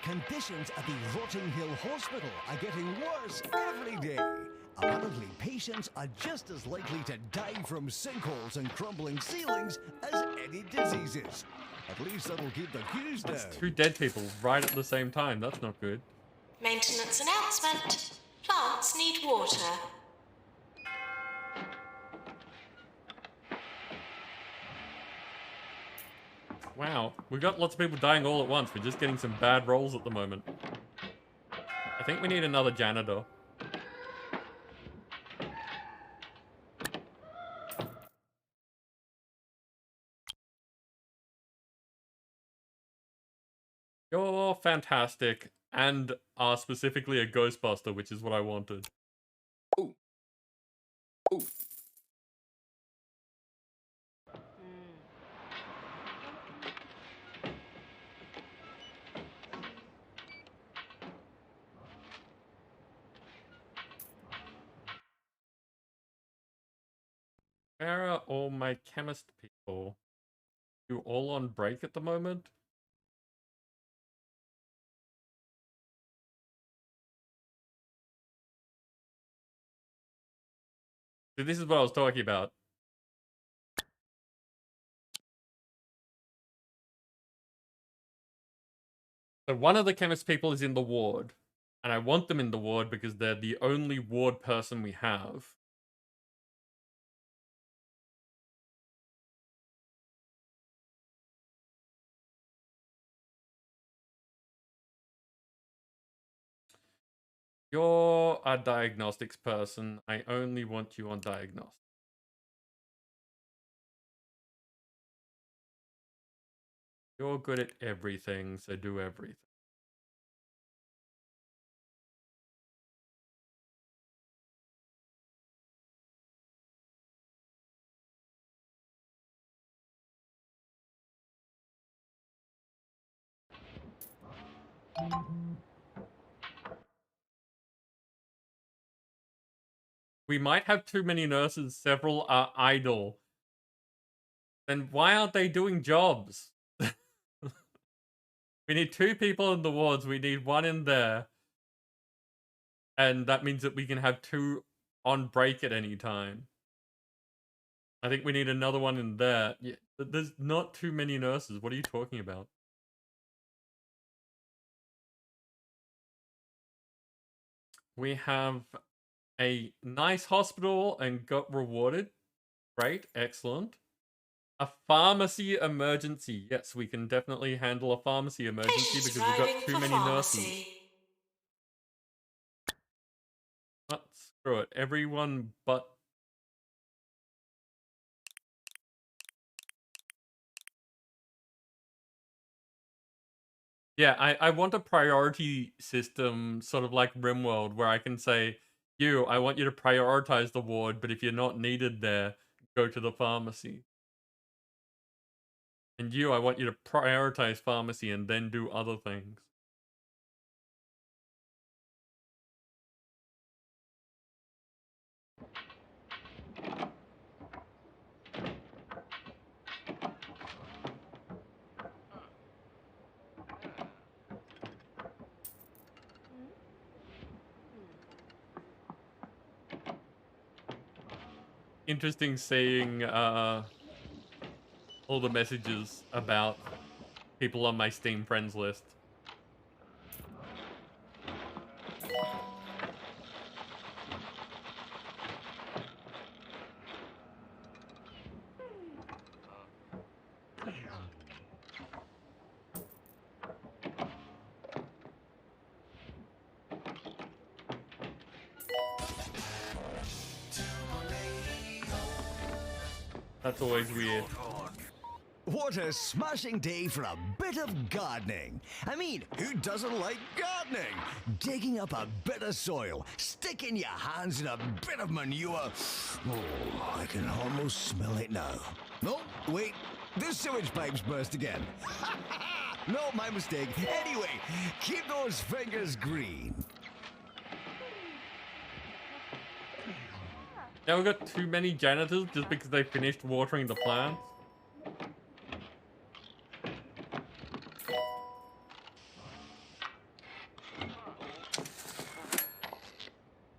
Conditions at the Rotting Hill Hospital are getting worse every day. Apparently, patients are just as likely to die from sinkholes and crumbling ceilings as any diseases. At least that'll keep the queues down. That's two dead people right at the same time. That's not good. Maintenance announcement. Plants need water. Wow, we've got lots of people dying all at once. We're just getting some bad rolls at the moment. I think we need another janitor. You're fantastic and are specifically a Ghostbuster, which is what I wanted. Ooh. Ooh. Where are all my chemist people? You all on break at the moment? See, this is what I was talking about. So one of the chemist people is in the ward. And I want them in the ward because they're the only ward person we have. You're a diagnostics person. I only want you on diagnostics. You're good at everything, so do everything. We might have too many nurses. Several are idle. Then why aren't they doing jobs? We need 2 people in the wards. We need 1 in there. And that means that we can have 2 on break at any time. I think we need another 1 in there. Yeah, there's not too many nurses. What are you talking about? We have a nice hospital and got rewarded. Great, excellent. A pharmacy emergency. Yes, we can definitely handle a pharmacy emergency Patients because we've got arriving too for many nurses. pharmacy. Screw it. Everyone but... Yeah, I want a priority system, sort of like RimWorld, where I can say, I want you to prioritize the ward, but if you're not needed there, go to the pharmacy. And I want you to prioritize pharmacy and then do other things. Interesting seeing all the messages about people on my Steam friends list. That's always weird. What a smashing day for a bit of gardening. I mean, who doesn't like gardening? Digging up a bit of soil, sticking your hands in a bit of manure. Oh, I can almost smell it now. No, wait, the sewage pipes burst again. No, my mistake. Anyway, keep those fingers green. Now we've got too many janitors just because they finished watering the plants.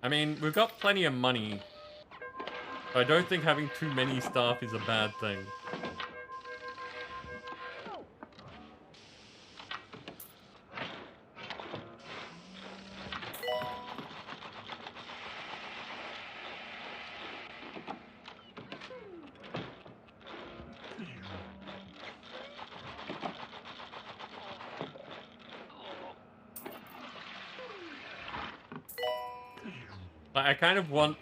I mean, we've got plenty of money. So I don't think having too many staff is a bad thing. I kind of want,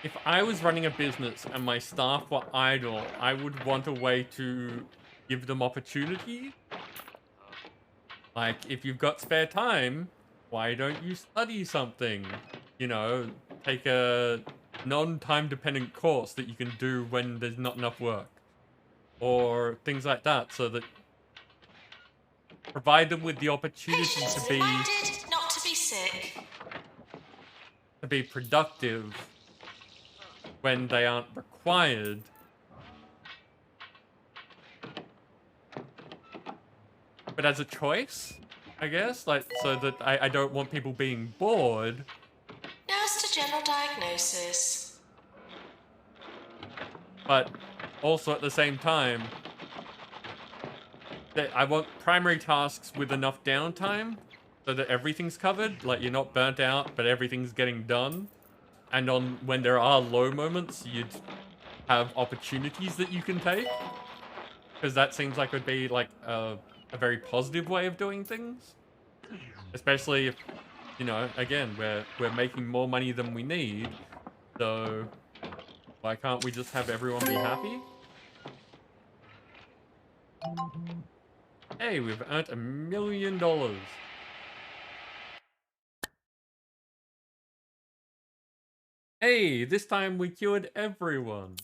if I was running a business and my staff were idle, I would want a way to give them opportunity. Like, if you've got spare time, why don't you study something? You know, take a non-time dependent course that you can do when there's not enough work. Or things like that, so that provide them with the opportunity Patients to be reminded not to be sick. Productive when they aren't required. But as a choice, I guess, like, so that I don't want people being bored. Nurse to general diagnosis. But also at the same time, that I want primary tasks with enough downtime so that everything's covered, like you're not burnt out, but everything's getting done. And when there are low moments, you'd have opportunities that you can take. Because that seems like would be like a very positive way of doing things. Especially if, you know, again, we're making more money than we need. So why can't we just have everyone be happy? Hey, we've earned $1 million. Hey, this time we cured everyone.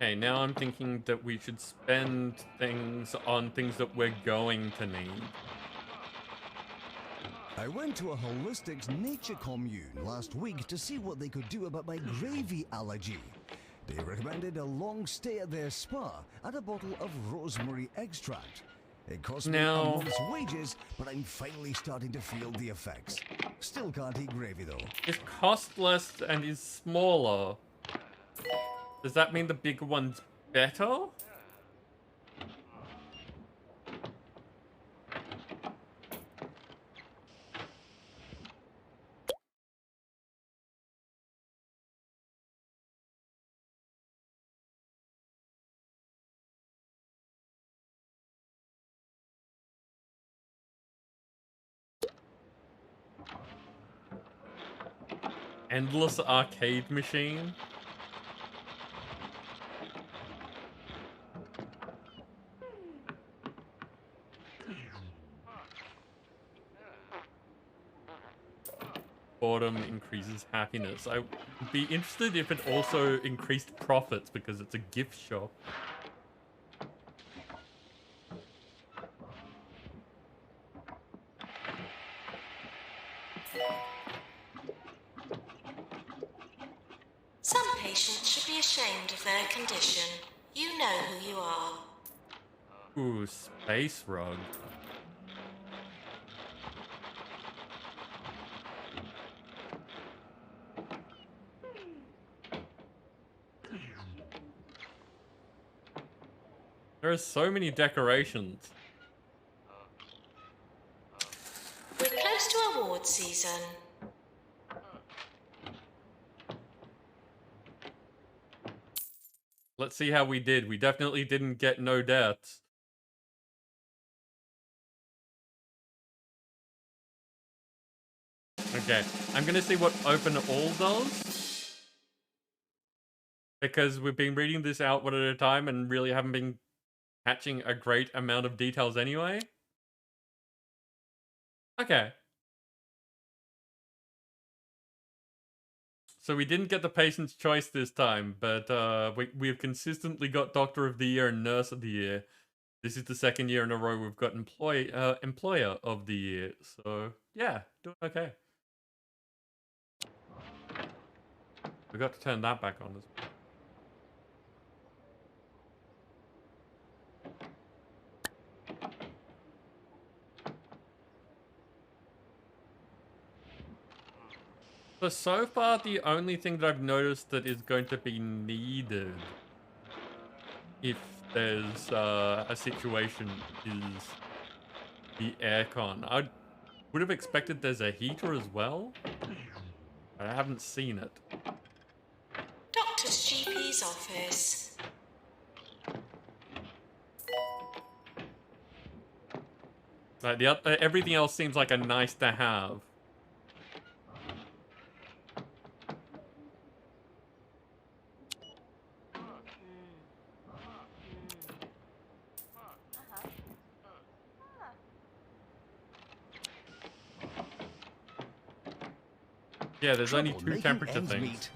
Okay, now I'm thinking that we should spend things on things that we're going to need. I went to a holistics nature commune last week to see what they could do about my gravy allergy. They recommended a long stay at their spa and a bottle of rosemary extract. It cost me a month's wages, but I'm finally starting to feel the effects. Still can't eat gravy though. Is cost less and is smaller. Does that mean the bigger one's better? Endless arcade machine. Boredom increases happiness. I would be interested if it also increased profits because it's a gift shop. Some patients should be ashamed of their condition. You know who you are. Ooh, space rug. There are so many decorations. We're close to award season. Let's see how we did. We definitely didn't get no deaths. Okay, I'm gonna see what open all does. Because we've been reading this out one at a time and really haven't been catching a great amount of details anyway. Okay. So we didn't get the patient's choice this time, but we've consistently got Doctor of the Year and Nurse of the Year. This is the second year in a row we've got Employer of the Year. So yeah, doing okay. We got to turn that back on as well. So far, the only thing that I've noticed that is going to be needed if there's a situation is the aircon. I would have expected there's a heater as well, but I haven't seen it. Doctor's GP's office. Like everything else seems like a nice to have. Yeah, there's only two temperature things.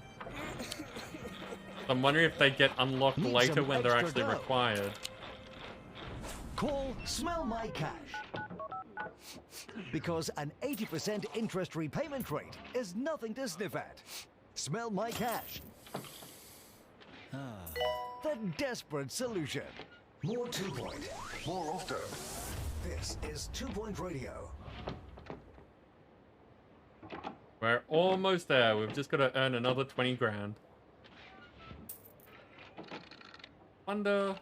I'm wondering if they get unlocked later when they're actually required. Call Smell My Cash. Because an 80% interest repayment rate is nothing to sniff at. Smell My Cash. The desperate solution. More 2 Point. More often. This is 2 Point Radio. We're almost there. We've just got to earn another 20 grand. Wonder.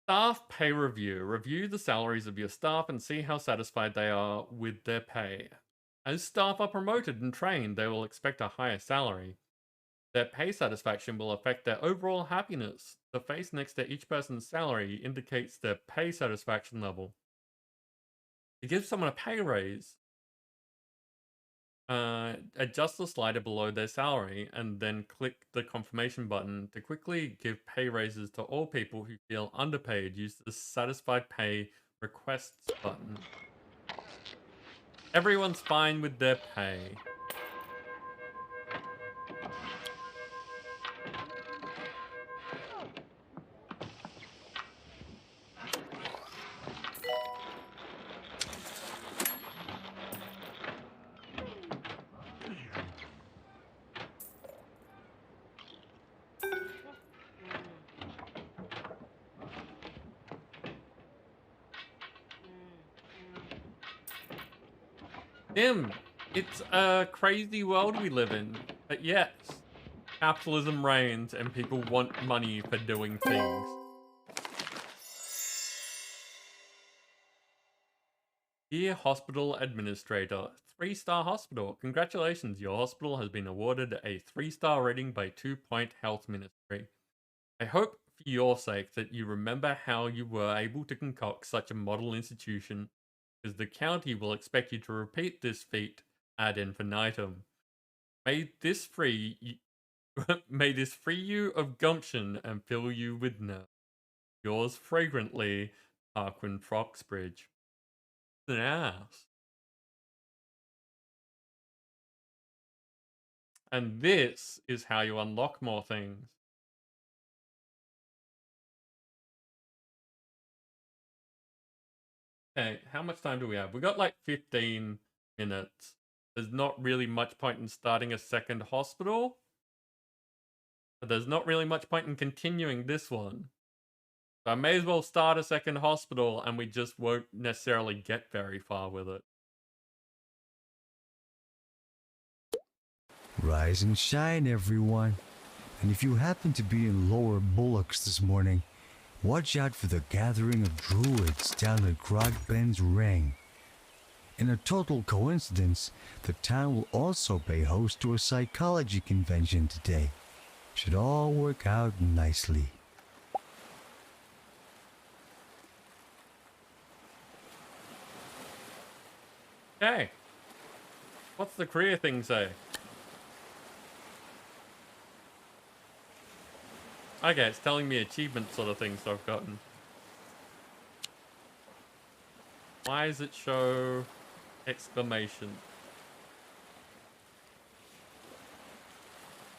Staff pay review. Review the salaries of your staff and see how satisfied they are with their pay. As staff are promoted and trained, they will expect a higher salary. Their pay satisfaction will affect their overall happiness. The face next to each person's salary indicates their pay satisfaction level. To give someone a pay raise, adjust the slider below their salary and then click the confirmation button. To quickly give pay raises to all people who feel underpaid, use the satisfied pay requests button. Everyone's fine with their pay. Tim, it's a crazy world we live in. But yes, capitalism reigns and people want money for doing things. Dear Hospital Administrator, 3-star hospital. Congratulations, your hospital has been awarded a 3-star rating by 2 Point Health Ministry. I hope for your sake that you remember how you were able to concoct such a model institution, because the county will expect you to repeat this feat ad infinitum. May this free may this free you of gumption and fill you with nerve. Yours fragrantly, Tarquin Foxbridge. An ass. And this is how you unlock more things. Okay, how much time do we have? We got like 15 minutes. There's not really much point in starting a second hospital. But there's not really much point in continuing this one. So I may as well start a second hospital and we just won't necessarily get very far with it. Rise and shine, everyone. And if you happen to be in Lower Bullocks this morning, watch out for the gathering of druids down at Grog Ben's Ring. In a total coincidence, the town will also pay host to a psychology convention today. Should all work out nicely. Okay. What's the career thing say? Okay, it's telling me achievement sort of things I've gotten. Why does it show exclamation?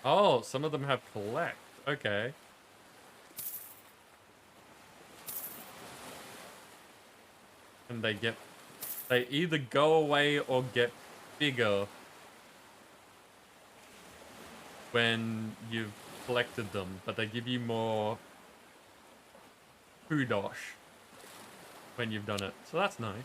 Oh, some of them have collect. Okay. And they either go away or get bigger when you've collected them, but they give you more kudosh when you've done it. So that's nice.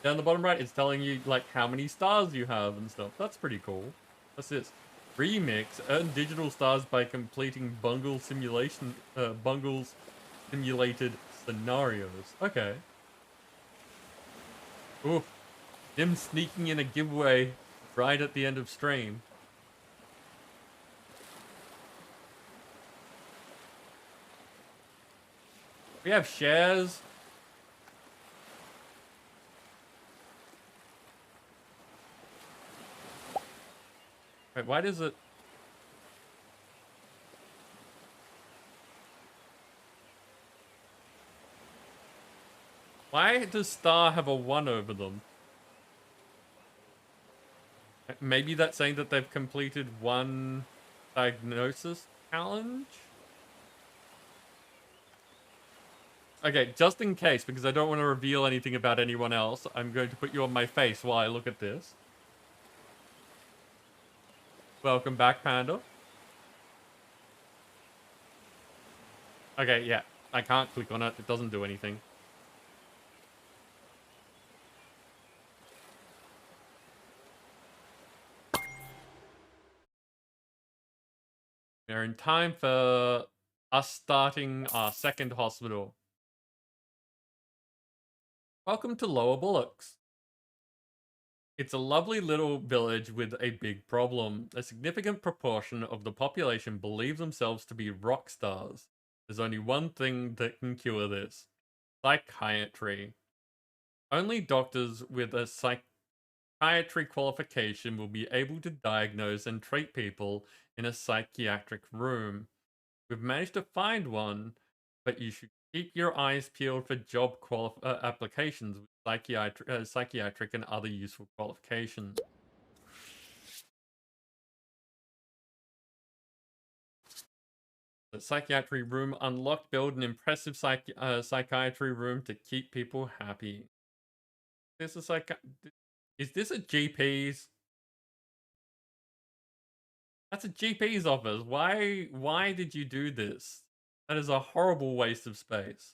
Down the bottom right, it's telling you like how many stars you have and stuff. That's pretty cool. What's this? Remix. Earn digital stars by completing Bungle's simulated scenarios. Okay. Oof. Him sneaking in a giveaway right at the end of stream. We have shares. Wait, why does it... Why does Star have a 1 over them? Maybe that's saying that they've completed one diagnosis challenge? Okay, just in case, because I don't want to reveal anything about anyone else, I'm going to put you on my face while I look at this. Welcome back, Panda. Okay, yeah. I can't click on it. It doesn't do anything. We're in time for us starting our second hospital. Welcome to Lower Bullocks. It's a lovely little village with a big problem. A significant proportion of the population believe themselves to be rock stars. There's only one thing that can cure this: psychiatry. Only doctors with a psychiatry qualification will be able to diagnose and treat people in a psychiatric room. We've managed to find one, but you should keep your eyes peeled for job applications with psychiatric and other useful qualifications. The psychiatry room unlocked. Build an impressive psychiatry room to keep people happy. Is this a GP's? That's a GP's office. Why did you do this? That is a horrible waste of space.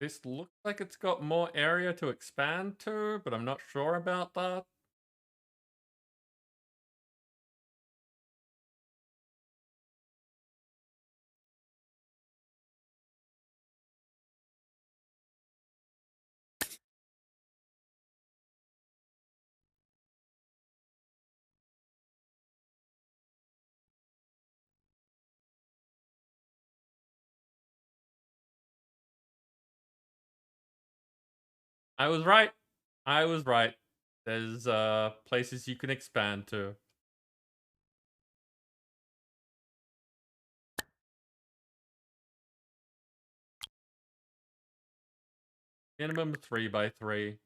This looks like it's got more area to expand to, but I'm not sure about that. I was right. I was right. There's places you can expand to. Minimum 3x3.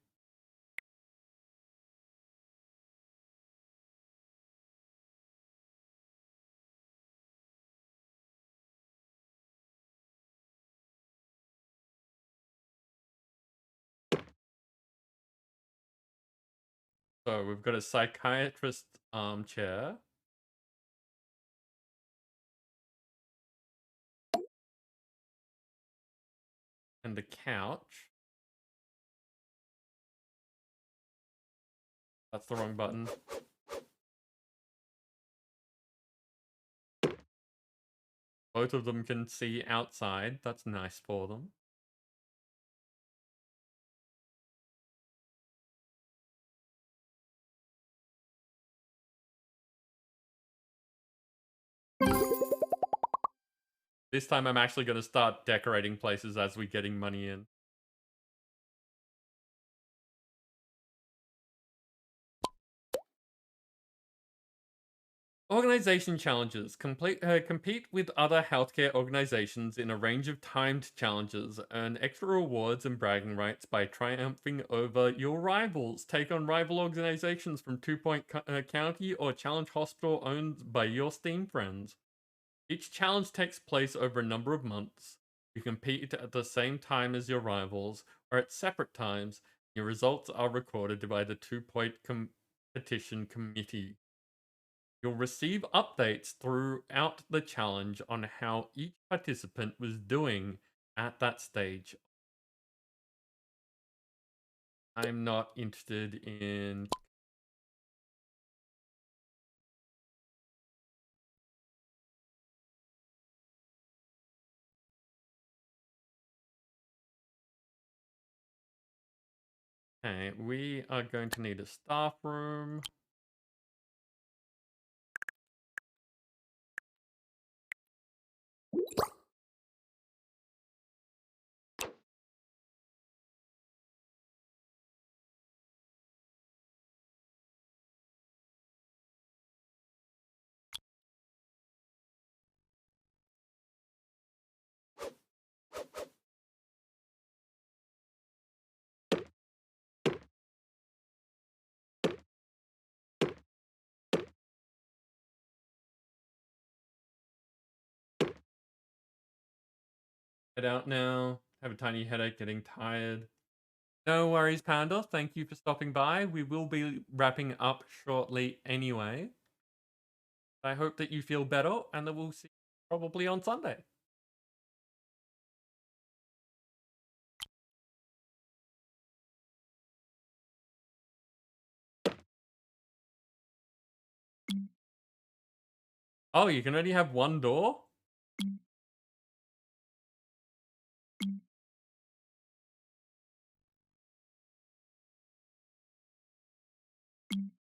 So we've got a psychiatrist armchair. And a couch. That's the wrong button. Both of them can see outside. That's nice for them. This time I'm actually going to start decorating places as we're getting money in. Organization challenges. Compete with other healthcare organizations in a range of timed challenges. Earn extra rewards and bragging rights by triumphing over your rivals. Take on rival organizations from Two Point County or Challenge Hospital owned by your Steam friends. Each challenge takes place over a number of months. You compete at the same time as your rivals or at separate times. Your results are recorded by the 2 Point Competition Committee. You'll receive updates throughout the challenge on how each participant was doing at that stage. I'm not interested in... Okay, we are going to need a staff room. Head out now. Have a tiny headache, getting tired. No worries, Panda. Thank you for stopping by. We will be wrapping up shortly anyway. I hope that you feel better and that we'll see you probably on Sunday. Oh, you can only have one door?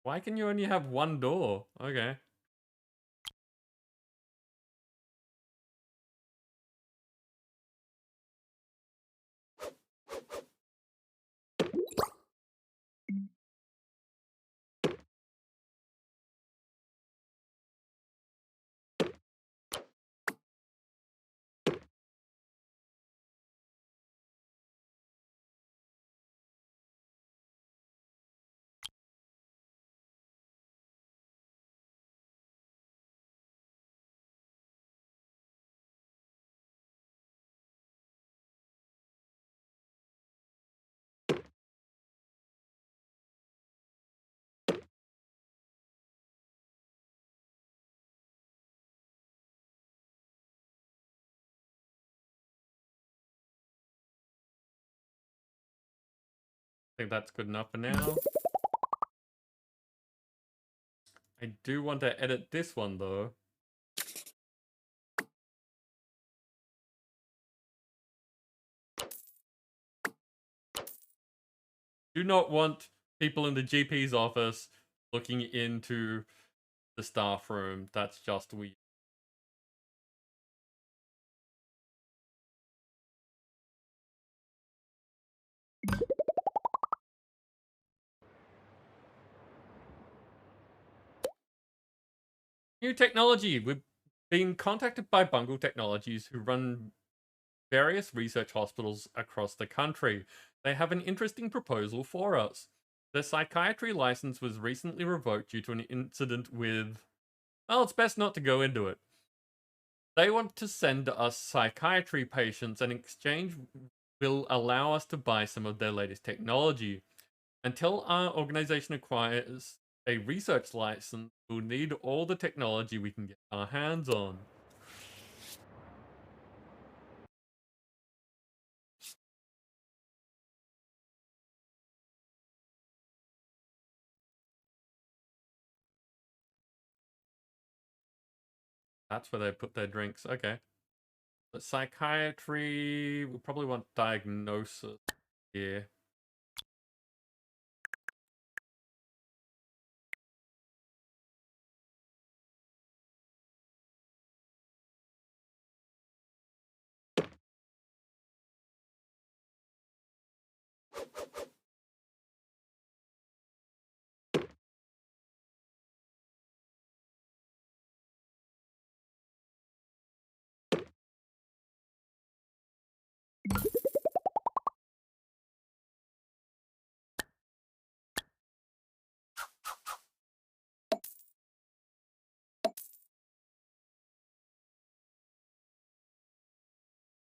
Why can you only have one door? Okay. think that's good enough for now. I do want to edit this one though. Do not want people in the GP's office looking into the staff room. That's just weird. New technology. We've been contacted by Bungle Technologies, who run various research hospitals across the country. They have an interesting proposal for us. Their psychiatry license was recently revoked due to an incident with... Well, it's best not to go into it. They want to send us psychiatry patients, and in exchange will allow us to buy some of their latest technology. Until our organization acquires a research license, we'll need all the technology we can get our hands on. That's where they put their drinks. Okay. But psychiatry, we probably want diagnosis here.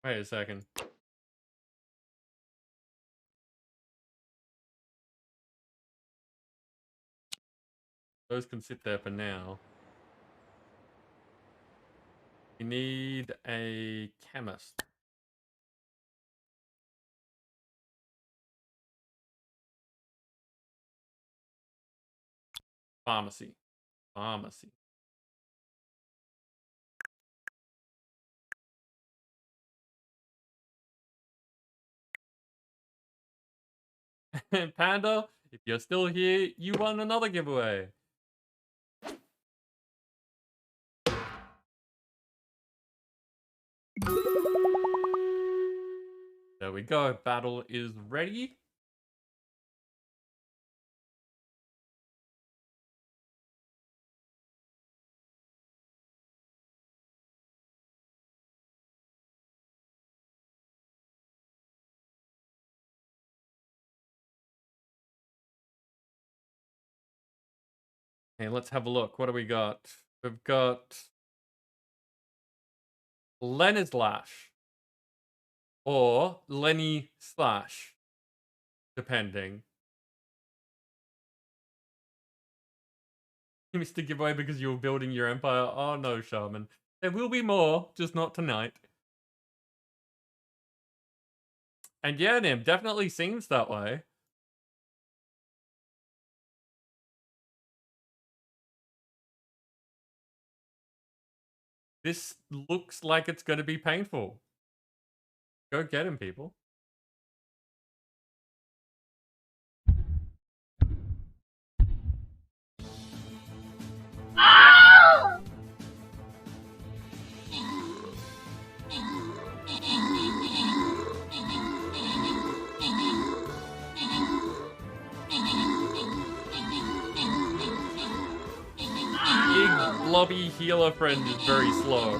Wait a second. Those can sit there for now. We need a chemist. Pharmacy. Pharmacy. Panda, if you're still here, you won another giveaway. There we go. Battle is ready. Okay, let's have a look. What do we got? We've got Lenislash or Lenny Slash, depending. You missed a giveaway because you were building your empire. Oh no, Shaman. There will be more, just not tonight. And yeah, Nim, definitely seems that way. This looks like it's going to be painful. Go get him, people. Big blobby healer friend is very slow.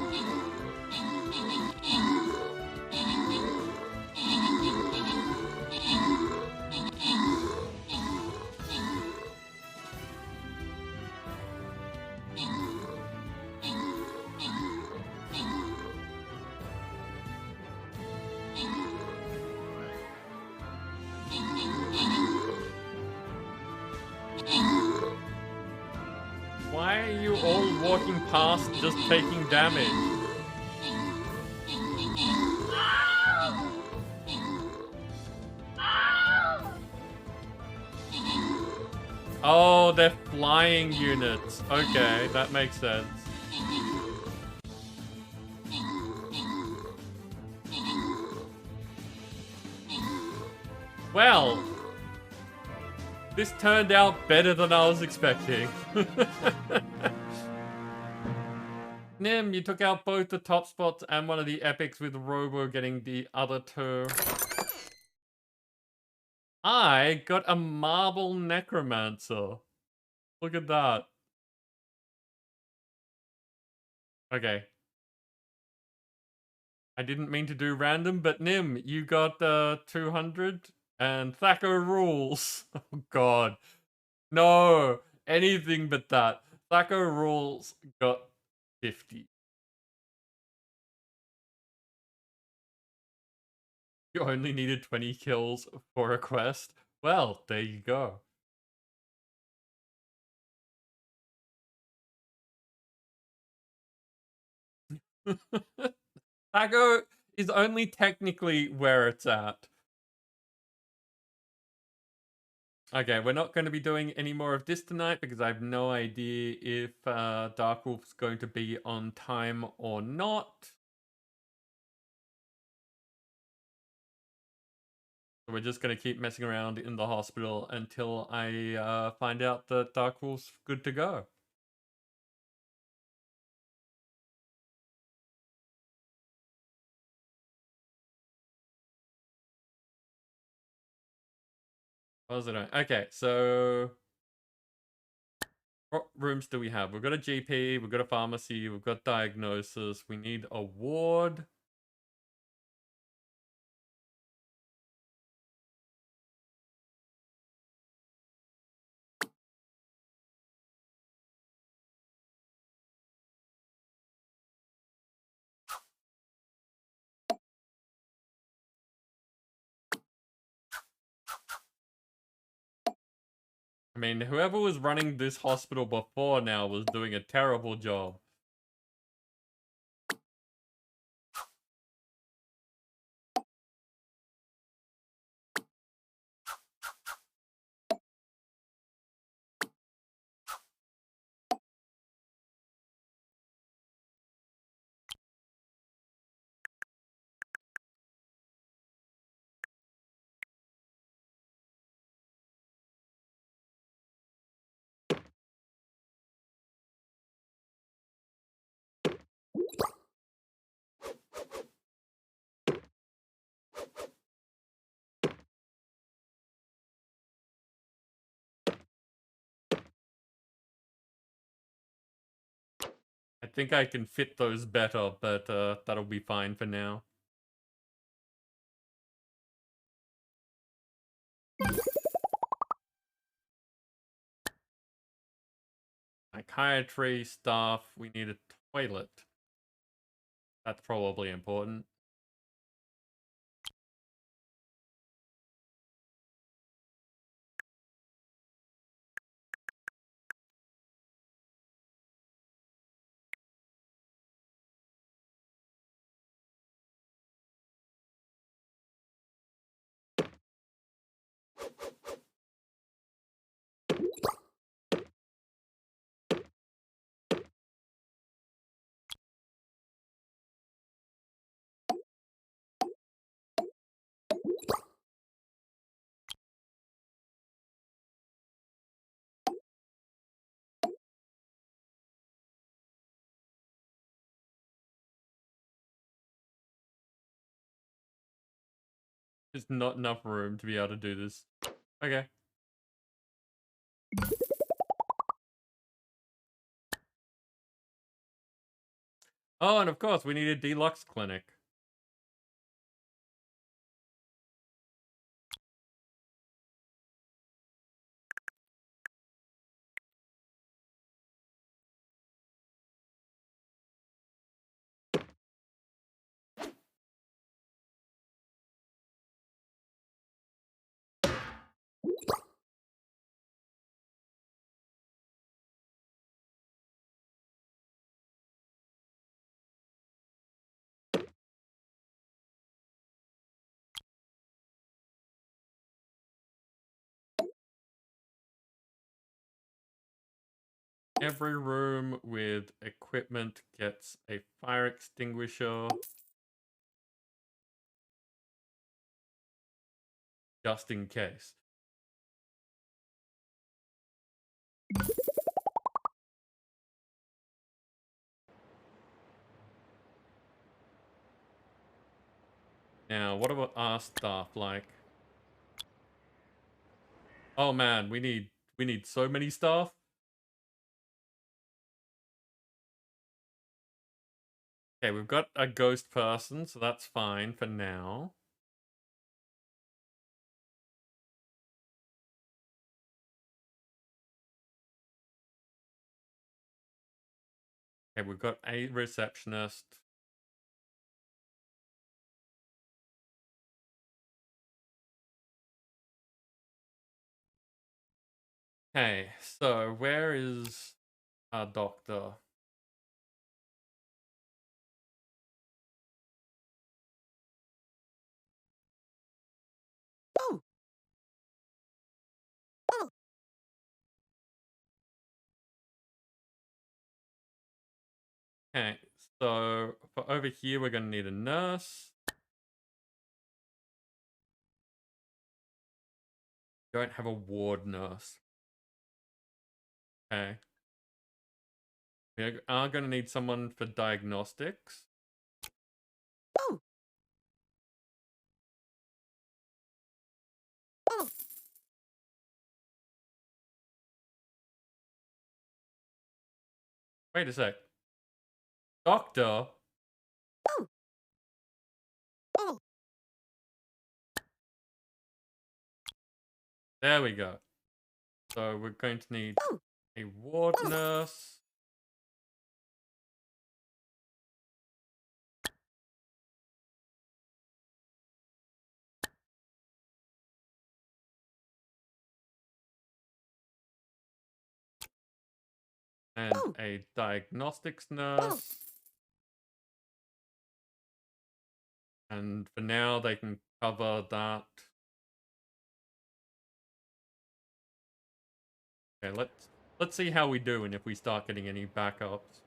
Why are you all walking past just taking damage? Oh, they're flying units. Okay, that makes sense. Well, this turned out better than I was expecting. Nim, you took out both the top spots and one of the epics with Robo getting the other two. I got a marble necromancer. Look at that. Okay. I didn't mean to do random, but Nim, you got 200 and Thaco rules. Oh god. No, anything but that. Thaco rules got 50. You only needed 20 kills for a quest. Well, there you go. Thaco is only technically where it's at. Okay, we're not going to be doing any more of this tonight because I have no idea if Dark Wolf's going to be on time or not. So we're just going to keep messing around in the hospital until I find out that Dark Wolf's good to go. What was it? Okay, so what rooms do we have? We've got a GP, we've got a pharmacy, we've got diagnosis, we need a ward. I mean, whoever was running this hospital before now was doing a terrible job. I think I can fit those better, but that'll be fine for now. Psychiatry staff, we need a toilet. That's probably important. There's not enough room to be able to do this. Okay. Oh, and of course, we need a deluxe clinic. every room with equipment gets a fire extinguisher. Just in case. Now, what about our staff like? Oh man, we need so many staff. Okay, we've got a ghost person, so that's fine for now. Okay, we've got a receptionist. Okay, so where is our doctor? Oh. Oh. Okay, so for over here, we're going to need a nurse. Don't have a ward nurse. Okay. We are going to need someone for diagnostics. Oh. Oh. Wait a sec. Doctor? Oh. Oh. There we go. So we're going to need Oh. a ward Oh. nurse. And Oh. a diagnostics Oh. nurse. And for now, they can cover that. Okay, let's see how we do and if we start getting any backups.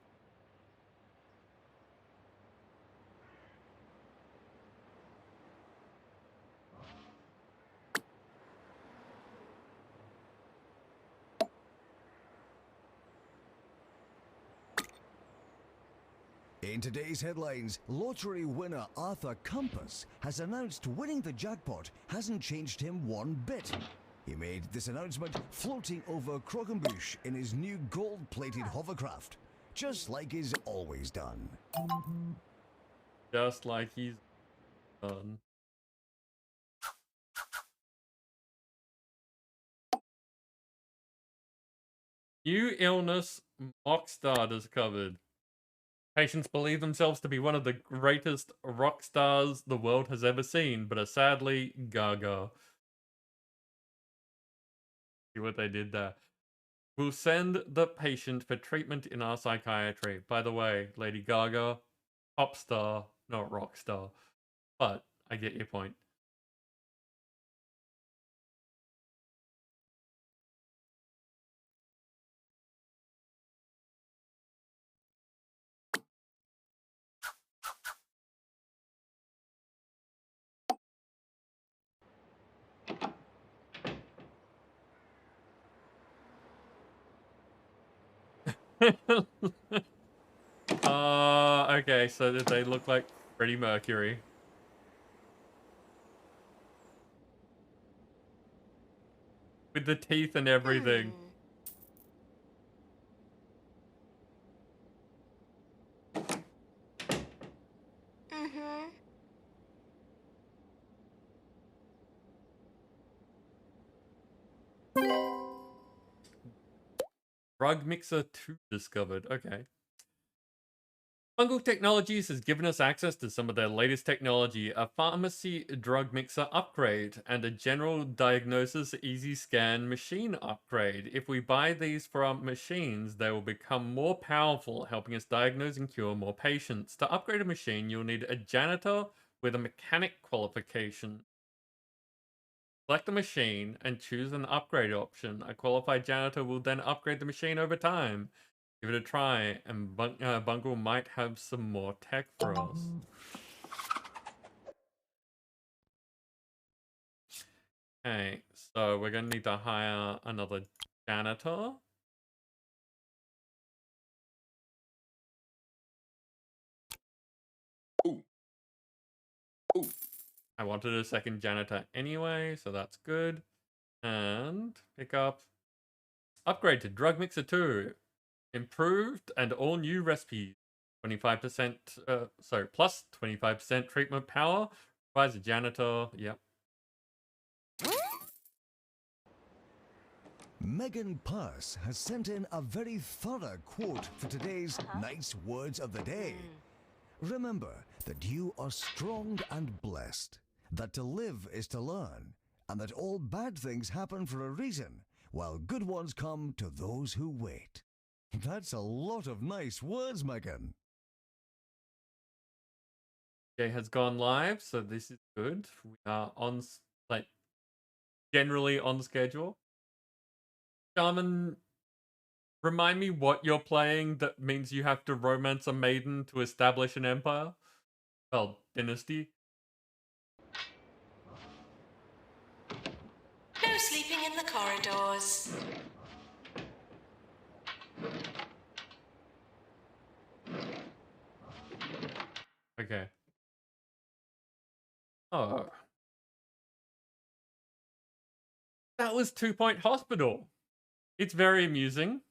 In today's headlines, lottery winner Arthur Compass has announced winning the jackpot hasn't changed him one bit. He made this announcement floating over Croquembouche in his new gold-plated hovercraft, just like he's always done. Just like he's done. New illness Mockstar discovered. Patients believe themselves to be one of the greatest rock stars the world has ever seen, but are sadly gaga. See what they did there. We'll send the patient for treatment in our psychiatry. By the way, Lady Gaga, pop star, not rock star. But I get your point. Okay, so that they look like Freddie Mercury. With the teeth and everything. Mm-hmm. Drug mixer 2 discovered. Okay. Fungal Technologies has given us access to some of their latest technology, a pharmacy drug mixer upgrade, and a general diagnosis easy scan machine upgrade. If we buy these for our machines, they will become more powerful, helping us diagnose and cure more patients. To upgrade a machine, you'll need a janitor with a mechanic qualification. Select a machine and choose an upgrade option. A qualified janitor will then upgrade the machine over time. Give it a try, and Bungle might have some more tech for us. Okay, so we're going to need to hire another janitor. Ooh. Ooh. I wanted a second janitor anyway, so that's good. And pick up upgrade to drug mixer 2. Improved and all new recipes. 25%, plus 25% treatment power. Requires a janitor. Yep. Megan Purse has sent in a very thorough quote for today's nice words of the day. Remember that you are strong and blessed, that to live is to learn, and that all bad things happen for a reason, while good ones come to those who wait. That's a lot of nice words, Megan. Jay has gone live, so this is good. We are on, generally on schedule. Shaman, remind me what you're playing that means you have to romance a maiden to establish an empire? Well, dynasty. No sleeping in the corridors. Okay. Oh. That was 2 Point Hospital. It's very amusing.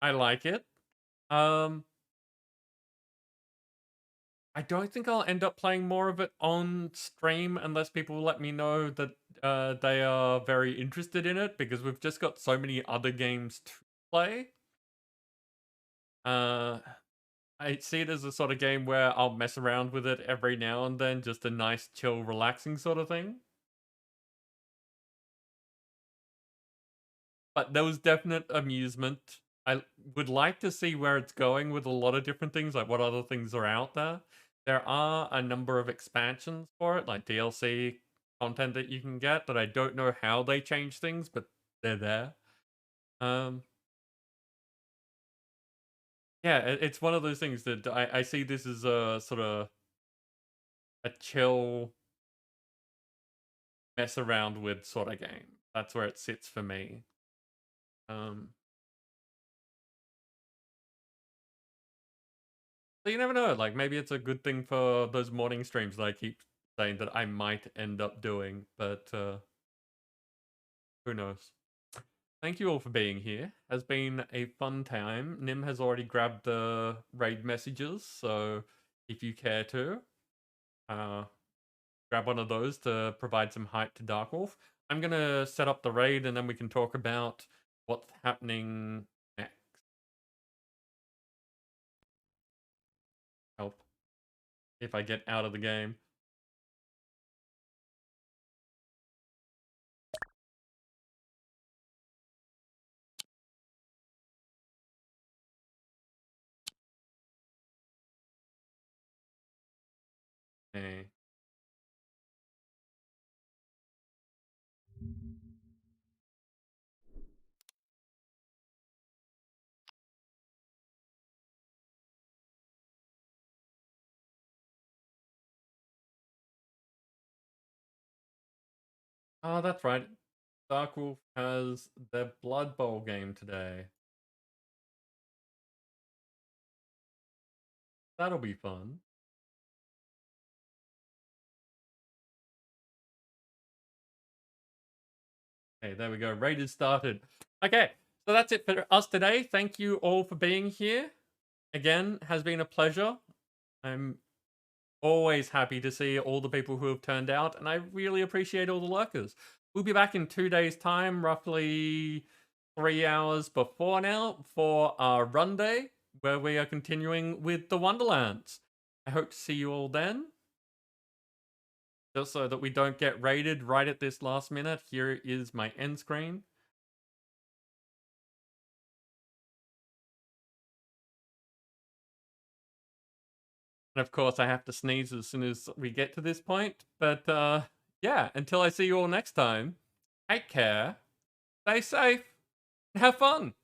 I like it. I don't think I'll end up playing more of it on stream unless people let me know that they are very interested in it, because we've just got so many other games to play. I see it as a sort of game where I'll mess around with it every now and then, just a nice, chill, relaxing sort of thing. But there was definite amusement. I would like to see where it's going with a lot of different things, like what other things are out there. There are a number of expansions for it, like DLC content that you can get, that I don't know how they change things, but they're there. Yeah, it's one of those things that I see this as a sort of a chill, mess around with sort of game. That's where it sits for me. So you never know, like maybe it's a good thing for those morning streams that I keep saying that I might end up doing, but who knows. Thank you all for being here. Has been a fun time. Nim has already grabbed the raid messages, so if you care to, grab one of those to provide some hype to Dark Wolf. I'm gonna set up the raid and then we can talk about what's happening next. Help if I get out of the game. Okay. Oh, that's right. Dark Wolf has their Blood Bowl game today. That'll be fun. Okay, there we go. Raid is started. Okay, so that's it for us today. Thank you all for being here. Again, has been a pleasure. I'm always happy to see all the people who have turned out, and I really appreciate all the lurkers. We'll be back in 2 days' time, roughly 3 hours before now, for our run day, where we are continuing with the Wonderlands. I hope to see you all then. Just so that we don't get raided right at this last minute, here is my end screen. And of course, I have to sneeze as soon as we get to this point. But yeah, until I see you all next time, Take care, stay safe, and have fun.